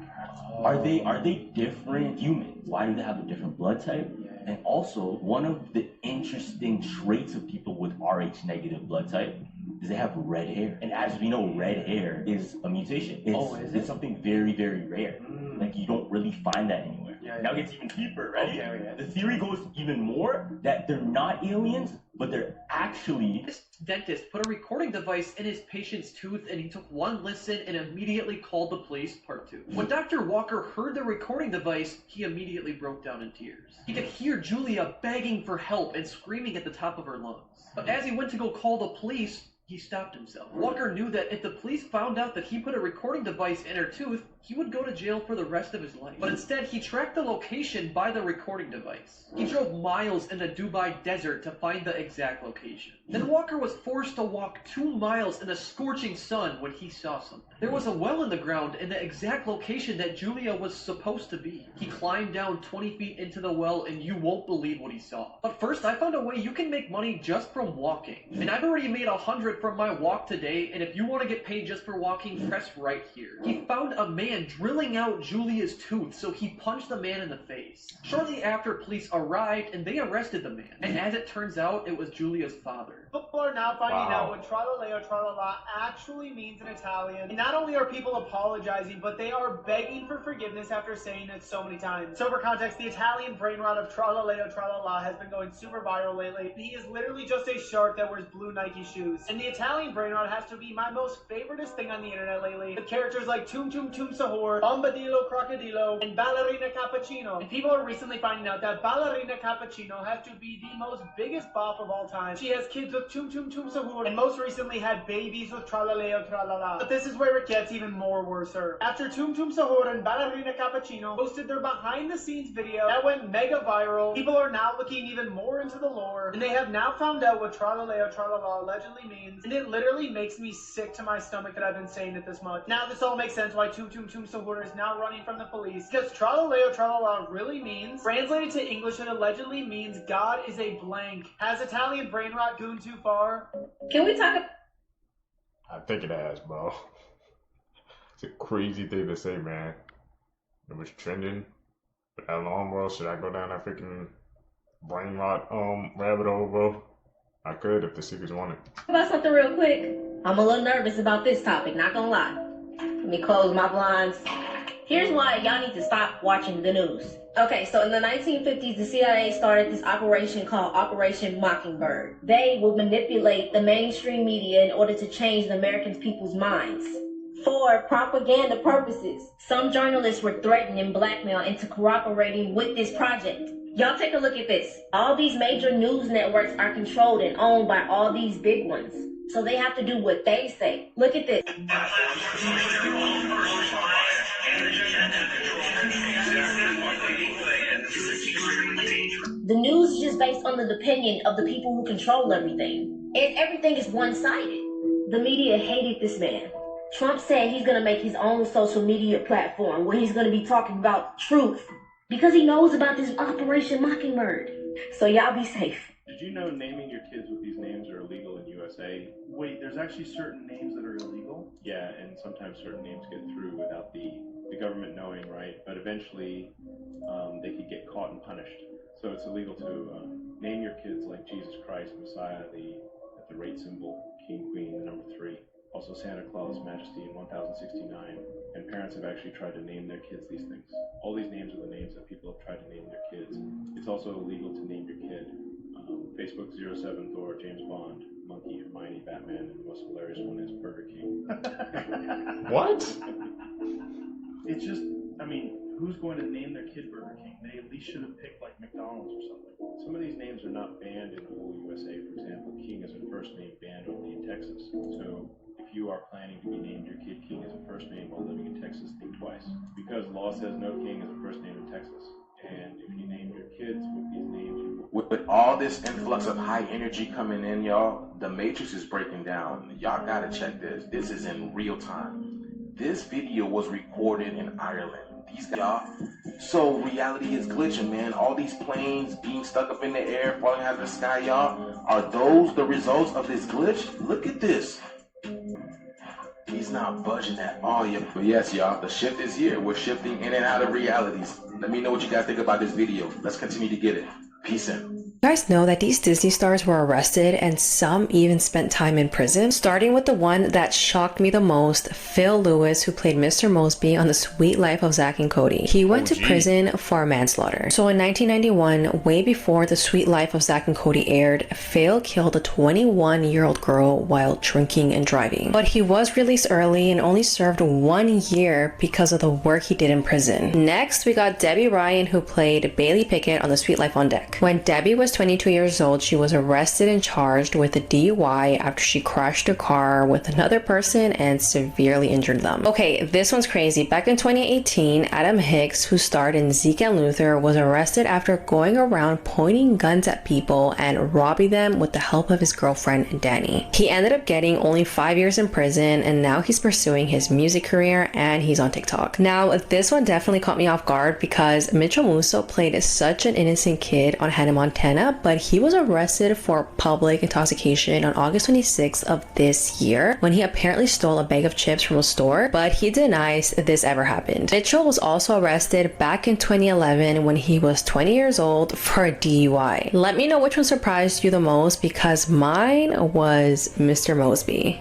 Are they different humans? Why do they have a different blood type? And also, one of the interesting traits of people with Rh negative blood type is they have red hair. And as we know, red hair is a mutation. It's something very, very rare. Like, you don't really find that anywhere. Now it gets even deeper, right? The theory goes even more that they're not aliens, but they're actually... This dentist put a recording device in his patient's tooth and he took one listen and immediately called the police. Part 2. When Dr. Walker heard the recording device, he immediately broke down in tears. He could hear Julia begging for help and screaming at the top of her lungs. But as he went to go call the police, he stopped himself. Walker knew that if the police found out that he put a recording device in her tooth, he would go to jail for the rest of his life. But instead, he tracked the location by the recording device. He drove miles in the Dubai desert to find the exact location. Then Walker was forced to walk 2 miles in the scorching sun when he saw something. There was a well in the ground in the exact location that Julia was supposed to be. He climbed down 20 feet into the well and you won't believe what he saw. But first, I found a way you can make money just from walking. And I've already made 100 from my walk today, and if you want to get paid just for walking, press right here. He found a man drilling out Julia's tooth, so he punched the man in the face. Shortly after, police arrived and they arrested the man. And as it turns out, it was Julia's father. People are now finding out what tralaleo tralala actually means in Italian. And not only are people apologizing, but they are begging for forgiveness after saying it so many times. So for context, the Italian brain rot of tralaleo tralala has been going super viral lately. He is literally just a shark that wears blue Nike shoes. And the Italian brain rot has to be my most favoriteest thing on the internet lately. With characters like Tum Tum Tum Sahur, Bombadillo Crocodilo, and Ballerina Cappuccino. And people are recently finding out that Ballerina Cappuccino has to be the most biggest bop of all time. She has kids with Tum Tum Tum Sahur, and most recently had babies with Tralaleo Tralala. But this is where it gets even more worser. After Tum Tum Sahur and Ballerina Cappuccino posted their behind the scenes video that went mega viral, people are now looking even more into the lore, and they have now found out what Tralaleo Tralala allegedly means, and it literally makes me sick to my stomach that I've been saying it this much. Now this all makes sense why Tum Tum Tum Sahur is now running from the police, because Tralaleo Tralala really means, translated to English, it allegedly means God is a blank. Has Italian brain rot gone too far? Can we talk? I think it has, bro. It's a crazy thing to say, man. It was trending for that long, bro. Should I go down that freaking brain rot rabbit hole, bro? I could if the seekers wanted. About something real quick. I'm a little nervous about this topic, not gonna lie. Let me close my blinds. Here's why y'all need to stop watching the news. Okay, so in the 1950s, the CIA started this operation called Operation Mockingbird. They will manipulate the mainstream media in order to change the American people's minds. For propaganda purposes, some journalists were threatened and blackmailed into cooperating with this project. Y'all take a look at this. All these major news networks are controlled and owned by all these big ones. So they have to do what they say. Look at this. The news is just based on the opinion of the people who control everything. And everything is one-sided. The media hated this man. Trump said he's going to make his own social media platform where he's going to be talking about truth because he knows about this Operation Mockingbird. So y'all be safe. Did you know naming your kids with these names are illegal in USA? Wait, there's actually certain names that are illegal? Yeah, and sometimes certain names get through without the government knowing, right? But eventually they could get caught and punished. So it's illegal to name your kids like Jesus Christ, Messiah, the rate symbol, King, Queen, the number 3. Also Santa Claus, Majesty, and 1069. And parents have actually tried to name their kids these things. All these names are the names that people have tried to name their kids. It's also illegal to name your kid Facebook 07 Thor, James Bond, Monkey, Hermione, Batman, and the most hilarious one is Burger King. What? It's just, I mean, who's going to name their kid Burger King? They at least should have picked like McDonald's or something. Some of these names are not banned in the whole USA. For example, King is a first name banned only in Texas. So if you are planning to be named your kid King as a first name while living in Texas, think twice. Because law says no King is a first name in Texas. And if you name your kids with these names, with all this influx of high energy coming in, y'all, the Matrix is breaking down. Y'all gotta check this. This is in real time. This video was recorded in Ireland. These guys, y'all. So reality is glitching, man. All these planes being stuck up in the air, falling out of the sky, y'all. Are those the results of this glitch? Look at this. He's not budging at all yet. But yes, y'all, the shift is here. We're shifting in and out of realities. Let me know what you guys think about this video. Let's continue to get it. Peace in. You guys know that these Disney stars were arrested and some even spent time in prison? Starting with the one that shocked me the most, Phil Lewis, who played Mr. Mosby on The Sweet Life of Zack and Cody. He went to prison for manslaughter. So in 1991, way before The Sweet Life of Zack and Cody aired, Phil killed a 21-year-old girl while drinking and driving. But he was released early and only served 1 year because of the work he did in prison. Next, we got Debbie Ryan, who played Bailey Pickett on The Sweet Life on Deck. When Debbie was 22 years old, she was arrested and charged with a DUI after she crashed her car with another person and severely injured them. Okay, this one's crazy. Back in 2018, Adam Hicks, who starred in Zeke and Luther, was arrested after going around pointing guns at people and robbing them with the help of his girlfriend, Danny. He ended up getting only 5 years in prison, and now he's pursuing his music career and he's on TikTok. Now, this one definitely caught me off guard because Mitchell Musso played such an innocent kid on Hannah Montana, but he was arrested for public intoxication on August 26th of this year when he apparently stole a bag of chips from a store, but he denies this ever happened. Mitchell was also arrested back in 2011 when he was 20 years old for a DUI. Let me know which one surprised you the most because mine was Mr. Mosby.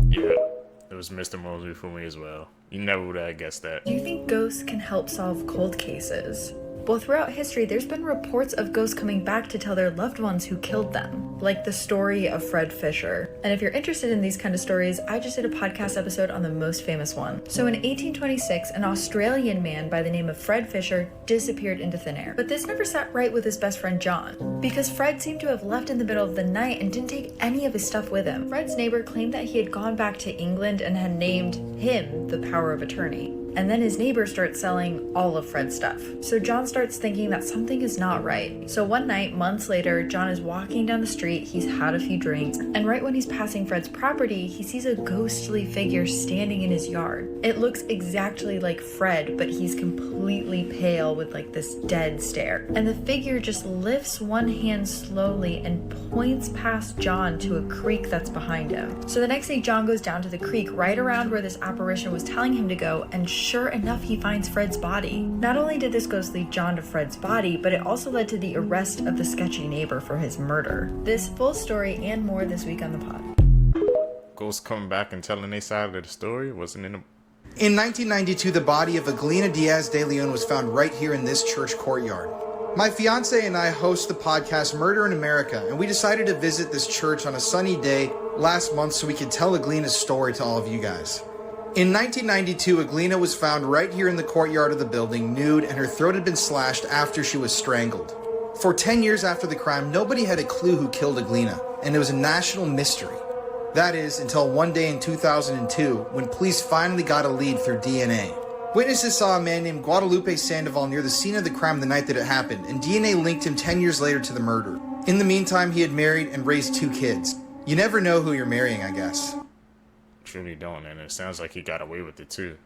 Yeah, it was Mr. Mosby for me as well. You never would have guessed that. Do you think ghosts can help solve cold cases? Well, throughout history, there's been reports of ghosts coming back to tell their loved ones who killed them, like the story of Fred Fisher. And if you're interested in these kind of stories, I just did a podcast episode on the most famous one. So in 1826, an Australian man by the name of Fred Fisher disappeared into thin air. But this never sat right with his best friend John, because Fred seemed to have left in the middle of the night and didn't take any of his stuff with him. Fred's neighbor claimed that he had gone back to England and had named him the power of attorney. And then his neighbor starts selling all of Fred's stuff. So John starts thinking that something is not right. So one night, months later, John is walking down the street, he's had a few drinks, and right when he's passing Fred's property, he sees a ghostly figure standing in his yard. It looks exactly like Fred, but he's completely pale with like this dead stare. And the figure just lifts one hand slowly and points past John to a creek that's behind him. So the next day, John goes down to the creek right around where this apparition was telling him to go, and sure enough, he finds Fred's body. Not only did this ghost lead John to Fred's body, but it also led to the arrest of the sketchy neighbor for his murder. This full story and more this week on the pod. Ghosts coming back and telling their side of the story wasn't in In 1992, the body of Aglina Diaz de Leon was found right here in this church courtyard. My fiance and I host the podcast Murder in America, and we decided to visit this church on a sunny day last month so we could tell Aglina's story to all of you guys. In 1992, Aglina was found right here in the courtyard of the building, nude, and her throat had been slashed after she was strangled. For 10 years after the crime, nobody had a clue who killed Aglina, and it was a national mystery. That is, until one day in 2002, when police finally got a lead through DNA. Witnesses saw a man named Guadalupe Sandoval near the scene of the crime the night that it happened, and DNA linked him 10 years later to the murder. In the meantime, he had married and raised 2 kids. You never know who you're marrying, I guess. Truly don't, and it sounds like he got away with it too.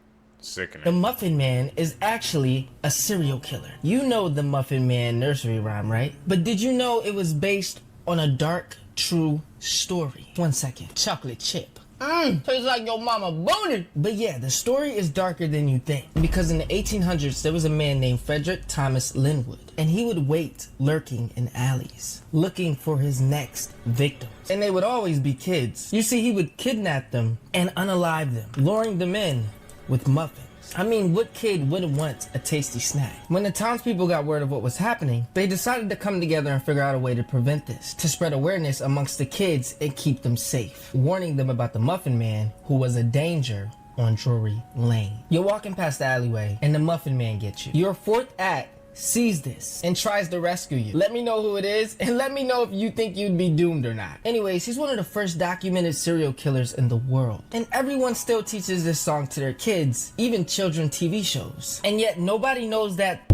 Sickening. The Muffin Man is actually a serial killer. You know the Muffin Man nursery rhyme, right? But did you know it was based on a dark, true story? 1 second. Chocolate chip. Tastes like your mama boning. But yeah, the story is darker than you think. Because in the 1800s, there was a man named Frederick Thomas Linwood. And he would wait lurking in alleys, looking for his next victims. And they would always be kids. You see, he would kidnap them and unalive them, luring them in with muffins. I mean, what kid wouldn't want a tasty snack? When the townspeople got word of what was happening, they decided to come together and figure out a way to prevent this, to spread awareness amongst the kids and keep them safe, warning them about the Muffin Man, who was a danger on Drury Lane. You're walking past the alleyway, and the Muffin Man gets you. Your 4th act sees this and tries to rescue you. Let me know who it is, and let me know if you think you'd be doomed or not. Anyways, he's one of the first documented serial killers in the world. And everyone still teaches this song to their kids, even children TV shows. And yet nobody knows that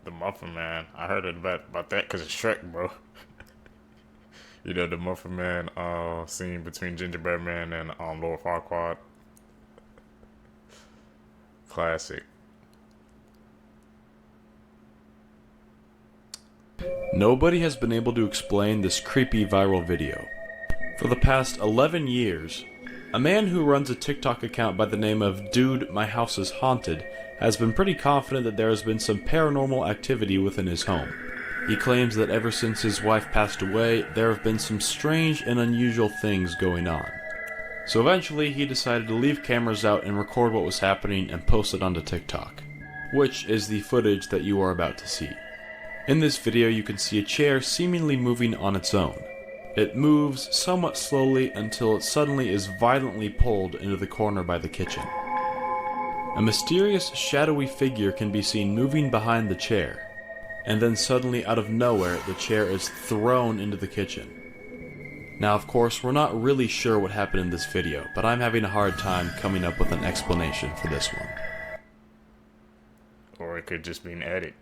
The Muffin Man. I heard about that because of Shrek, bro. You know, the Muffin Man scene between Gingerbread Man and Lord Farquaad. Classic. Nobody has been able to explain this creepy viral video. For the past 11 years, a man who runs a TikTok account by the name of Dude My House is Haunted has been pretty confident that there has been some paranormal activity within his home. He claims that ever since his wife passed away, there have been some strange and unusual things going on. So eventually he decided to leave cameras out and record what was happening and post it onto TikTok, which is the footage that you are about to see. In this video, you can see a chair seemingly moving on its own. It moves somewhat slowly until it suddenly is violently pulled into the corner by the kitchen. A mysterious, shadowy figure can be seen moving behind the chair, and then suddenly out of nowhere, the chair is thrown into the kitchen. Now, of course, we're not really sure what happened in this video, but I'm having a hard time coming up with an explanation for this one. Or it could just be an edit.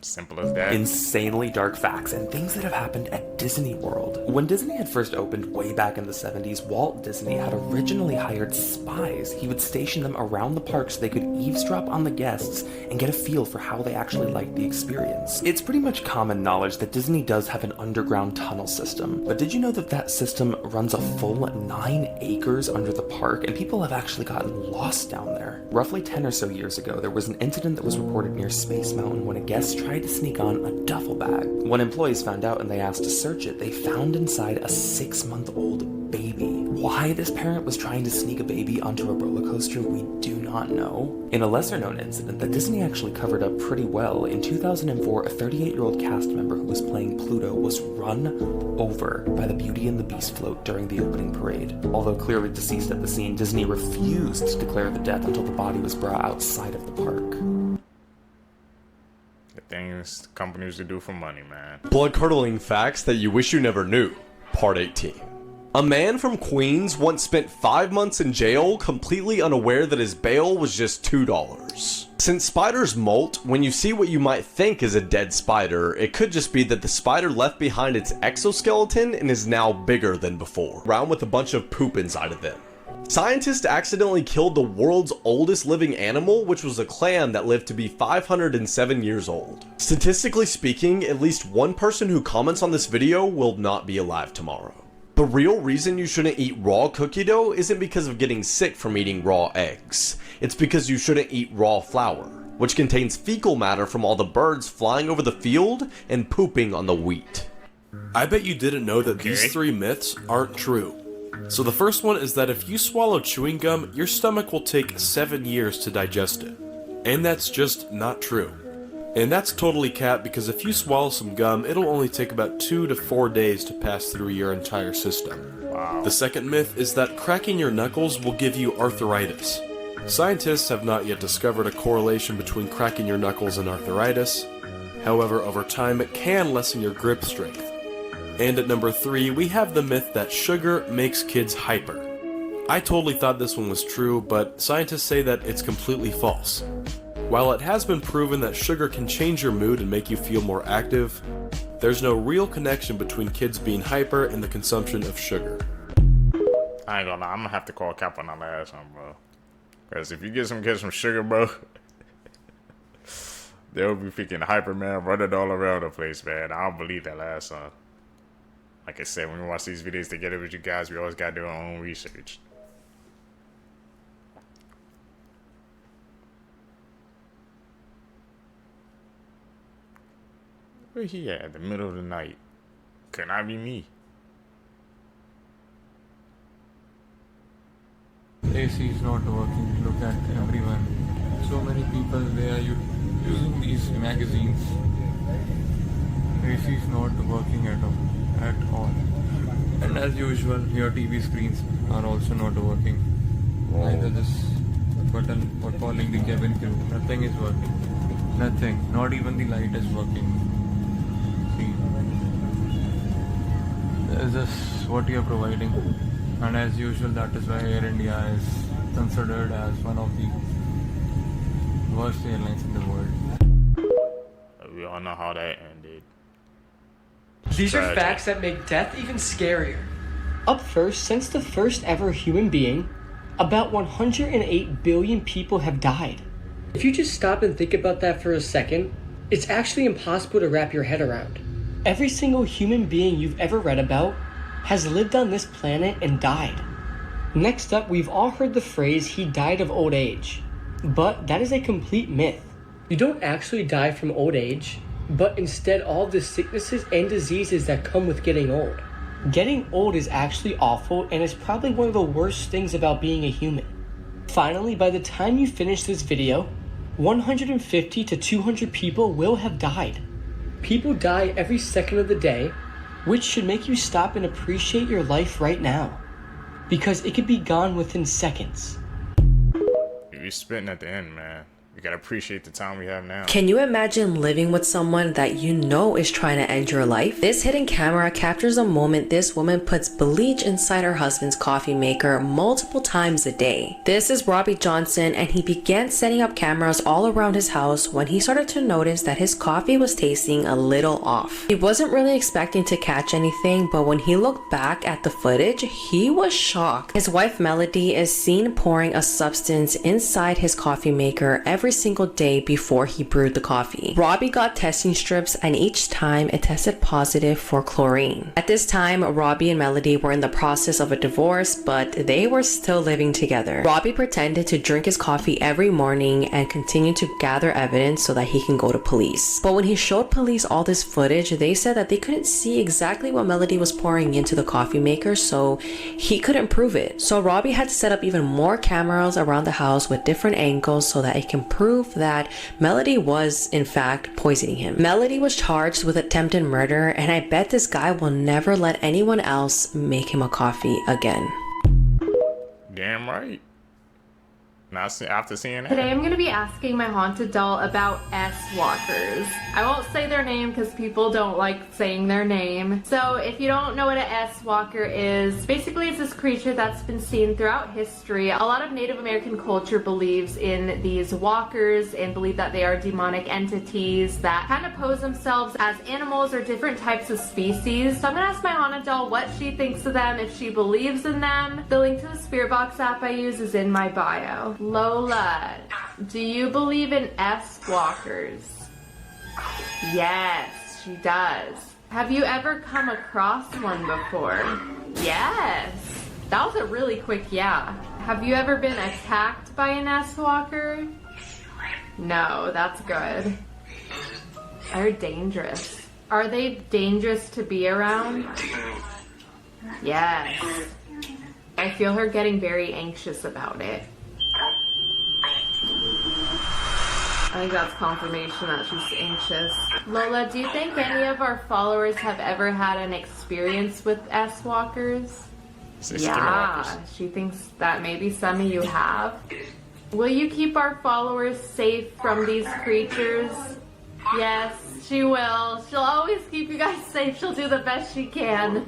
Simple as that. Insanely dark facts and things that have happened at Disney World. When Disney had first opened way back in the 70s, Walt Disney had originally hired spies. He would station them around the park so they could eavesdrop on the guests and get a feel for how they actually liked the experience. It's pretty much common knowledge that Disney does have an underground tunnel system, but did you know that that system runs a full 9 acres under the park, and people have actually gotten lost down there? Roughly 10 or so years ago, there was an incident that was reported near Space Mountain when a guest tried to sneak on a duffel bag. When employees found out and they asked to search it, they found inside a 6-month-old baby. Why this parent was trying to sneak a baby onto a roller coaster, we do not know. In a lesser-known incident that Disney actually covered up pretty well, in 2004, a 38-year-old cast member who was playing Pluto was run over by the Beauty and the Beast float during the opening parade. Although clearly deceased at the scene, Disney refused to declare the death until the body was brought outside of the park. The things companies do for money, man. Blood-curdling facts that you wish you never knew. Part 18. A man from Queens once spent 5 months in jail completely unaware that his bail was just $2. Since spiders molt, when you see what you might think is a dead spider, it could just be that the spider left behind its exoskeleton and is now bigger than before, around with a bunch of poop inside of them. Scientists accidentally killed the world's oldest living animal, which was a clam that lived to be 507 years old. Statistically speaking, at least one person who comments on this video will not be alive tomorrow. The real reason you shouldn't eat raw cookie dough isn't because of getting sick from eating raw eggs. It's because you shouldn't eat raw flour, which contains fecal matter from all the birds flying over the field and pooping on the wheat. I bet you didn't know that these 3 myths aren't true. So the first one is that if you swallow chewing gum, your stomach will take 7 years to digest it. And that's just not true. And that's totally cap, because if you swallow some gum, it'll only take about 2 to 4 days to pass through your entire system. Wow. The second myth is that cracking your knuckles will give you arthritis. Scientists have not yet discovered a correlation between cracking your knuckles and arthritis. However, over time it can lessen your grip strength. And at number 3, we have the myth that sugar makes kids hyper. I totally thought this one was true, but scientists say that it's completely false. While it has been proven that sugar can change your mood and make you feel more active, there's no real connection between kids being hyper and the consumption of sugar. I ain't gonna lie, I'm gonna have to call cap on that last one, bro. Because if you get some kids some sugar, bro, they'll be freaking hyper, man, running all around the place, man. I don't believe that last one. Like I said, when we watch these videos together with you guys, we always gotta do our own research. Where he at? The middle of the night. Could not be me. AC is not working. Look at everyone. So many people, they are using these magazines. AC is not working at all. And as usual, your TV screens are also not working. Neither this button for calling the cabin crew. Nothing is working. Nothing. Not even the light is working. See. Is this what you are providing? And as usual, that is why Air India is considered as one of the worst airlines in the world. We all know how that ended. These are facts that make death even scarier. Up first, since the first ever human being, about 108 billion people have died. If you just stop and think about that for a second, it's actually impossible to wrap your head around. Every single human being you've ever read about has lived on this planet and died. Next up, we've all heard the phrase, he died of old age. But that is a complete myth. You don't actually die from old age, but instead all of the sicknesses and diseases that come with getting old. Getting old is actually awful, and it's probably one of the worst things about being a human. Finally, by the time you finish this video, 150 to 200 people will have died. People die every second of the day, which should make you stop and appreciate your life right now, because it could be gone within seconds. You're spitting at the end, man. We gotta appreciate the time we have now. Can you imagine living with someone that you know is trying to end your life? This hidden camera captures a moment this woman puts bleach inside her husband's coffee maker multiple times a day. This is Robbie Johnson, and he began setting up cameras all around his house when he started to notice that his coffee was tasting a little off. He wasn't really expecting to catch anything, but when he looked back at the footage, he was shocked. His wife Melody is seen pouring a substance inside his coffee maker every single day before he brewed the coffee. Robbie got testing strips, and each time it tested positive for chlorine. At this time, Robbie and Melody were in the process of a divorce, but they were still living together. Robbie pretended to drink his coffee every morning and continued to gather evidence so that he can go to police. But when he showed police all this footage, they said that they couldn't see exactly what Melody was pouring into the coffee maker, so he couldn't prove it. So Robbie had to set up even more cameras around the house with different angles so that it can prove that Melody was in fact poisoning him. Melody was charged with attempted murder, and I bet this guy will never let anyone else make him a coffee again. Damn right. Now, after seeing that. Today I'm going to be asking my haunted doll about S-Walkers. I won't say their name because people don't like saying their name. So if you don't know what an S-Walker is, basically it's this creature that's been seen throughout history. A lot of Native American culture believes in these walkers and believe that they are demonic entities that kind of pose themselves as animals or different types of species. So I'm going to ask my haunted doll what she thinks of them, if she believes in them. The link to the Spirit Box app I use is in my bio. Lola, do you believe in S-Walkers? Yes, she does. Have you ever come across one before? Yes. That was a really quick yeah. Have you ever been attacked by an S-Walker? No, that's good. They're dangerous. Are they dangerous to be around? Yes. I feel her getting very anxious about it. I think that's confirmation that she's anxious. Lola, do you think any of our followers have ever had an experience with S-Walkers? Yeah, she thinks that maybe some of you have. Will you keep our followers safe from these creatures? Yes, she will. She'll always keep you guys safe. She'll do the best she can.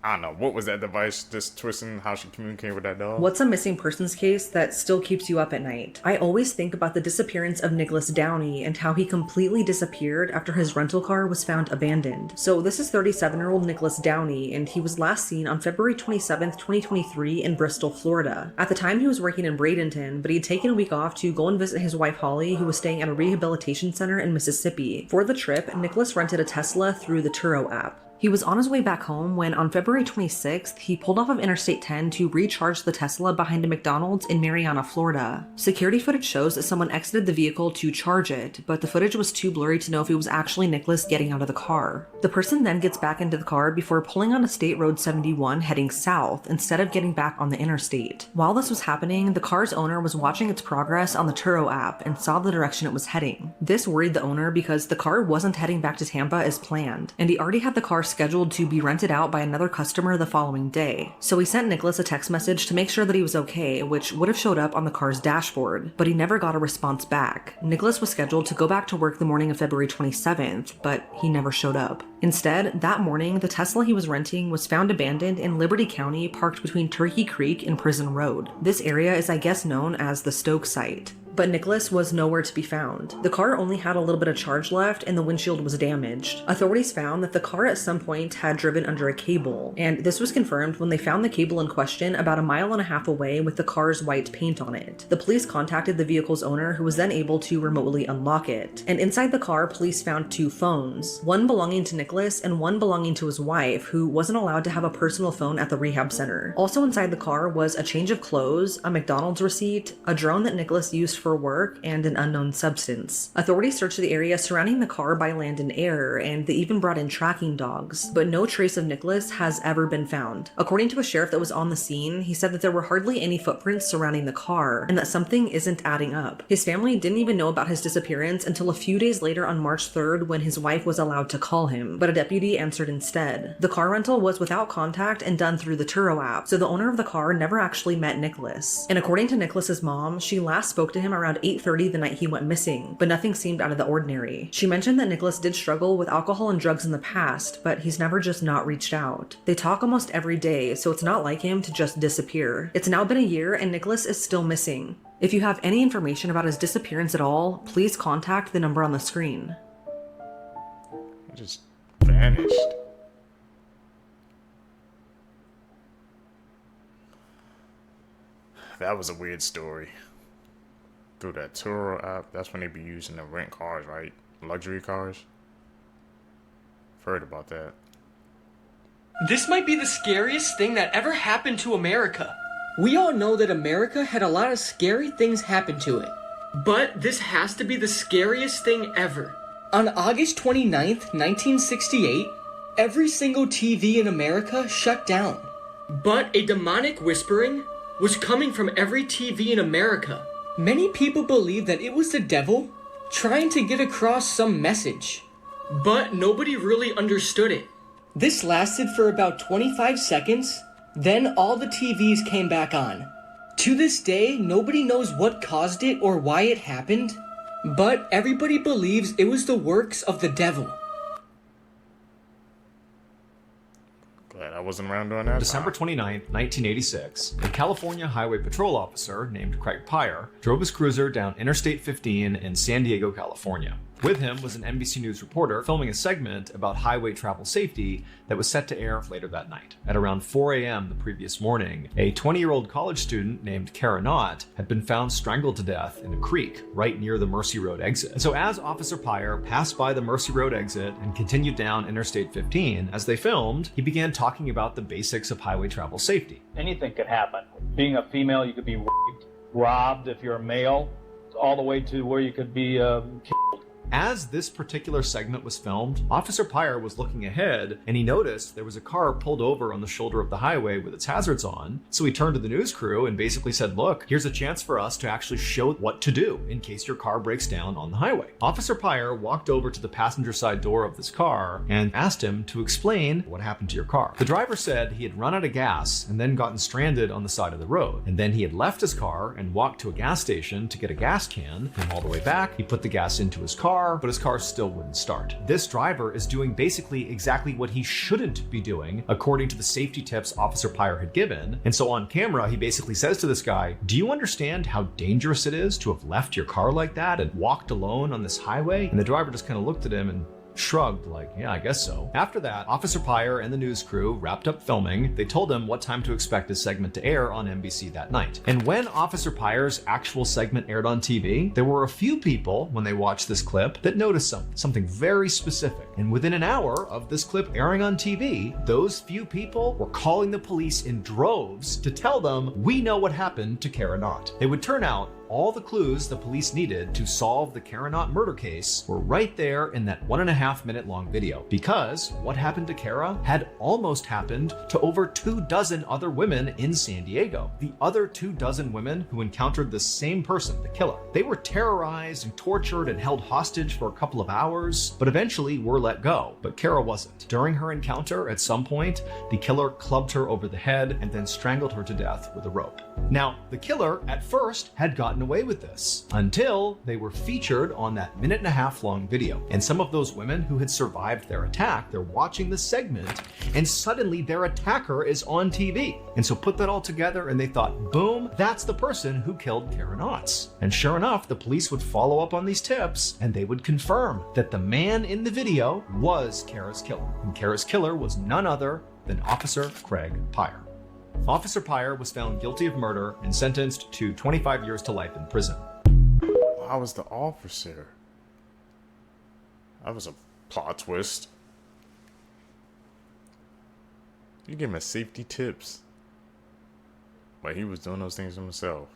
I don't know, what was that device just twisting how she communicated with that dog? What's a missing persons case that still keeps you up at night? I always think about the disappearance of Nicholas Downey and how he completely disappeared after his rental car was found abandoned. So this is 37-year-old Nicholas Downey, and he was last seen on February 27th, 2023 in Bristol, Florida. At the time he was working in Bradenton, but he'd taken a week off to go and visit his wife Holly, who was staying at a rehabilitation center in Mississippi. For the trip, Nicholas rented a Tesla through the Turo app. He was on his way back home when on February 26th, he pulled off of Interstate 10 to recharge the Tesla behind a McDonald's in Marianna, Florida. Security footage shows that someone exited the vehicle to charge it, but the footage was too blurry to know if it was actually Nicholas getting out of the car. The person then gets back into the car before pulling on a State Road 71 heading south instead of getting back on the interstate. While this was happening, the car's owner was watching its progress on the Turo app and saw the direction it was heading. This worried the owner because the car wasn't heading back to Tampa as planned, and he already had the car scheduled to be rented out by another customer the following day. So he sent Nicholas a text message to make sure that he was okay, which would have showed up on the car's dashboard, but he never got a response back. Nicholas was scheduled to go back to work the morning of February 27th, but he never showed up. Instead, that morning, the Tesla he was renting was found abandoned in Liberty County, parked between Turkey Creek and Prison Road. This area is, I guess, known as the Stoke site. But Nicholas was nowhere to be found. The car only had a little bit of charge left and the windshield was damaged. Authorities found that the car at some point had driven under a cable, and this was confirmed when they found the cable in question about 1.5 miles away with the car's white paint on it. The police contacted the vehicle's owner, who was then able to remotely unlock it. And inside the car, police found 2 phones, one belonging to Nicholas and one belonging to his wife, who wasn't allowed to have a personal phone at the rehab center. Also inside the car was a change of clothes, a McDonald's receipt, a drone that Nicholas used for work, and an unknown substance. Authorities searched the area surrounding the car by land and air, and they even brought in tracking dogs, but no trace of Nicholas has ever been found. According to a sheriff that was on the scene, he said that there were hardly any footprints surrounding the car, and that something isn't adding up. His family didn't even know about his disappearance until a few days later on March 3rd when his wife was allowed to call him, but a deputy answered instead. The car rental was without contact and done through the Turo app, so the owner of the car never actually met Nicholas. And according to Nicholas's mom, she last spoke to him around 8:30 the night he went missing, but nothing seemed out of the ordinary. She mentioned that Nicholas did struggle with alcohol and drugs in the past, but he's never just not reached out. They talk almost every day, so it's not like him to just disappear. It's now been a year and Nicholas is still missing. If you have any information about his disappearance at all, please contact the number on the screen. He just vanished. That was a weird story. Through that Turo app, that's when they be using to rent cars, right? Luxury cars. I've heard about that. This might be the scariest thing that ever happened to America. We all know that America had a lot of scary things happen to it. But this has to be the scariest thing ever. On August 29th, 1968, every single TV in America shut down. But a demonic whispering was coming from every TV in America. Many people believed that it was the devil trying to get across some message, but nobody really understood it. This lasted for about 25 seconds, then all the TVs came back on. To this day, nobody knows what caused it or why it happened, but everybody believes it was the works of the devil. Glad I wasn't around during that. December 29, 1986, a California Highway Patrol officer named Craig Pyre drove his cruiser down Interstate 15 in San Diego, California. With him was an NBC News reporter filming a segment about highway travel safety that was set to air later that night. At around 4 a.m. the previous morning, a 20-year-old college student named Kara Knott had been found strangled to death in a creek right near the Mercy Road exit. And so as Officer Pyre passed by the Mercy Road exit and continued down Interstate 15, as they filmed, he began talking about the basics of highway travel safety. Anything could happen. Being a female, you could be raped, robbed if you're a male, all the way to where you could be killed. As this particular segment was filmed, Officer Pyre was looking ahead and he noticed there was a car pulled over on the shoulder of the highway with its hazards on. So he turned to the news crew and basically said, look, here's a chance for us to actually show what to do in case your car breaks down on the highway. Officer Pyre walked over to the passenger side door of this car and asked him to explain what happened to your car. The driver said he had run out of gas and then gotten stranded on the side of the road. And then he had left his car and walked to a gas station to get a gas can. And all the way back, he put the gas into his car, but his car still wouldn't start. This driver is doing basically exactly what he shouldn't be doing, according to the safety tips Officer Pyre had given. And so on camera, he basically says to this guy, do you understand how dangerous it is to have left your car like that and walked alone on this highway? And the driver just kind of looked at him and shrugged like, yeah, I guess so. After that, Officer Pyre and the news crew wrapped up filming. They told him what time to expect his segment to air on NBC that night. And when Officer Pyre's actual segment aired on TV, there were a few people, when they watched this clip, that noticed something very specific. And within an hour of this clip airing on TV, those few people were calling the police in droves to tell them, we know what happened to Kara Knott. It would turn out all the clues the police needed to solve the Kara Knott murder case were right there in that 1.5 minute long video. Because what happened to Kara had almost happened to over 24 other women in San Diego. The other 24 women who encountered the same person, the killer. They were terrorized and tortured and held hostage for a couple of hours, but eventually were let go. But Kara wasn't. During her encounter, at some point, the killer clubbed her over the head and then strangled her to death with a rope. Now, the killer at first had gotten away with this until they were featured on that 1.5 minute long video. And some of those women who had survived their attack, they're watching the segment and suddenly their attacker is on TV. And so put that all together and they thought, boom, that's the person who killed Kara Knott. And sure enough, the police would follow up on these tips and they would confirm that the man in the video was Kara's killer. And Kara's killer was none other than Officer Craig Pyre. Officer Pyre was found guilty of murder and sentenced to 25 years to life in prison. I was the officer. That was a plot twist. You gave him safety tips, but he was doing those things himself.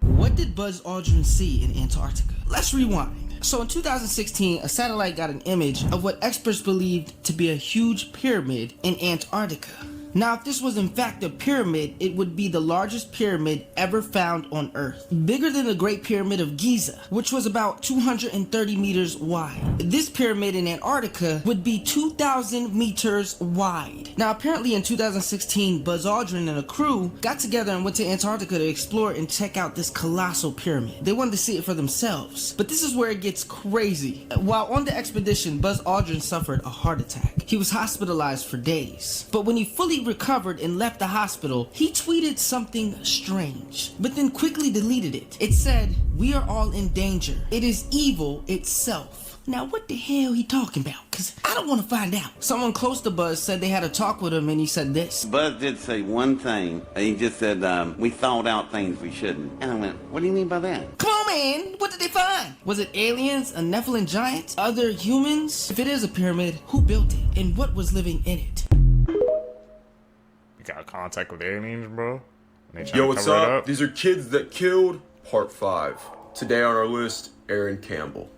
What did Buzz Aldrin see in Antarctica? Let's rewind. So in 2016, a satellite got an image of what experts believed to be a huge pyramid in Antarctica. Now, if this was in fact a pyramid, it would be the largest pyramid ever found on Earth. Bigger than the Great Pyramid of Giza, which was about 230 meters wide. This pyramid in Antarctica would be 2,000 meters wide. Now, apparently in 2016, Buzz Aldrin and a crew got together and went to Antarctica to explore and check out this colossal pyramid. They wanted to see it for themselves. But this is where it gets crazy. While on the expedition, Buzz Aldrin suffered a heart attack. He was hospitalized for days. But when he fully recovered and left the hospital, he tweeted something strange, but then quickly deleted it. It said, "We are all in danger. It is evil itself." Now what the hell he talking about? Cause I don't want to find out. Someone close to Buzz said they had a talk with him and he said this. Buzz did say one thing. He just said, we thought out things we shouldn't. And I went, what do you mean by that? Come on, man. What did they find? Was it aliens, a Nephilim giant, other humans? If it is a pyramid, who built it and what was living in it? Got contact with aliens, bro? Yo, what's up? These are Kids That Killed, Part 5. Today on our list, Aaron Campbell.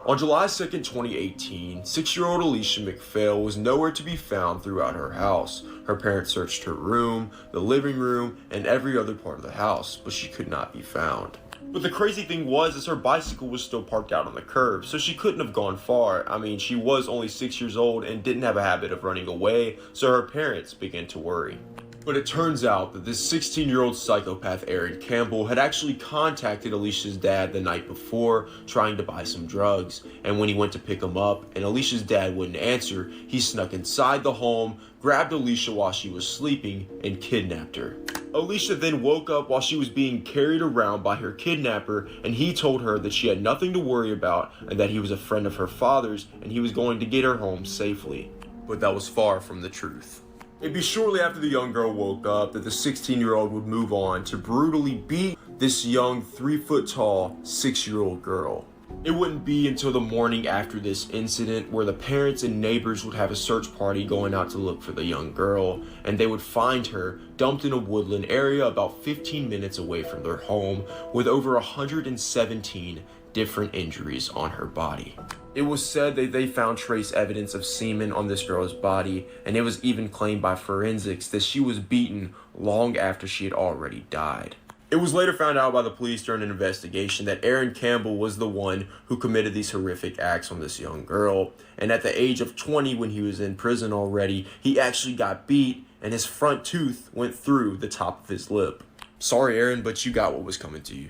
On July 2nd, 2018, 6-year-old Alicia McPhail was nowhere to be found throughout her house. Her parents searched her room, the living room, and every other part of the house, but she could not be found. But the crazy thing was her bicycle was still parked out on the curb, so she couldn't have gone far. I mean, she was only 6 years old and didn't have a habit of running away, so her parents began to worry. But it turns out that this 16-year-old psychopath Aaron Campbell had actually contacted Alicia's dad the night before trying to buy some drugs. And when he went to pick him up and Alicia's dad wouldn't answer, he snuck inside the home, grabbed Alicia while she was sleeping, and kidnapped her. Alicia then woke up while she was being carried around by her kidnapper, and he told her that she had nothing to worry about and that he was a friend of her father's and he was going to get her home safely. But that was far from the truth. It'd be shortly after the young girl woke up that the 16-year-old would move on to brutally beat this young 3-foot-tall 6-year-old girl. It wouldn't be until the morning after this incident where the parents and neighbors would have a search party going out to look for the young girl, and they would find her dumped in a woodland area about 15 minutes away from their home with over 117 different injuries on her body. It was said that they found trace evidence of semen on this girl's body, and it was even claimed by forensics that she was beaten long after she had already died. It was later found out by the police during an investigation that Aaron Campbell was the one who committed these horrific acts on this young girl, and at the age of 20, when he was in prison already, he actually got beat and his front tooth went through the top of his lip. Sorry, Aaron, but you got what was coming to you.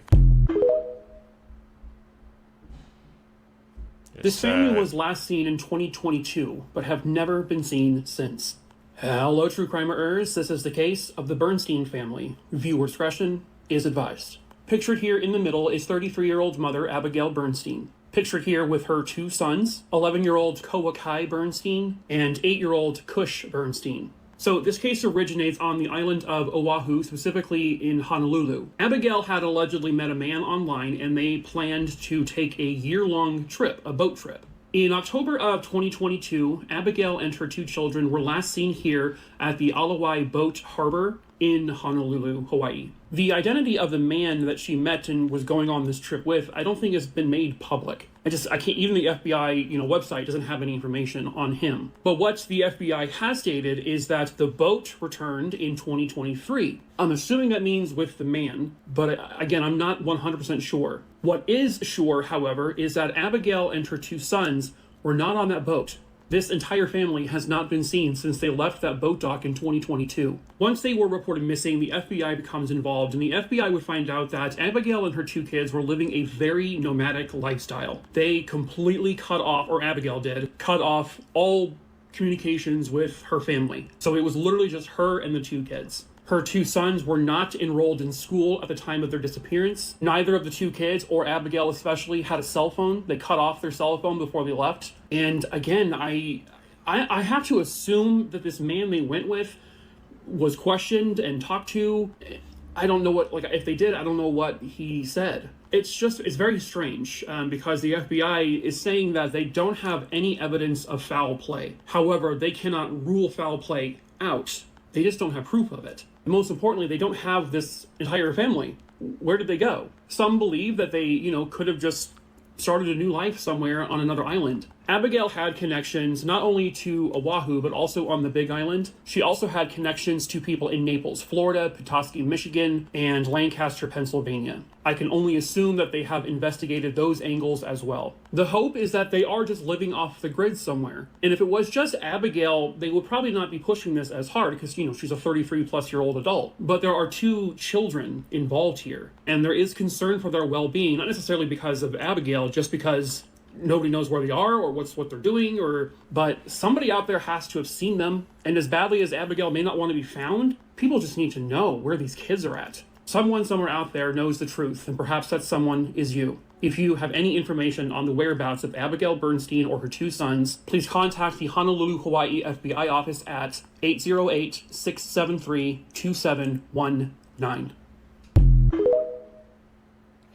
This family was last seen in 2022, but have never been seen since. Hello, true crimers. This is the case of the Bernstein family. Viewer discretion is advised. Pictured here in the middle is 33-year-old mother Abigail Bernstein. Pictured here with her two sons, 11-year-old Kowakai Bernstein and 8-year-old Kush Bernstein. So this case originates on the island of Oahu, specifically in Honolulu. Abigail had allegedly met a man online and they planned to take a year-long trip, a boat trip. In October of 2022, Abigail and her two children were last seen here at the Alawai Boat Harbor in Honolulu, Hawaii. The identity of the man that she met and was going on this trip with, I don't think has been made public. I can't, even the FBI, website doesn't have any information on him. But what the FBI has stated is that the boat returned in 2023. I'm assuming that means with the man, but again, I'm not 100% sure. What is sure, however, is that Abigail and her two sons were not on that boat. This entire family has not been seen since they left that boat dock in 2022. Once they were reported missing, the FBI becomes involved, and the FBI would find out that Abigail and her two kids were living a very nomadic lifestyle. They completely cut off, or Abigail did, cut off all communications with her family. So it was literally just her and the two kids. Her two sons were not enrolled in school at the time of their disappearance. Neither of the two kids, or Abigail especially, had a cell phone. They cut off their cell phone before they left. And again, I have to assume that this man they went with was questioned and talked to. I don't know what, if they did, I don't know what he said. It's very strange because the FBI is saying that they don't have any evidence of foul play. However, they cannot rule foul play out. They just don't have proof of it. And most importantly, they don't have this entire family. Where did they go? Some believe that they, could have just started a new life somewhere on another island. Abigail had connections not only to Oahu, but also on the Big Island. She also had connections to people in Naples, Florida, Petoskey, Michigan, and Lancaster, Pennsylvania. I can only assume that they have investigated those angles as well. The hope is that they are just living off the grid somewhere. And if it was just Abigail, they would probably not be pushing this as hard because, she's a 33-plus-year-old adult. But there are two children involved here, and there is concern for their well-being, not necessarily because of Abigail, just because nobody knows where they are or what they're doing, but somebody out there has to have seen them. And as badly as Abigail may not want to be found, people just need to know where these kids are at. Someone somewhere out there knows the truth, and perhaps that someone is you. If you have any information on the whereabouts of Abigail Bernstein or her two sons, please contact the Honolulu, Hawaii FBI office at 808-673-2719.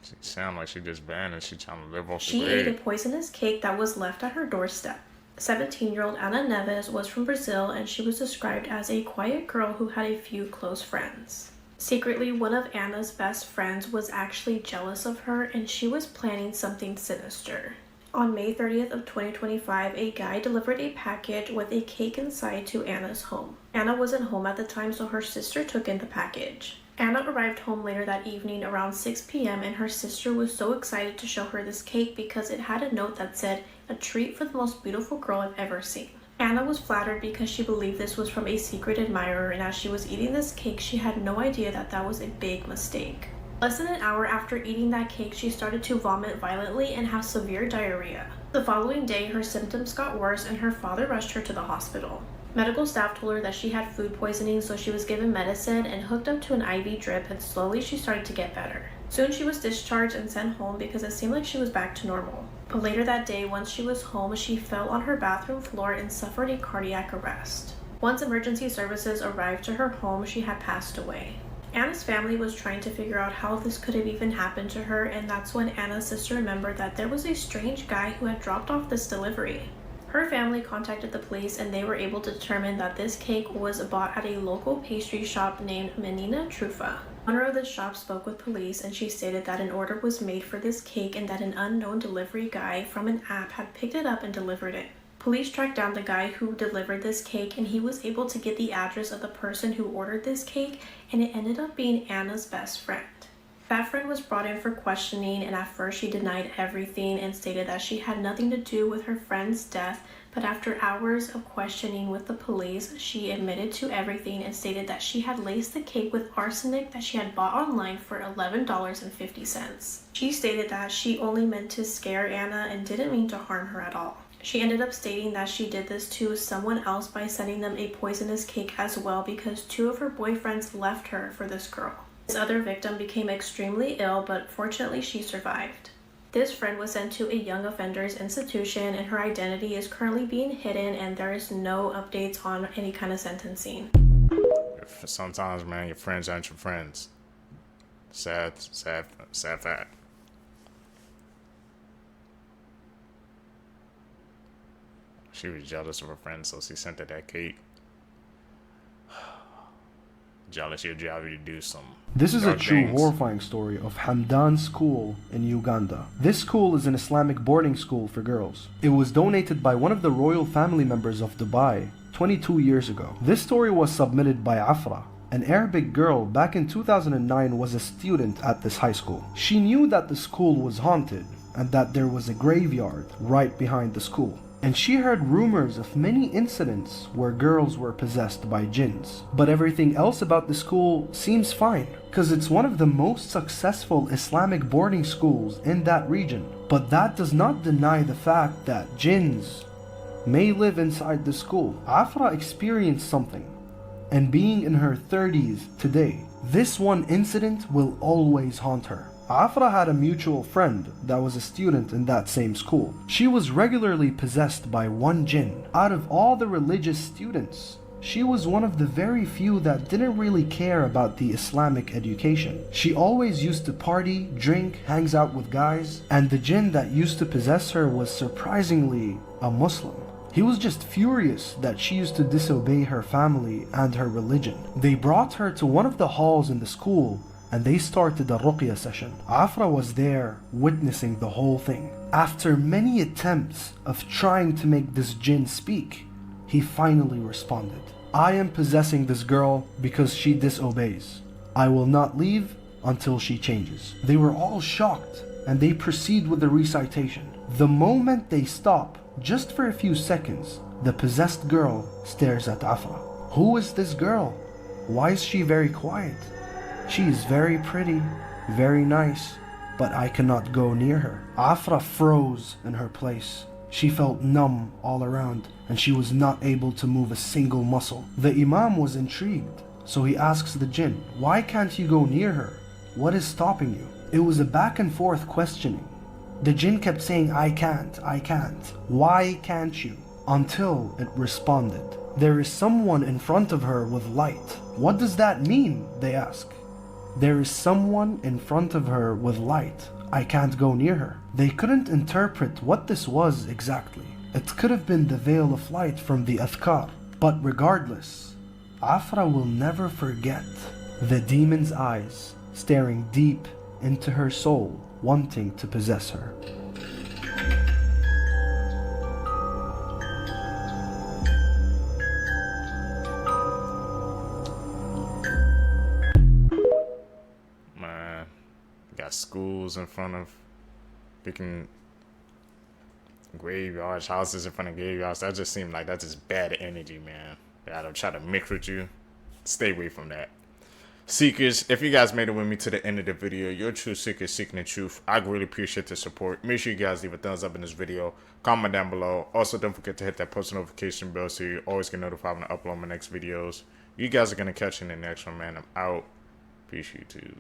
She sound like she just vanished. She trying to live off the She grid. ate a poisonous cake that was left at her doorstep. 17-year-old Ana Neves was from Brazil, and she was described as a quiet girl who had a few close friends. Secretly, one of Anna's best friends was actually jealous of her, and she was planning something sinister. On May 30th of 2025, a guy delivered a package with a cake inside to Anna's home. Anna wasn't home at the time, so her sister took in the package. Anna arrived home later that evening around 6 p.m. and her sister was so excited to show her this cake because it had a note that said, "A treat for the most beautiful girl I've ever seen." Anna was flattered because she believed this was from a secret admirer, and as she was eating this cake, she had no idea that that was a big mistake. Less than an hour after eating that cake, she started to vomit violently and have severe diarrhea. The following day, her symptoms got worse and her father rushed her to the hospital. Medical staff told her that she had food poisoning, so she was given medicine and hooked up to an IV drip, and slowly she started to get better. Soon she was discharged and sent home because it seemed like she was back to normal. But later that day, once she was home, she fell on her bathroom floor and suffered a cardiac arrest. Once emergency services arrived to her home, she had passed away. Anna's family was trying to figure out how this could have even happened to her, and that's when Anna's sister remembered that there was a strange guy who had dropped off this delivery. Her family contacted the police and they were able to determine that this cake was bought at a local pastry shop named Menina Trufa. Owner of the shop spoke with police and she stated that an order was made for this cake and that an unknown delivery guy from an app had picked it up and delivered it. Police tracked down the guy who delivered this cake and he was able to get the address of the person who ordered this cake, and it ended up being Anna's best friend. That friend was brought in for questioning, and at first she denied everything and stated that she had nothing to do with her friend's death, but after hours of questioning with the police, she admitted to everything and stated that she had laced the cake with arsenic that she had bought online for $11.50. She stated that she only meant to scare Anna and didn't mean to harm her at all. She ended up stating that she did this to someone else by sending them a poisonous cake as well because 2 of her boyfriends left her for this girl. This other victim became extremely ill, but fortunately she survived. This friend was sent to a young offenders institution and her identity is currently being hidden and there is no updates on any kind of sentencing. Sometimes, man, your friends aren't your friends. Sad fact. She was jealous of her friend, so she sent her that cake. Jealous, she'll drive you to do some. This is a dark true things. horrifying story of Hamdan School in Uganda. This school is an Islamic boarding school for girls. It was donated by one of the royal family members of Dubai 22 years ago. This story was submitted by Afra. An Arabic girl back in 2009 was a student at this high school. She knew that the school was haunted and that there was a graveyard right behind the school. And she heard rumors of many incidents where girls were possessed by jinns. But everything else about the school seems fine, because it's one of the most successful Islamic boarding schools in that region. But that does not deny the fact that jinns may live inside the school. Afra experienced something, and being in her 30s today, this one incident will always haunt her. Afra had a mutual friend that was a student in that same school. She was regularly possessed by one jinn. Out of all the religious students, she was one of the very few that didn't really care about the Islamic education. She always used to party, drink, hangs out with guys, and the jinn that used to possess her was surprisingly a Muslim. He was just furious that she used to disobey her family and her religion. They brought her to one of the halls in the school and they started a ruqya session. Afra was there witnessing the whole thing. After many attempts of trying to make this jinn speak, he finally responded. I am possessing this girl because she disobeys. I will not leave until she changes. They were all shocked and they proceed with the recitation. The moment they stop, just for a few seconds, the possessed girl stares at Afra. Who is this girl? Why is she very quiet? She is very pretty, very nice, but I cannot go near her. Afra froze in her place. She felt numb all around and she was not able to move a single muscle. The Imam was intrigued, so he asks the jinn, why can't you go near her? What is stopping you? It was a back and forth questioning. The jinn kept saying, I can't. Why can't you? Until it responded. There is someone in front of her with light. What does that mean? They ask. There is someone in front of her with light. I can't go near her. They couldn't interpret what this was exactly. It could have been the veil of light from the Adhkar. But regardless, Afra will never forget the demon's eyes staring deep into her soul, wanting to possess her. Man, got schools in front of freaking graveyards, houses in front of graveyards. That just seemed like that's just bad energy, man. That'll try to mix with you. Stay away from that. Seekers, if you guys made it with me to the end of the video, you're a true seeker seeking the truth. I really appreciate the support. Make sure you guys leave a thumbs up in this video, comment down below. Also, don't forget to hit that post notification bell so you always get notified when I upload my next videos. You guys are going to catch in the next one, man. I'm out. Peace, YouTube.